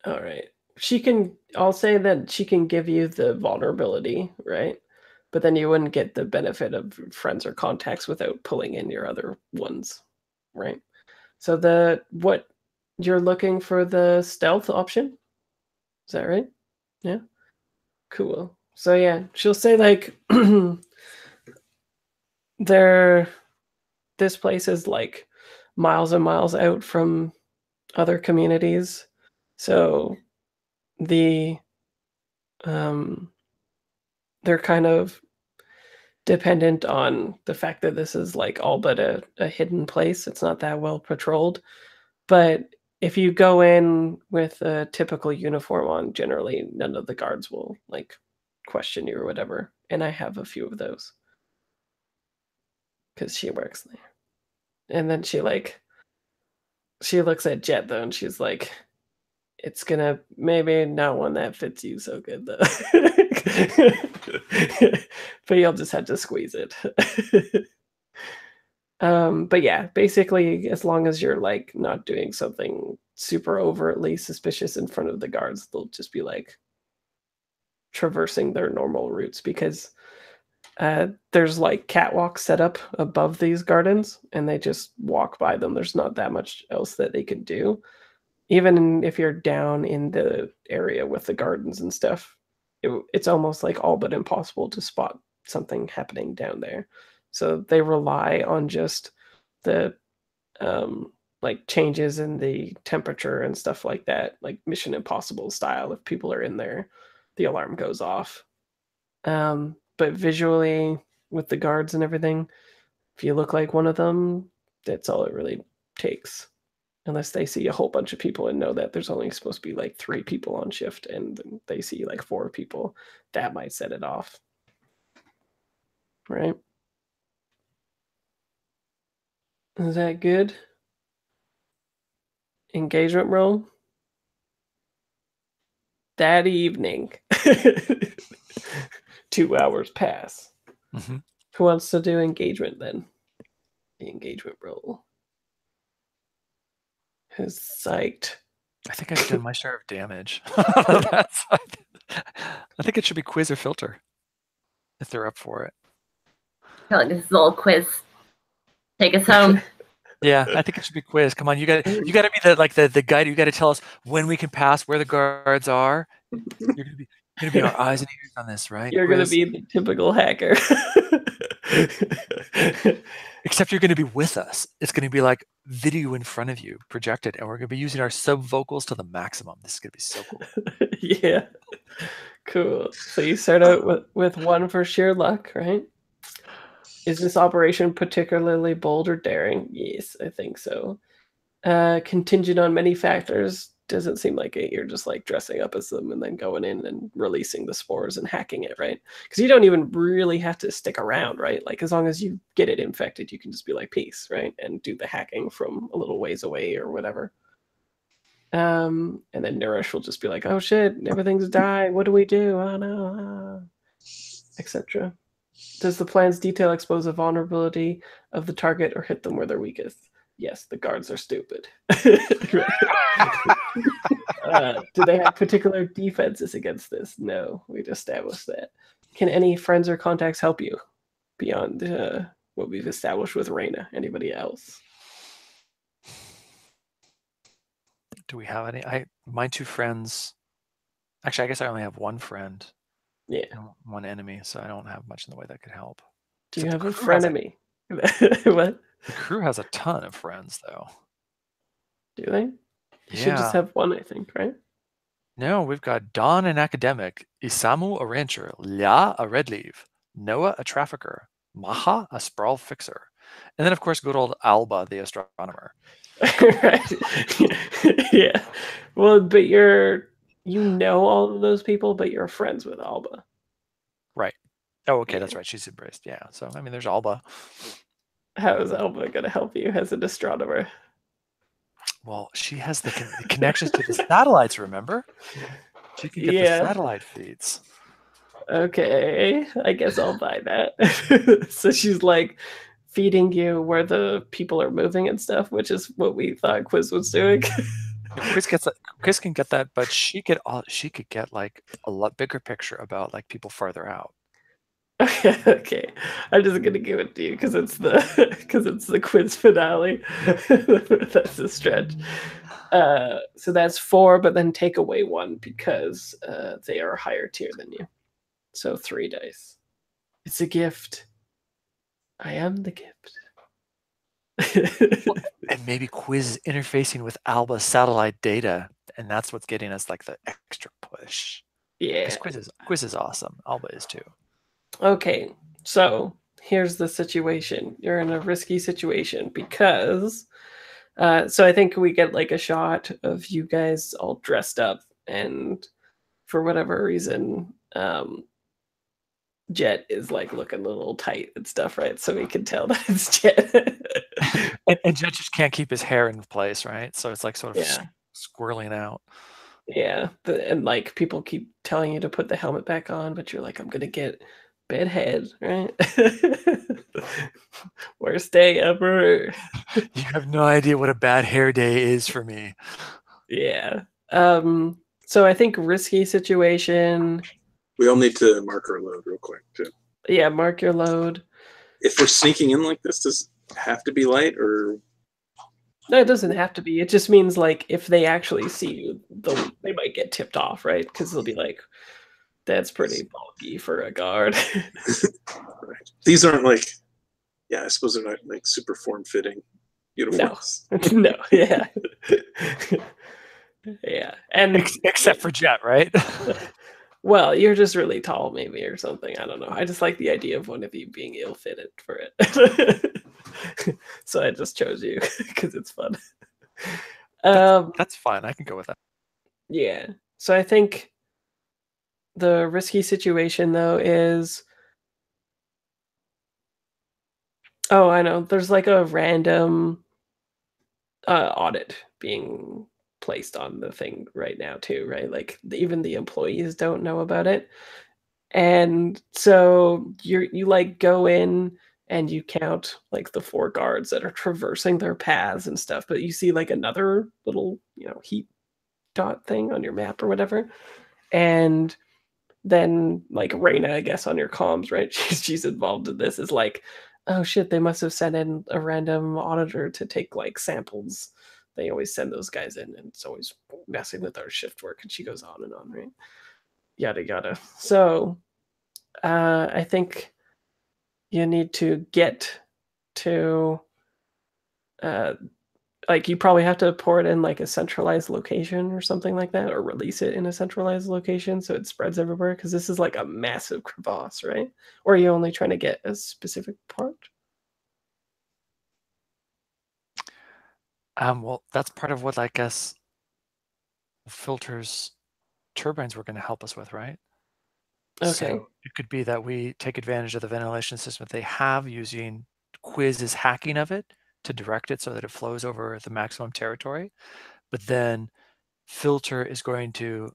All right. I'll say that she can give you the vulnerability, right? But then you wouldn't get the benefit of friends or contacts without pulling in your other ones, right? So what you're looking for the stealth option? Is that right? Yeah. Cool. So yeah, she'll say like this place is like miles and miles out from other communities. So they're kind of dependent on the fact that this is like all but a hidden place. It's not that well patrolled. But if you go in with a typical uniform on, generally none of the guards will like question you or whatever. And I have a few of those because she works there. And then she looks at Jet though, and she's like, "It's gonna maybe not one that fits you so good though, but you'll just have to squeeze it." But yeah, basically, as long as you're like not doing something super overtly suspicious in front of the guards, they'll just be like traversing their normal routes because there's like catwalks set up above these gardens, and they just walk by them. There's not that much else that they can do. Even if you're down in the area with the gardens and stuff, it's almost like all but impossible to spot something happening down there. So they rely on just the like changes in the temperature and stuff like that, like Mission Impossible style. If people are in there, the alarm goes off. But visually, with the guards and everything, if you look like one of them, that's all it really takes. Unless they see a whole bunch of people and know that there's only supposed to be like 3 people on shift and they see like 4 people, that might set it off. Right? Is that good? Engagement roll? That evening. 2 hours pass.
Mm-hmm.
Who wants to do engagement then? The engagement roll. Who's psyched?
I think I've done my share of damage. I think it should be quiz or filter if they're up for it.
I feel like this is a little quiz. Take us home.
Yeah, I think it should be quiz. Come on, you got to be the guide. You got to tell us when we can pass, where the guards are. You're gonna be our eyes and ears on this, right?
You're gonna be the typical hacker.
Except you're gonna be with us. It's gonna be like video in front of you, projected, and we're gonna be using our sub vocals to the maximum. This is gonna be so cool.
Yeah, cool. So you start out with 1 for sheer luck, right? Is this operation particularly bold or daring? Yes, I think so. Contingent on many factors. Doesn't seem like it. You're just like dressing up as them and then going in and releasing the spores and hacking it, right? Because you don't even really have to stick around, right? Like as long as you get it infected, you can just be like peace, right? And do the hacking from a little ways away or whatever. And then Nourish will just be like, oh shit, everything's dying. What do we do? Oh no, etc. Does the plan's detail expose a vulnerability of the target or hit them where they're weakest? Yes, the guards are stupid. Do they have particular defenses against this? No, we'd established that. Can any friends or contacts help you beyond what we've established with Reyna? Anybody else?
Do we have any? My 2 friends. Actually, I guess I only have 1 friend.
Yeah.
And 1 enemy, so I don't have much in the way that could help.
Do you have a frenemy? What?
The crew has a ton of friends, though.
Do they? You should just have 1, I think, right?
No, we've got Don, an academic, Isamu, a rancher, Lia, a red leaf, Noah, a trafficker, Maha, a sprawl fixer, and then, of course, good old Alba, the astronomer.
Right. Yeah. Well, but you know all of those people, but you're friends with Alba.
Right. Oh, okay, that's right. She's embraced. Yeah. So, I mean, there's Alba.
How is Alba going to help you as an astronomer?
Well, she has the connections to the satellites, remember? She can get the satellite feeds.
Okay, I guess I'll buy that. So she's like feeding you where the people are moving and stuff, which is what we thought Quiz was doing.
Quiz can get that, but she could get like a lot bigger picture about like people farther out.
Okay, I'm just gonna give it to you because it's the quiz finale. That's a stretch. So that's 4, but then take away 1 because they are higher tier than you. So 3 dice. It's a gift. I am the gift.
And maybe Quiz is interfacing with Alba's satellite data, and that's what's getting us like the extra push.
Yeah.
Quiz is awesome. Alba is too.
Okay, so here's the situation. You're in a risky situation because so I think we get like a shot of you guys all dressed up, and for whatever reason, Jet is like looking a little tight and stuff, right? So we can tell that it's Jet.
and Jet just can't keep his hair in place, right? So it's like sort of squirreling out.
Yeah, and like people keep telling you to put the helmet back on, but you're like, I'm gonna get bad head, right? Worst day ever.
You have no idea what a bad hair day is for me.
Yeah. So I think risky situation.
We all need to mark our load real quick too.
Yeah, mark your load.
If we're sneaking in like this, does it have to be light or?
No, it doesn't have to be. It just means like if they actually see you, they might get tipped off, right? Because they'll be like, "That's pretty bulky for a guard."
Right. These aren't like, I suppose they're not like super form-fitting uniforms.
No, yeah, yeah, and
except for Jet, right?
Well, you're just really tall, maybe, or something. I don't know. I just like the idea of one of you being ill-fitted for it. So I just chose you because it's fun.
That's fine. I can go with that.
Yeah. So I think the risky situation, though, is Oh, I know. There's like a random audit being placed on the thing right now too, right? Like even the employees don't know about it. And so you like go in and you count like the 4 guards that are traversing their paths and stuff, but you see like another little, heat dot thing on your map or whatever. And then like Raina, I guess, on your comms, right? She's involved in this, is like, oh shit, they must have sent in a random auditor to take like samples. They always send those guys in, and it's always messing with our shift work. And she goes on and on, right? Yada yada. So I think you need to get to like you probably have to pour it in like a centralized location or something like that, or release it in a centralized location so it spreads everywhere, because this is like a massive crevasse, right? Or are you only trying to get a specific part?
Well, that's part of what I guess filters turbines were going to help us with, right?
Okay.
So it could be that we take advantage of the ventilation system that they have, using Quiz's hacking of it to direct it so that it flows over the maximum territory. But then filter is going to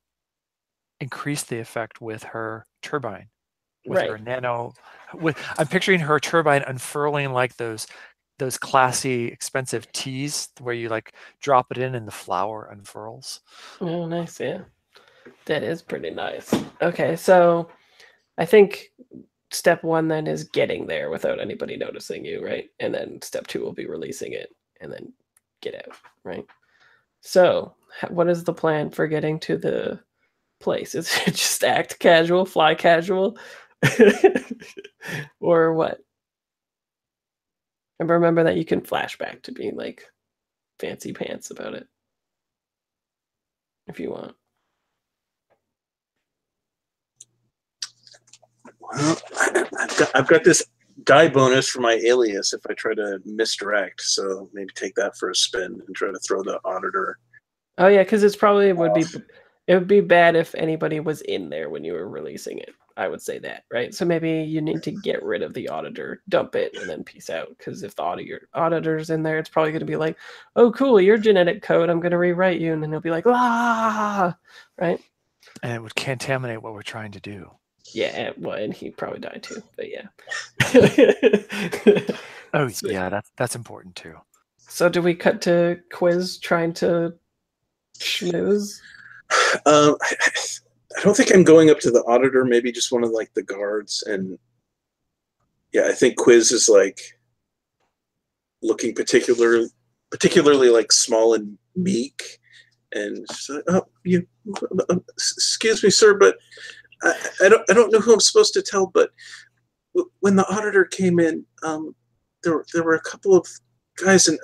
increase the effect with her turbine, with her
Right.
nano. I'm picturing her turbine unfurling like those classy, expensive teas where you like drop it in and the flower unfurls.
Oh, nice. Yeah, that is pretty nice. Okay, so I think step 1 then is getting there without anybody noticing you, right? And then step 2 will be releasing it and then get out, right? So what is the plan for getting to the place? Is it just act casual, fly casual? Or what? And remember that you can flashback to being like fancy pants about it if you want.
Well, I've got this die bonus for my alias if I try to misdirect, so maybe take that for a spin and try to throw the auditor.
Oh yeah, because it would be bad if anybody was in there when you were releasing it. I would say that, right? So maybe you need to get rid of the auditor, dump it, and then peace out. Because if the auditor's in there, it's probably going to be like, oh cool, your genetic code, I'm going to rewrite you, and then he'll be like, ah, right?
And it would contaminate what we're trying to do.
Yeah, well, and he probably died too, but yeah.
Oh, so, yeah, that's important too.
So do we cut to Quiz trying to schmooze?
I don't think I'm going up to the auditor, maybe just one of like the guards. And yeah, I think Quiz is like looking particularly like small and meek. And so, excuse me, sir, but I don't know who I'm supposed to tell, but when the auditor came in, there were a couple of guys, and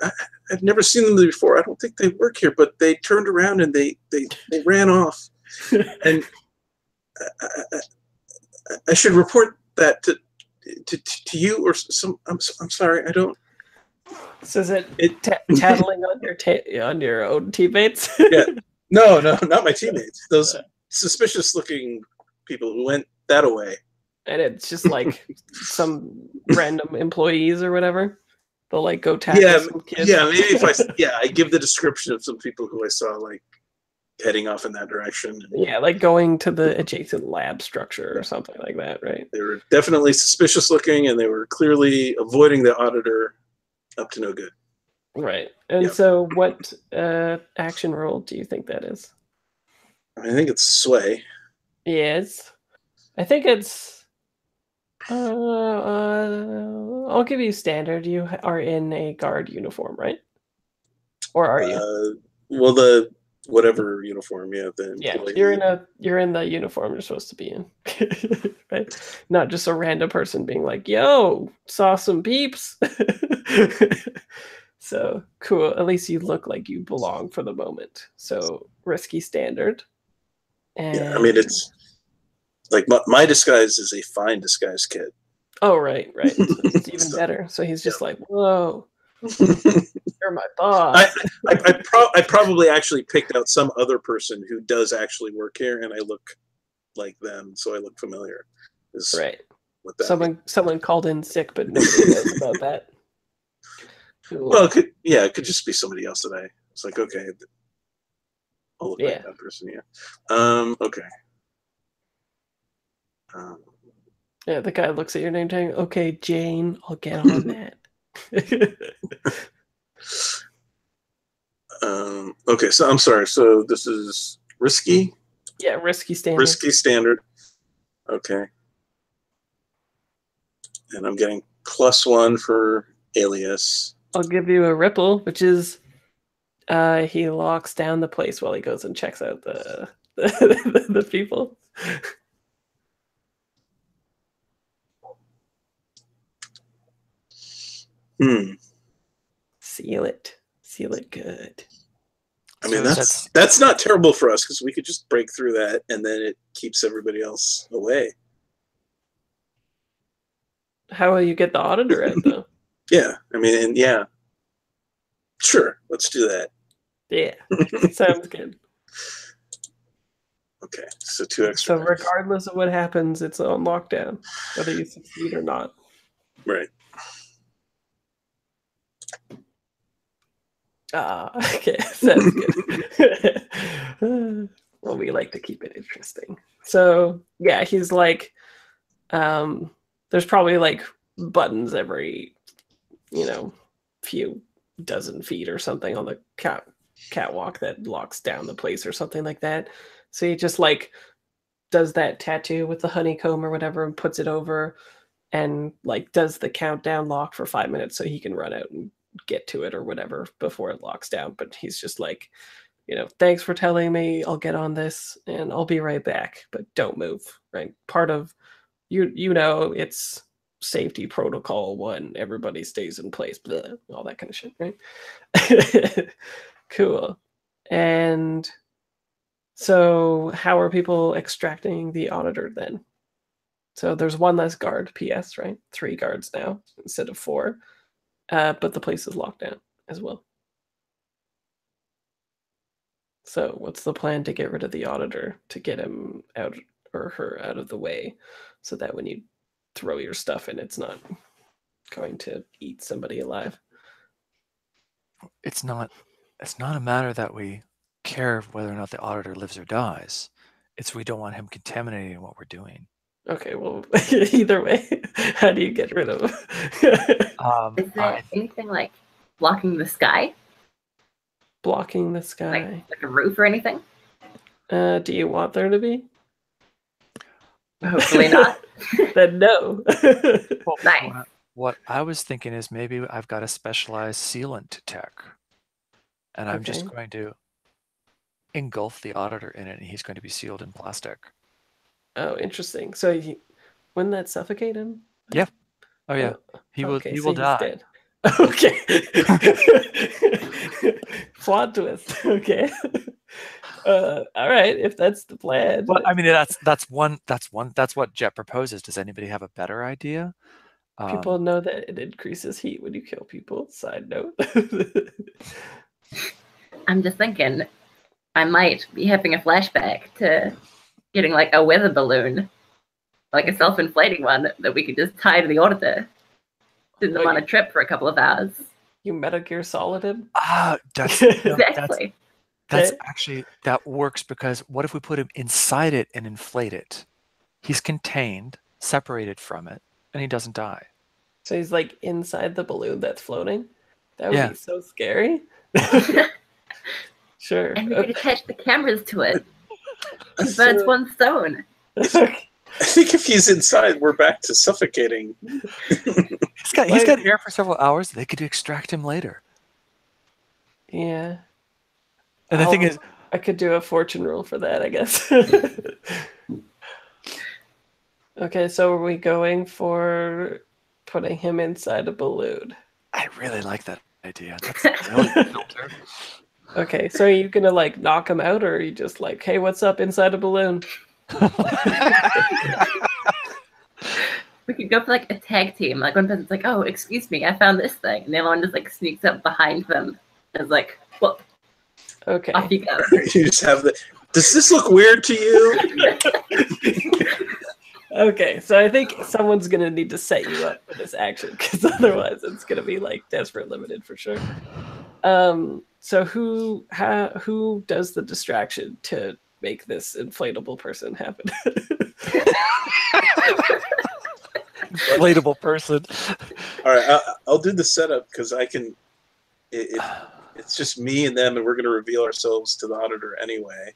I've never seen them before. I don't think they work here, but they turned around and they ran off. And I should report that to you or some. I'm sorry, I don't.
So is it tattling on your own teammates?
Yeah, no, not my teammates. Those suspicious-looking people who went that away.
And it's just like some random employees or whatever. They'll like go tackle some kids.
Yeah, maybe if I give the description of some people who I saw like heading off in that direction.
Yeah, like going to the adjacent lab structure or something like that, right?
They were definitely suspicious looking, and they were clearly avoiding the auditor up to no good.
Right. And so what action roll do you think that is?
I think it's sway.
Yes. I think it's I'll give you standard. You are in a guard uniform, right? Or are you?
Well, the whatever uniform, yeah.
You're in the uniform you're supposed to be in. Right? Not just a random person being like, yo, saw some peeps. So cool. At least you look like you belong for the moment. So risky standard. And
yeah, I mean, it's like my disguise is a fine disguise kit.
Oh, right. It's even better. So he's just like, whoa, you're my boss.
I probably actually picked out some other person who does actually work here, and I look like them, so I look familiar.
Right. Someone called in sick, but nobody knows about that. Cool.
Well, it could just be somebody else that I was like, okay, I'll look like that person. Yeah. Okay.
Yeah, the guy looks at your name tag. Okay, Jane, I'll get on that.
Okay, so I'm sorry. So this is risky.
Yeah, risky standard.
Risky standard. Okay. And I'm getting +1 for alias.
I'll give you a ripple, which is he locks down the place while he goes and checks out the people. Seal it good.
I mean, that's not terrible for us because we could just break through that and then it keeps everybody else away.
How will you get the auditor out though?
Yeah, I mean, and yeah, sure, let's do that.
Yeah, sounds good.
Okay, so 2 extra.
So regardless of what happens, it's on lockdown, whether you succeed or not.
Right.
Okay, sounds good. Well, we like to keep it interesting. So yeah, he's like, there's probably like buttons every, few dozen feet or something on the catwalk that locks down the place or something like that. So he just like does that tattoo with the honeycomb or whatever and puts it over and like does the countdown lock for 5 minutes so he can run out and get to it or whatever before it locks down. But he's just like, thanks for telling me, I'll get on this and I'll be right back, but don't move, right? Part of it's safety protocol 1, everybody stays in place, blah, all that kind of shit, right? Cool. And so how are people extracting the auditor then? So there's 1 less guard, PS, right? 3 guards now instead of 4. But the place is locked down as well. So what's the plan to get rid of the auditor, to get him out or her out of the way so that when you throw your stuff in, it's not going to eat somebody alive?
It's not a matter that we care whether or not the auditor lives or dies. It's we don't want him contaminating what we're doing.
Okay, well, either way, how do you get rid of him?
Is there anything like blocking the sky?
Blocking the sky?
Like a roof or anything?
Do you want there to be?
Hopefully not.
Then no.
Well,
nice.
What I was thinking is maybe I've got a specialized sealant tech, and I'm just going to engulf the auditor in it, and he's going to be sealed in plastic.
Oh, interesting. So wouldn't that suffocate him?
Yeah. Oh yeah. He will die.
Dead. Okay. Plot twist. Okay. All right. If that's the plan.
Well, I mean, that's what Jet proposes. Does anybody have a better idea?
People know that it increases heat when you kill people. Side note.
I'm just thinking, I might be having a flashback to getting like a weather balloon, like a self-inflating one that we could just tie to the auditor, send them on a trip for a couple of hours.
You Metal Gear Solid him?
Exactly.
That's actually, that works because what if we put him inside it and inflate it? He's contained, separated from it, and he doesn't die.
So he's like inside the balloon that's floating? That would be so scary. Sure.
And we could attach the cameras to it. But it's 1 stone.
I think if he's inside, we're back to suffocating.
He's got air for several hours. They could extract him later.
Yeah.
And the thing is,
I could do a fortune roll for that, I guess. Okay, so are we going for putting him inside a balloon?
I really like that idea. That's a really good filter.
Okay, so are you gonna like knock him out, or are you just like, hey, what's up inside a balloon?
We could go for like a tag team. Like one person's like, oh, excuse me, I found this thing. And the other one just like sneaks up behind them and is like, well,
okay.
Off you go.
You just have does this look weird to you?
Okay, so I think someone's gonna need to set you up for this action because otherwise it's gonna be like desperate limited for sure. So who does the distraction to make this inflatable person happen?
Inflatable person.
All right, I'll do the setup because I can. It's just me and them, and we're going to reveal ourselves to the auditor anyway.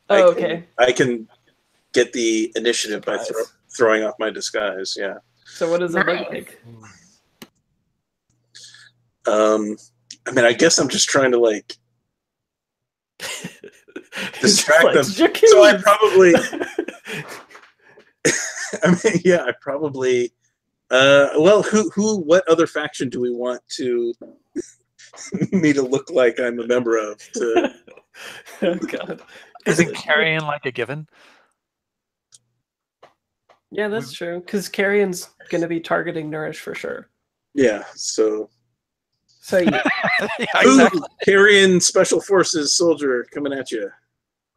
Oh, okay.
I can get the initiative by
Surprise.
throwing off my disguise. Yeah.
So what does it look
Nice.
like?
I mean, I guess I'm just trying to like distract
Like,
them.
"Jacques!"
So I probably. I mean, yeah, I probably. Well, what other faction do we want to me to look like I'm a member of? To...
Oh god.
Isn't carrying like a given?
Yeah, that's true. Because Carrion's gonna be targeting Nourish for sure.
Yeah, so
Yeah,
exactly.
Carrion Special Forces soldier coming at you.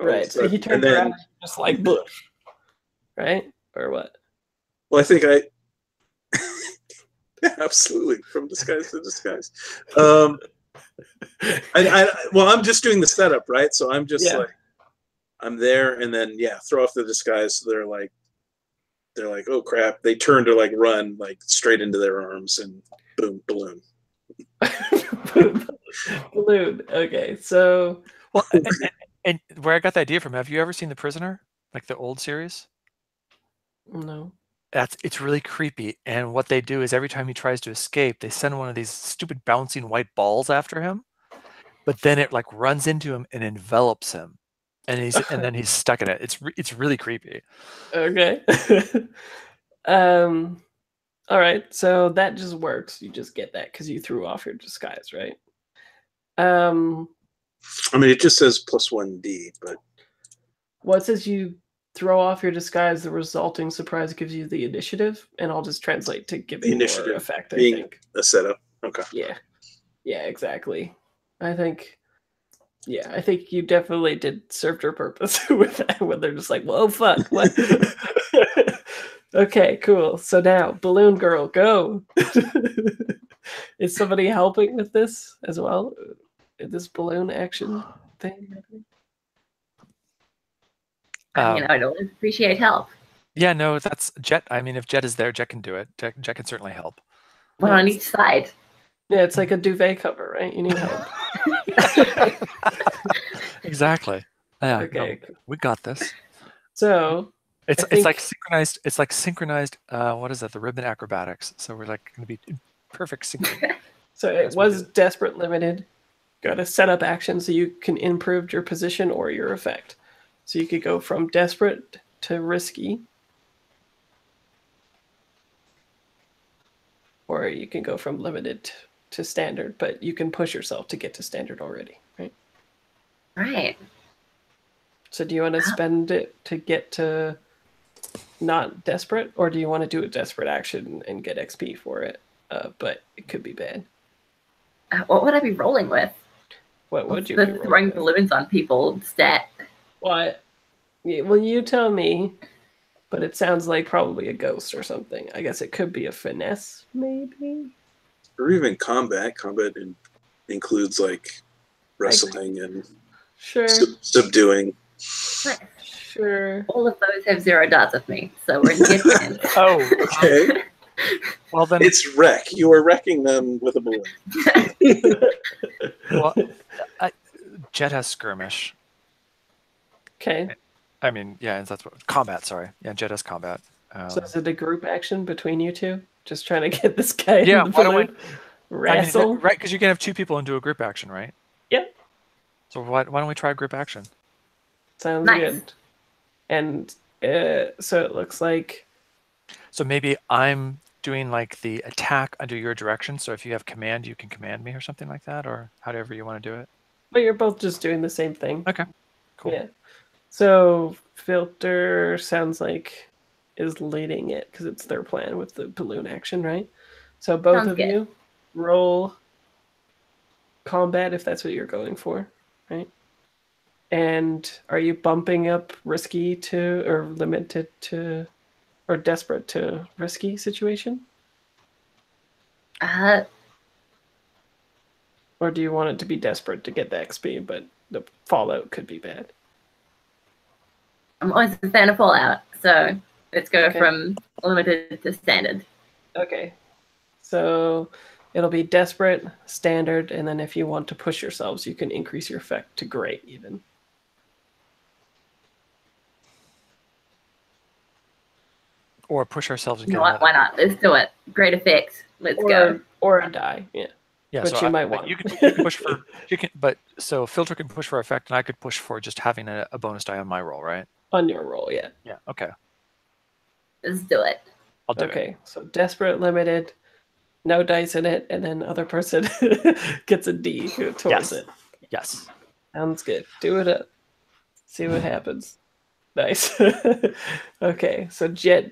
Right. So he turns around and just like bush. Right? Or what?
Well, I think yeah, absolutely, from disguise to disguise. I'm just doing the setup, right? So I'm just like, I'm there, and then throw off the disguise. So they're like, oh crap! They turn to like run like straight into their arms, and boom, balloon.
Balloon. Okay, so
well, and where I got the idea from, have you ever seen The Prisoner, like the old series?
No.
It's really creepy. And what they do is every time he tries to escape, they send one of these stupid bouncing white balls after him. But then it like runs into him and envelops him, and then he's stuck in it. It's really creepy.
Okay. All right, so that just works. You just get that because you threw off your disguise, right?
I mean, it just says +1d, but
well, it says you throw off your disguise. The resulting surprise gives you the initiative, and I'll just translate to give you more effect. I think
a setup. Okay.
Yeah, exactly. I think you definitely did serve your purpose with that. When they're just like, "Whoa, fuck, what?" Okay, cool. So now, Balloon Girl, go. Is somebody helping with this as well? This balloon action thing?
I don't appreciate help.
Yeah, no, that's Jet. I mean, if Jet is there, Jet can do it. Jet can certainly help.
One on each side.
Yeah, it's like a duvet cover, right? You need help.
Exactly. Yeah.
Okay.
No, we got this.
So
it's like synchronized. It's like synchronized. What is that? The ribbon acrobatics. So we're like going to be in perfect sync.
So it was desperate limited. Got a setup action so you can improve your position or your effect. So you could go from desperate to risky. Or you can go from limited to standard, but you can push yourself to get to standard already, right?
Right.
So do you want to spend it to get to not desperate, or do you want to do a desperate action and get XP for it? But it could be bad.
What would I be rolling with?
What would you
be
rolling
throwing
with?
balloons on people stat?
What? Well, you tell me. But it sounds like probably a ghost or something. I guess it could be a finesse, maybe?
Or even combat. Combat includes like wrestling and subduing.
Sure.
All of those have 0 dots with me, so we're in good hands.
Oh,
okay.
Well, then
it's wreck. You are wrecking them with a balloon.
Well, Jet has skirmish.
Okay.
I mean, yeah, that's what combat. Sorry, yeah, Jet has combat.
So is it a group action between you two? Just trying to get this guy
yeah,
in the balloon? Wrestle?
I mean, right, because you can have 2 people into a group action, right?
Yep.
So why don't we try a group action?
Sounds
nice.
Good. And so it looks like...
So maybe I'm doing like the attack under your direction. So if you have command, you can command me or something like that, or however you want to do it.
But you're both just doing the same thing.
Okay, cool.
Yeah. So Filter sounds like is leading it because it's their plan with the balloon action, right? So both of you roll combat if that's what you're going for, right? And are you bumping up risky to or limited to, or desperate to risky situation? Or do you want it to be desperate to get the XP, but the fallout could be bad?
I'm always a fan of Fallout, so let's go
Okay.
from limited to standard.
Okay. So it'll be desperate, standard, and then if you want to push yourselves, you can increase your effect to great even.
Or push ourselves and
You
get
know what?
another.
Why not? Let's do it. Great effect. Let's go.
Or a die, yeah.
Yeah,
Which
so
you might want.
You can push for but so Filter can push for effect, and I could push for just having a bonus die on my roll, right?
On your roll, yeah.
Yeah. Okay.
Let's do it.
I'll do it.
Okay, so desperate, limited, no dice in it, and then other person gets a D towards
Yes.
it.
Yes.
Sounds good. Do it up. See what happens. Nice. Okay, so Jet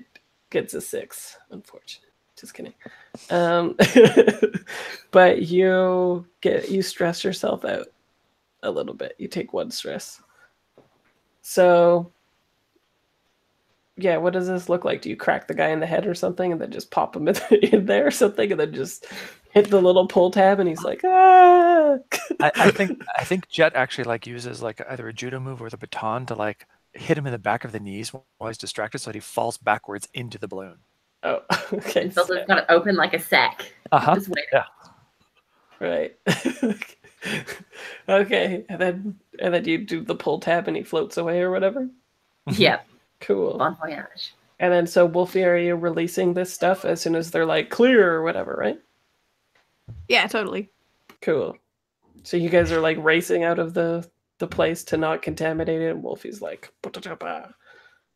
gets a 6. Unfortunate. Just kidding. But you stress yourself out a little bit. You take 1 stress. So yeah, what does this look like? Do you crack the guy in the head or something and then just pop him in there or something and then just hit the little pull tab and he's like, ah?
I think Jet actually like uses like either a judo move or the baton to like hit him in the back of the knees while he's distracted so that he falls backwards into the balloon.
Oh, okay.
And Filter's got to open like a sack.
Uh-huh.
Just wait.
Yeah.
Right. Okay. And then you do the pull tab and he floats away or whatever?
Yep.
Cool.
Bon voyage.
And then so Wolfie, are you releasing this stuff as soon as they're like clear or whatever, right?
Yeah, totally.
Cool. So you guys are like racing out of the place to not contaminate it, and Wolfie's like, "Ba-da-da-ba."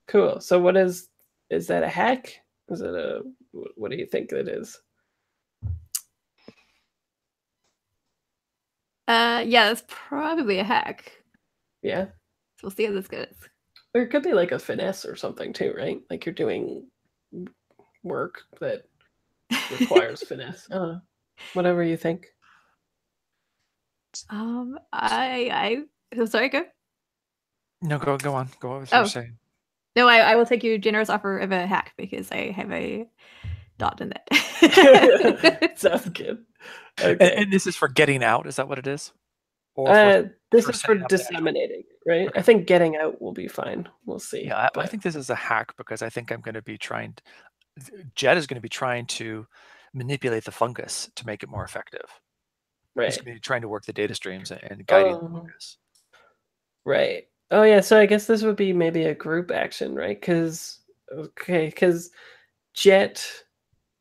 Cool. So what is that a hack? Is it what do you think it is?
Yeah, that's probably a hack.
Yeah.
So we'll see how this goes.
Or it could be like a finesse or something too, right? Like you're doing work that requires finesse. Whatever you think.
I so sorry, go.
No, go on. Go on with what you're saying.
No, I will take your generous offer of a hack because I have a dot in it.
Sounds good. Okay.
And this is for getting out. Is that what it is? Or
this
for
is for
setting up the actual-
disseminating, right?
Okay.
I think getting out will be fine. We'll see.
Yeah, I
but-
think this is a hack because I think I'm going to be trying. Jet is going to be trying to manipulate the fungus to make it more effective.
right.
He's going to be trying to work the data streams and guiding the fungus.
Right. Oh yeah. So I guess this would be maybe a group action, right? Because Jet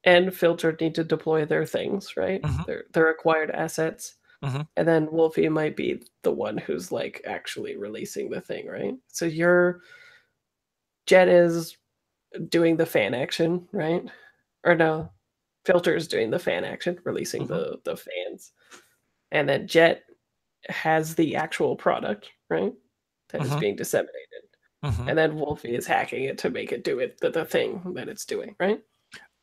and Filter need to deploy their things, right?
Mhm.
Their acquired assets.
Mhm.
And then Wolfie might be the one who's like actually releasing the thing, right? So Jet is doing the fan action, right? Or no, Filter is doing the fan action, releasing the fans. And then Jet has the actual product, right? That is being disseminated. And then Wolfie is hacking it to make it do the thing that it's doing, right?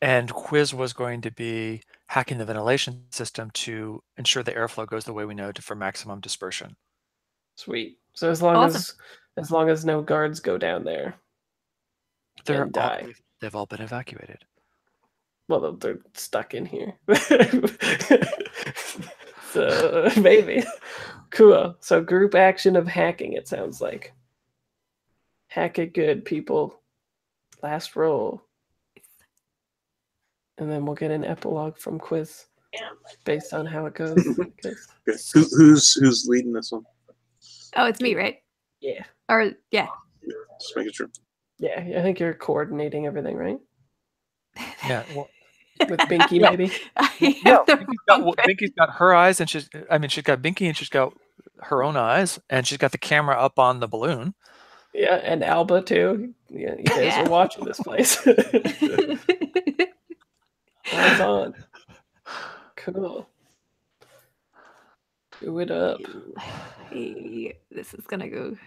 And Quiz was going to be hacking the ventilation system to ensure the airflow goes the way we know for maximum dispersion.
Sweet. So as long as no guards go down there and die.
They've all been evacuated.
Well, they're stuck in here. So maybe. Cool. So group action of hacking, it sounds like. Hack it good, people. Last roll. And then we'll get an epilogue from Quiz based on how it goes.
Who's leading this one?
Oh, it's me, right?
Yeah.
Or yeah.
Just making sure.
Yeah, I think you're coordinating everything, right?
Yeah. Well,
with Binky, maybe.
Yeah, Binky's got her eyes, and she's got Binky, and she's got her own eyes, and she's got the camera up on the balloon.
Yeah, and Alba too. Yeah, you guys are watching this place. Eyes on. Cool. Do it up.
Hey, this is gonna go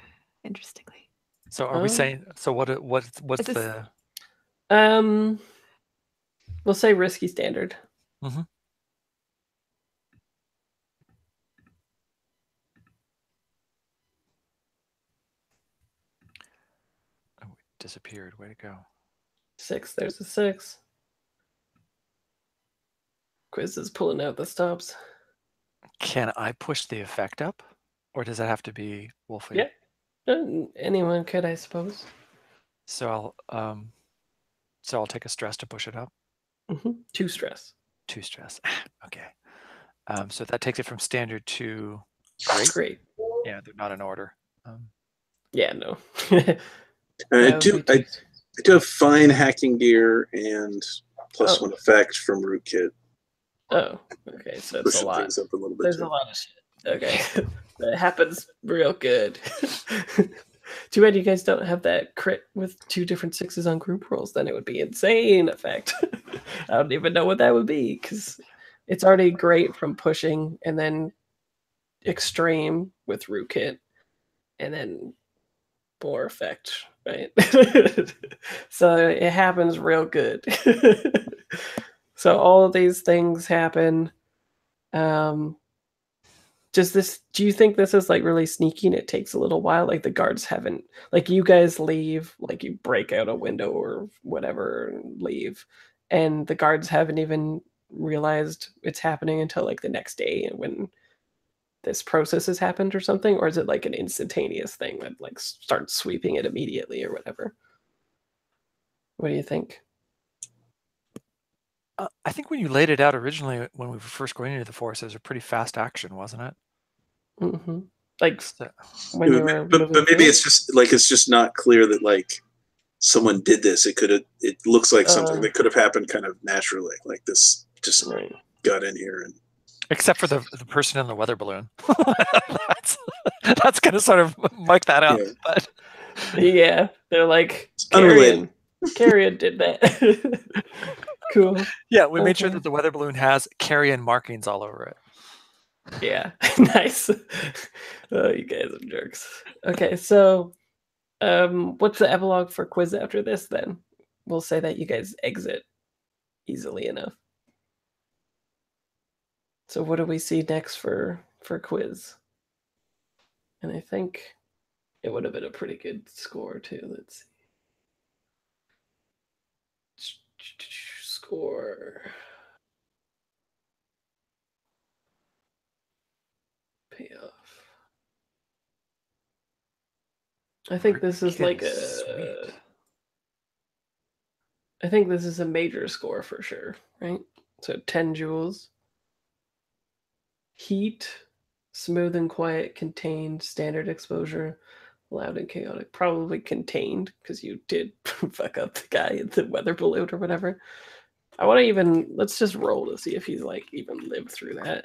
interestingly.
So are we saying? So what's the?
We'll say risky standard.
Mm-hmm. Oh, it disappeared. Way to go.
6. There's a 6. Quiz is pulling out the stops.
Can I push the effect up, or does it have to be Wolfie?
Yeah. Anyone could, I suppose.
So I'll take a stress to push it up.
2 stress.
2 stress. Okay. So that takes it from standard to
Great.
Yeah, they're not in order.
Yeah, no.
I do have fine hacking gear and +1 effect from Rootkit.
Oh, okay. So it's
Pushing
a lot.
things up a little bit
There's
too.
a lot of shit. Okay. That happens real good. Too bad you guys don't have that crit with 2 different 6s on group rolls. Then it would be insane effect. I don't even know what that would be because it's already great from pushing and then extreme with Rootkit and then more effect, right? So it happens real good. So all of these things happen. Do you think this is like really sneaky and it takes a little while? Like the guards haven't, like you guys leave, like you break out a window or whatever and leave, and the guards haven't even realized it's happening until like the next day when this process has happened or something? Or is it like an instantaneous thing that like starts sweeping it immediately or whatever? What do you think?
I think when you laid it out originally, when we were first going into the forest, it was a pretty fast action, wasn't it?
Mm-hmm. Like
So,
when you were
but maybe it's just not clear that like someone did this. It looks like something that could have happened kind of naturally, like this just got in here and
except for the person in the weather balloon. that's gonna sort of mic that up.
Yeah.
But
yeah, they're like
unrelated.
Carrion did that. Cool.
Yeah, we made sure that the weather balloon has carrion markings all over it.
Yeah, nice. Oh, you guys are jerks. Okay, so what's the epilogue for Quiz after this then? We'll say that you guys exit easily enough. So what do we see next for Quiz? And I think it would have been a pretty good score too. Let's see. Score. Payoff. I think this is like a... I think this is a major score for sure, right? So 10 joules. Heat, smooth and quiet, contained, standard exposure, loud and chaotic. Probably contained because you did fuck up the guy in the weather balloon or whatever. I want to let's just roll to see if he's like even lived through that.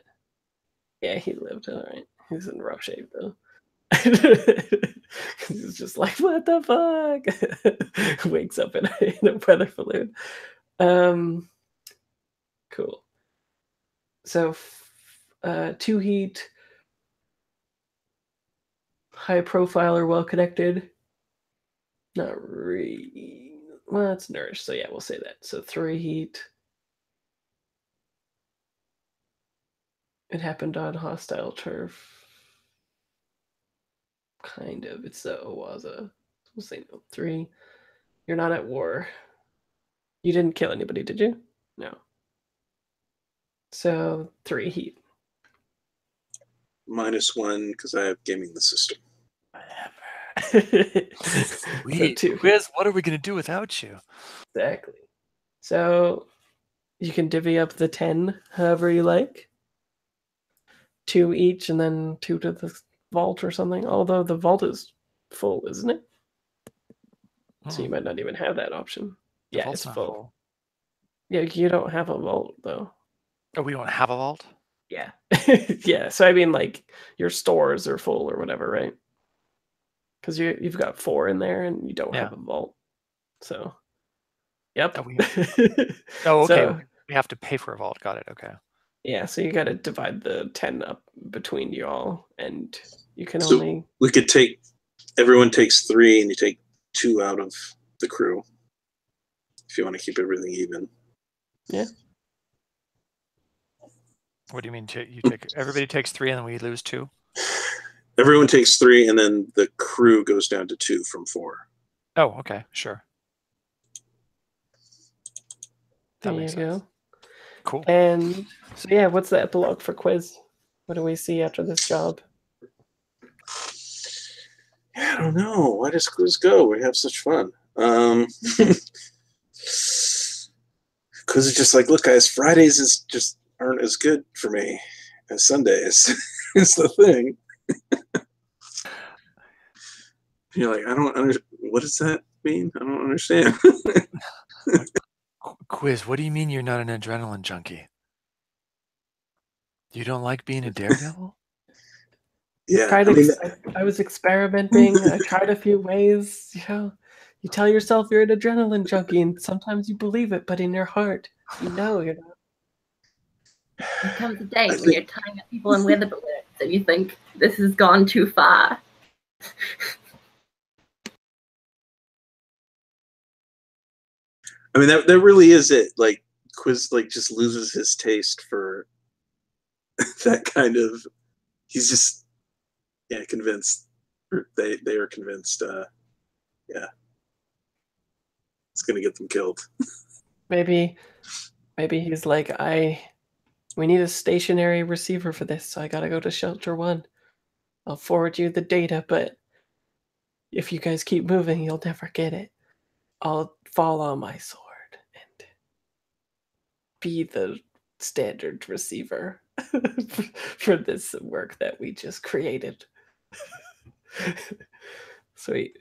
Yeah, he lived. All right. He's in rough shape though. He's just like, what the fuck? Wakes up in a weather balloon. Cool. So 2 heat, high profile or well connected. Not really. Well, it's Nourish, so yeah, we'll say that. So 3 heat. It happened on hostile turf. Kind of. It's the Owaza. We'll say no. 3. You're not at war. You didn't kill anybody, did you? No. So 3 heat.
-1 because I have gaming the system.
Sweet. So Quiz, what are we going to do without you?
Exactly. So you can divvy up the 10 however you like. 2 each and then 2 to the vault or something. Although the vault is full, isn't it? So you might not even have that option. Yeah, it's full. Yeah, you don't have a vault though.
Oh, we don't have a vault?
Yeah. Yeah, so I mean like your stores are full or whatever, right? Because you've got 4 in there and you don't have a vault. So yep.
Oh, okay. So, we have to pay for a vault. Got it. Okay.
Yeah, so you got to divide the 10 up between you all, and you can
so
only...
We could take... Everyone takes 3, and you take 2 out of the crew. If you want to keep everything even.
Yeah.
What do you mean? You take everybody takes 3, and then we lose 2?
Everyone takes 3, and then the crew goes down to 2 from 4.
Oh, okay. Sure. That
There
makes
you
sense.
go.
Cool.
And so yeah, what's the epilogue for Quiz? What do we see after this job?
I don't know. Why does Quiz go? We have such fun. Quiz is just like, look, guys, Fridays is just aren't as good for me as Sundays. It's the thing. You're like, I don't understand. What does that mean? I don't understand.
Quiz, what do you mean you're not an adrenaline junkie? You don't like being a daredevil?
Yeah, I mean,
I was experimenting. I tried a few ways. You know, you tell yourself you're an adrenaline junkie, and sometimes you believe it, but in your heart, you know you're not.
There comes a day when you're tying up people in weather balloons and you think, this has gone too far.
I mean, that really is it. Like, Quiz like just loses his taste for that kind of. He's just convinced. Or they are convinced. It's gonna get them killed.
Maybe he's like, we need a stationary receiver for this, so I gotta go to Shelter 1. I'll forward you the data, but if you guys keep moving, you'll never get it. I'll fall on my sword and be the standard receiver for this work that we just created. Sweet.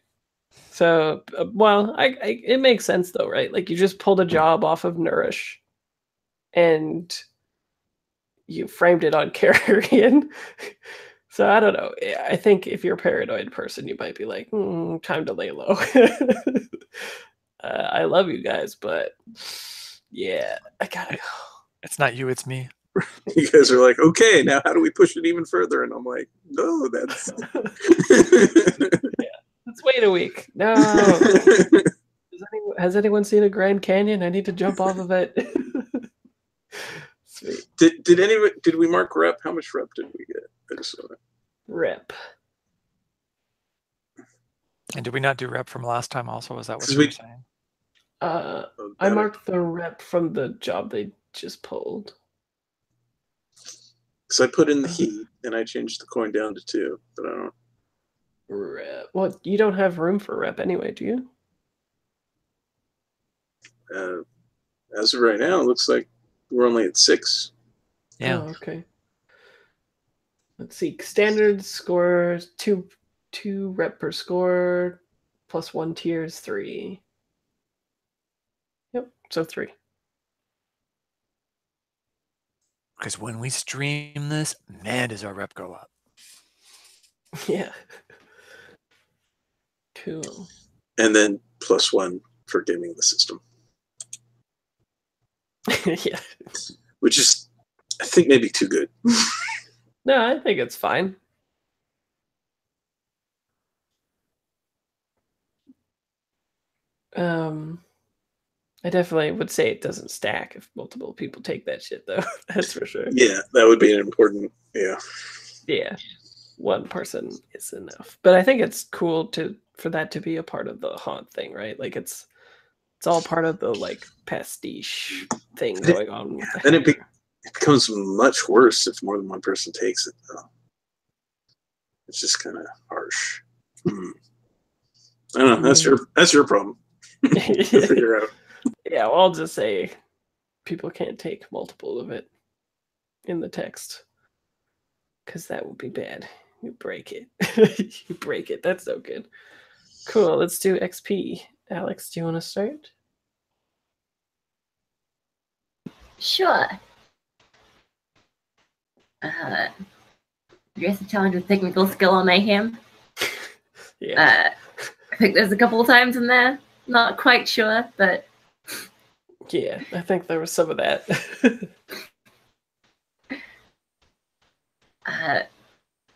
So, well, it makes sense though, right? Like you just pulled a job off of Nourish, and you framed it on Carrion. So I don't know. I think if you're a paranoid person, you might be like, time to lay low. I love you guys, but yeah, I gotta go.
It's not you, it's me.
You guys are like, okay, now how do we push it even further? And I'm like, no, that's.
Let's wait a week. No. Has anyone seen a Grand Canyon? I need to jump off of it. Sweet.
Did we mark rep? How much rep did we get? I just saw that.
Rep.
And did we not do rep from last time also? Was that what you were saying?
I marked the rep from the job they just pulled.
So I put in the heat and I changed the coin down to 2, but I don't.
Rep. Well, you don't have room for rep anyway, do you?
As of right now, it looks like we're only at 6.
Yeah.
Oh, okay. Let's see. Standard scores 2 rep per score, plus 1 tier is 3. Yep, so 3.
Because when we stream this, man, does our rep go up.
Yeah. Cool.
And then plus 1 for gaming the system.
Yeah.
Which is, I think, maybe too good.
No, I think it's fine. I definitely would say it doesn't stack if multiple people take that shit, though. That's for sure.
Yeah, that would be an important,
Yeah, one person is enough. But I think it's cool for that to be a part of the haunt thing, right? Like it's all part of the like pastiche thing going on. With
then it becomes much worse if more than one person takes it, though. It's just kind of harsh. I don't know. That's your problem. To figure out.
Yeah, well, I'll just say people can't take multiple of it in the text because that would be bad. You break it. You break it. That's no good. Cool. Let's do XP. Alex, do you want to start?
Sure. Address the challenge with technical skill or mayhem.
Yeah.
I think there's a couple of times in there. Not quite sure, but
yeah, I think there was some of that.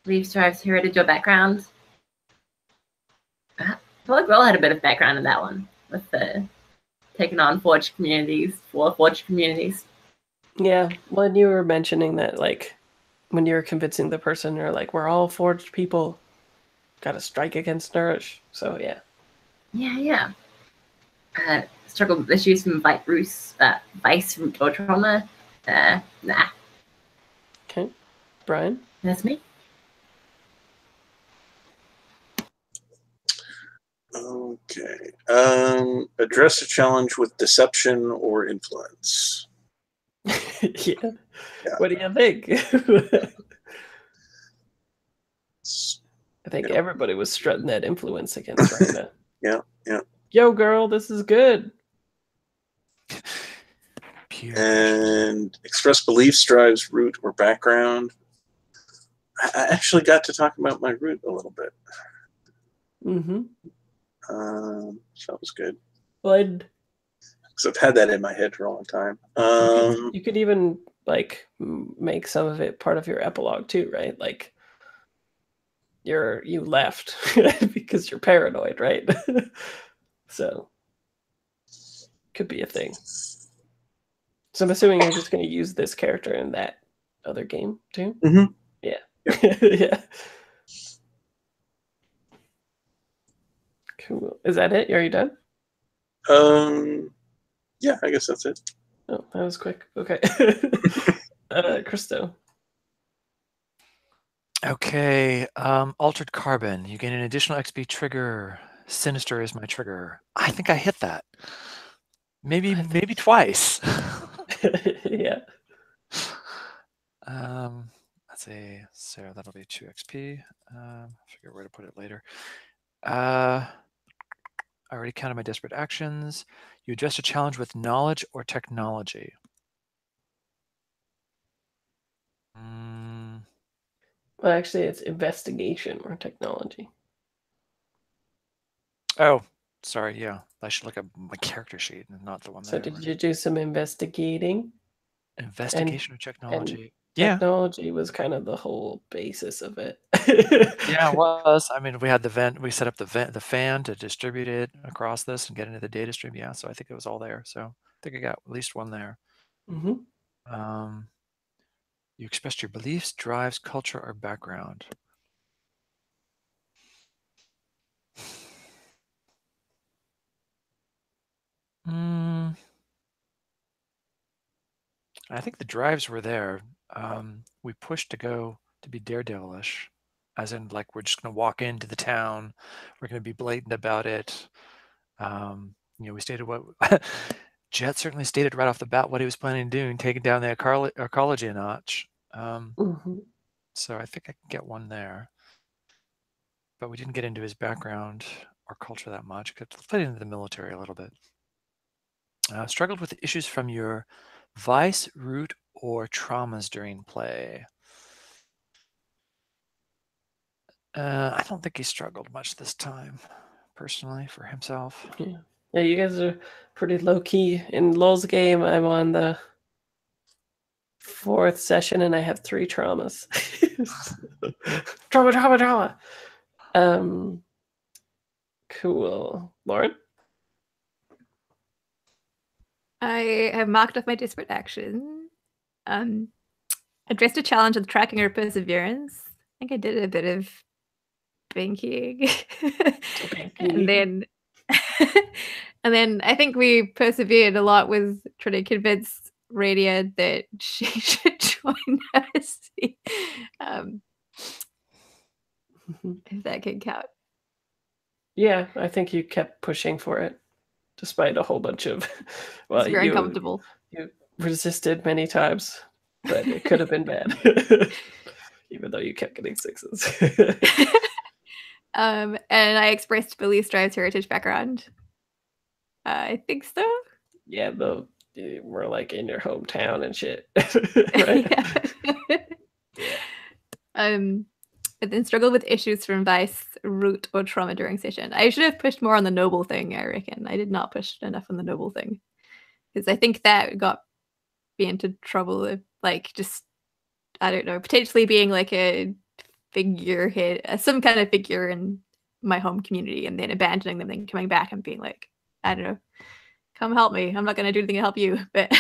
Leaves drives heritage or background. I feel like we all had a bit of background in that one with the taking on forged communities.
Yeah, when you were mentioning that, like, when you were convincing the person, you're like, we're all forged people. Got to strike against Nourish. So, yeah.
Yeah. Struggle with issues from vice, root, or trauma. Nah,
Okay. Brian?
that's me.
Okay. Address a challenge with deception or influence.
Yeah.
Yeah.
What do you think?
It's-
I think
Yeah.
everybody was strutting that influence against Rhina.
Yeah, yeah.
Yo, girl, this is good.
Pure.
And express beliefs, drives, root, or background. I actually got to talk about my root a little bit.
Mm-hmm.
So that was good.
Well,
Because I've had that in my head for a long time.
you could even like make some of it part of your epilogue too, right? Like you left because you're paranoid, right? So could be a thing. So I'm assuming you're just going to use this character in that other game too.
Mhm.
Yeah.
Yep.
Yeah. Cool. Is that it? Are you done?
Yeah, I guess that's it.
Oh, that was quick. Okay. Christo.
Okay. Altered Carbon. You gain an additional XP trigger. Sinister is my trigger. I think I hit that. Maybe twice.
Yeah.
Let's see. So that'll be 2 XP. Figure where to put it later. I already counted my desperate actions. You address a challenge with knowledge or technology.
Well, actually, it's investigation or technology.
Oh, sorry. Yeah, I should look at my character sheet and not the one
So
that.
did you do some investigating?
Investigation or technology?
And
Yeah.
technology was kind of the whole basis of it.
Yeah, it was. I mean, we had the vent. We set up the fan to distribute it across this and get into the data stream. Yeah, so I think it was all there. So I think I got at least one there.
Mm-hmm.
You expressed your beliefs, drives, culture, or background. I think the drives were there. We pushed to go to be daredevilish, as in like we're just going to walk into the town. We're going to be blatant about it. We stated what Jet certainly stated right off the bat what he was planning on doing, taking down the ecology a notch. So I think I can get one there. But we didn't get into his background or culture that much. Got played into the military a little bit. Struggled with issues from your vice, root, or traumas during play. I don't think he struggled much this time, personally, for himself.
Yeah, you guys are pretty low key. In Lol's game, I'm on the 4th session and I have 3 traumas. Trauma. Cool. Lauren?
I have marked off my desperate action. Addressed a challenge with tracking or perseverance. I think I did a bit of banking. and then and then I think we persevered a lot with trying to convince Radia that she should join us. If that can count.
Yeah, I think you kept pushing for it, despite a whole bunch of. Well,
it's very uncomfortable.
You resisted many times, but it could have been bad, even though you kept getting 6s.
And I expressed beliefs drives heritage background. I think so.
Yeah, we're like in your hometown and shit, right?
But then struggled with issues from vice, root, or trauma during session. I should have pushed more on the noble thing, I reckon. I did not push enough on the noble thing. Because I think that got me into trouble with, like, just, I don't know, potentially being like a figurehead, some kind of figure in my home community, and then abandoning them and coming back and being like, I don't know, come help me. I'm not going to do anything to help you. But,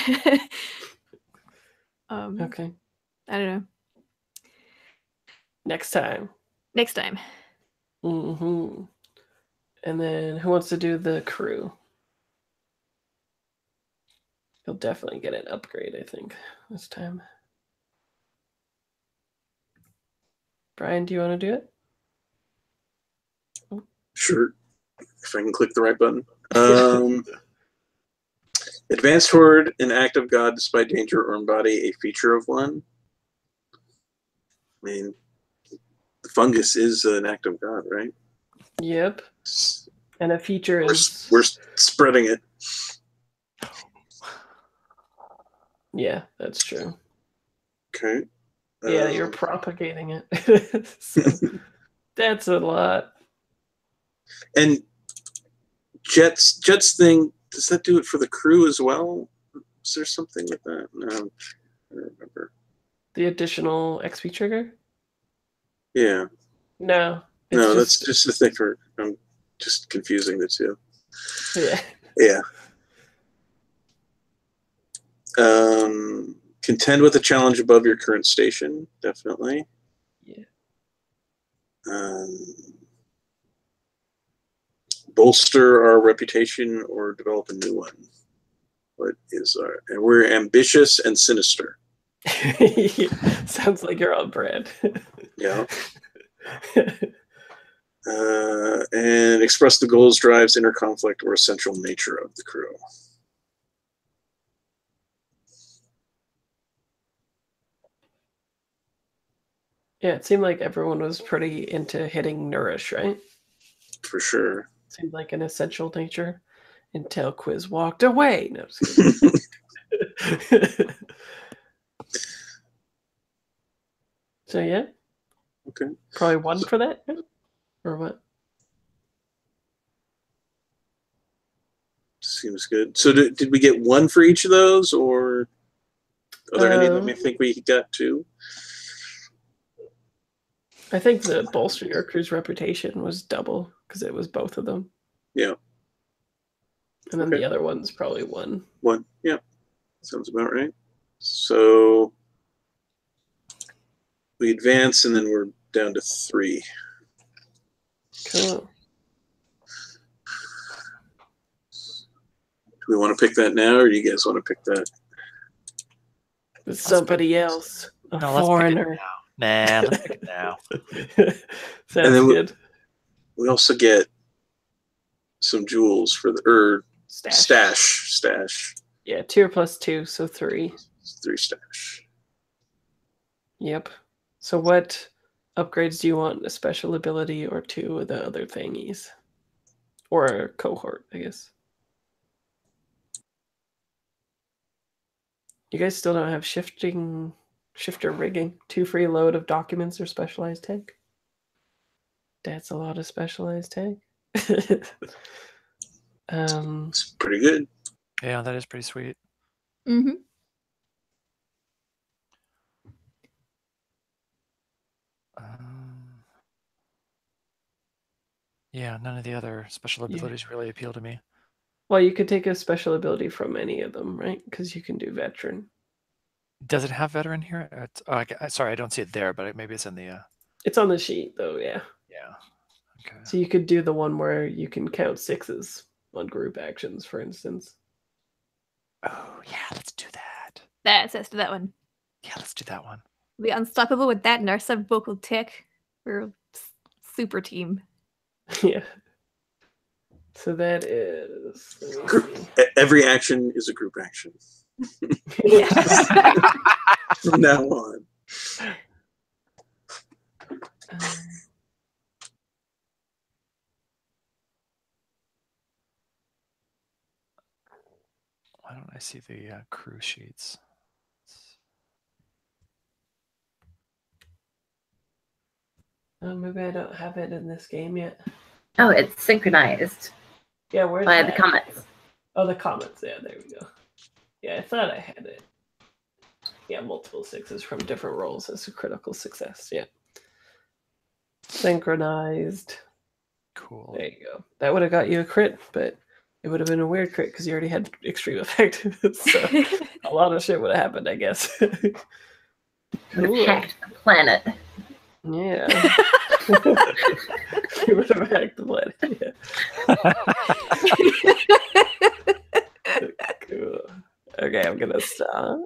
okay.
I don't know.
Next time. Mm-hmm. And then who wants to do the crew? He'll definitely get an upgrade, I think, this time. Brian, do you want to do it?
Sure. If I can click the right button. Advance toward an act of God despite danger or embody a feature of one. I mean, the fungus is an act of God, right?
Yep. And a feature is...
We're spreading it.
Yeah, that's true.
Okay.
Yeah, you're propagating it. So, that's a lot.
And Jet's thing, does that do it for the crew as well? Is there something with that? No, I don't remember.
The additional XP trigger?
Yeah.
No.
No, that's just the thing for... I'm just confusing the two.
Yeah.
Yeah. Contend with a challenge above your current station, definitely.
Yeah.
Bolster our reputation or develop a new one. What is our... And we're ambitious and sinister.
Sounds like you're on brand.
Yeah. And express the goals, drives, inner conflict, or essential nature of the crew.
Yeah, it seemed like everyone was pretty into hitting Nourish, right?
For sure.
Seemed like an essential nature until Quiz walked away. No, just kidding. So yeah.
Okay.
Probably one for that? Or what?
Seems good. So did we get one for each of those, or are there any that we think we got two?
I think the bolster your crew's reputation was double because it was both of them.
Yeah.
And then the other one's probably one.
One, yeah. Sounds about right. So we advance and then we're down to 3.
Cool.
Do we want to pick that now, or do you guys want to pick that?
With somebody else. A foreigner.
Nah, let's pick it now.
Sounds
and then
good.
We also get some jewels for the stash.
Yeah, 2 plus 2, so 3.
3 stash.
Yep. So what upgrades do you want? A special ability or 2 of the other thingies? Or a cohort, I guess. You guys still don't have shifter rigging. 2 free load of documents or specialized tech. That's a lot of specialized tech.
It's pretty good.
Yeah, that is pretty sweet.
Mm-hmm.
Yeah, none of the other special abilities really appeal to me.
Well, you could take a special ability from any of them, right? Because you can do veteran.
Does it have veteran here? Sorry, I don't see it there, but maybe it's in the...
It's on the sheet, though, yeah.
Yeah. Okay.
So you could do the one where you can count 6s on group actions, for instance.
Oh, yeah, let's do that.
Let's do that one.
Yeah, let's do that one.
We'll be unstoppable with that and our sub-vocal tick. We're a super team.
Yeah. So that is...
Every action is a group action. From now on.
Why don't I see the crew sheets?
Oh, maybe I don't have it in this game yet.
Oh, it's synchronized.
Yeah, where's
by
that?
the comments.
Oh, the comments. Yeah, there we go. Yeah, I thought I had it. Yeah, multiple 6s from different roles as a critical success. Yeah. Synchronized.
Cool.
There you go. That would have got you a crit, but it would have been a weird crit because you already had extreme effect. So a lot of shit would have happened, I guess.
Cool. Hacked the planet.
Yeah. You would have hacked the planet. Yeah. Cool. Okay, I'm gonna stop.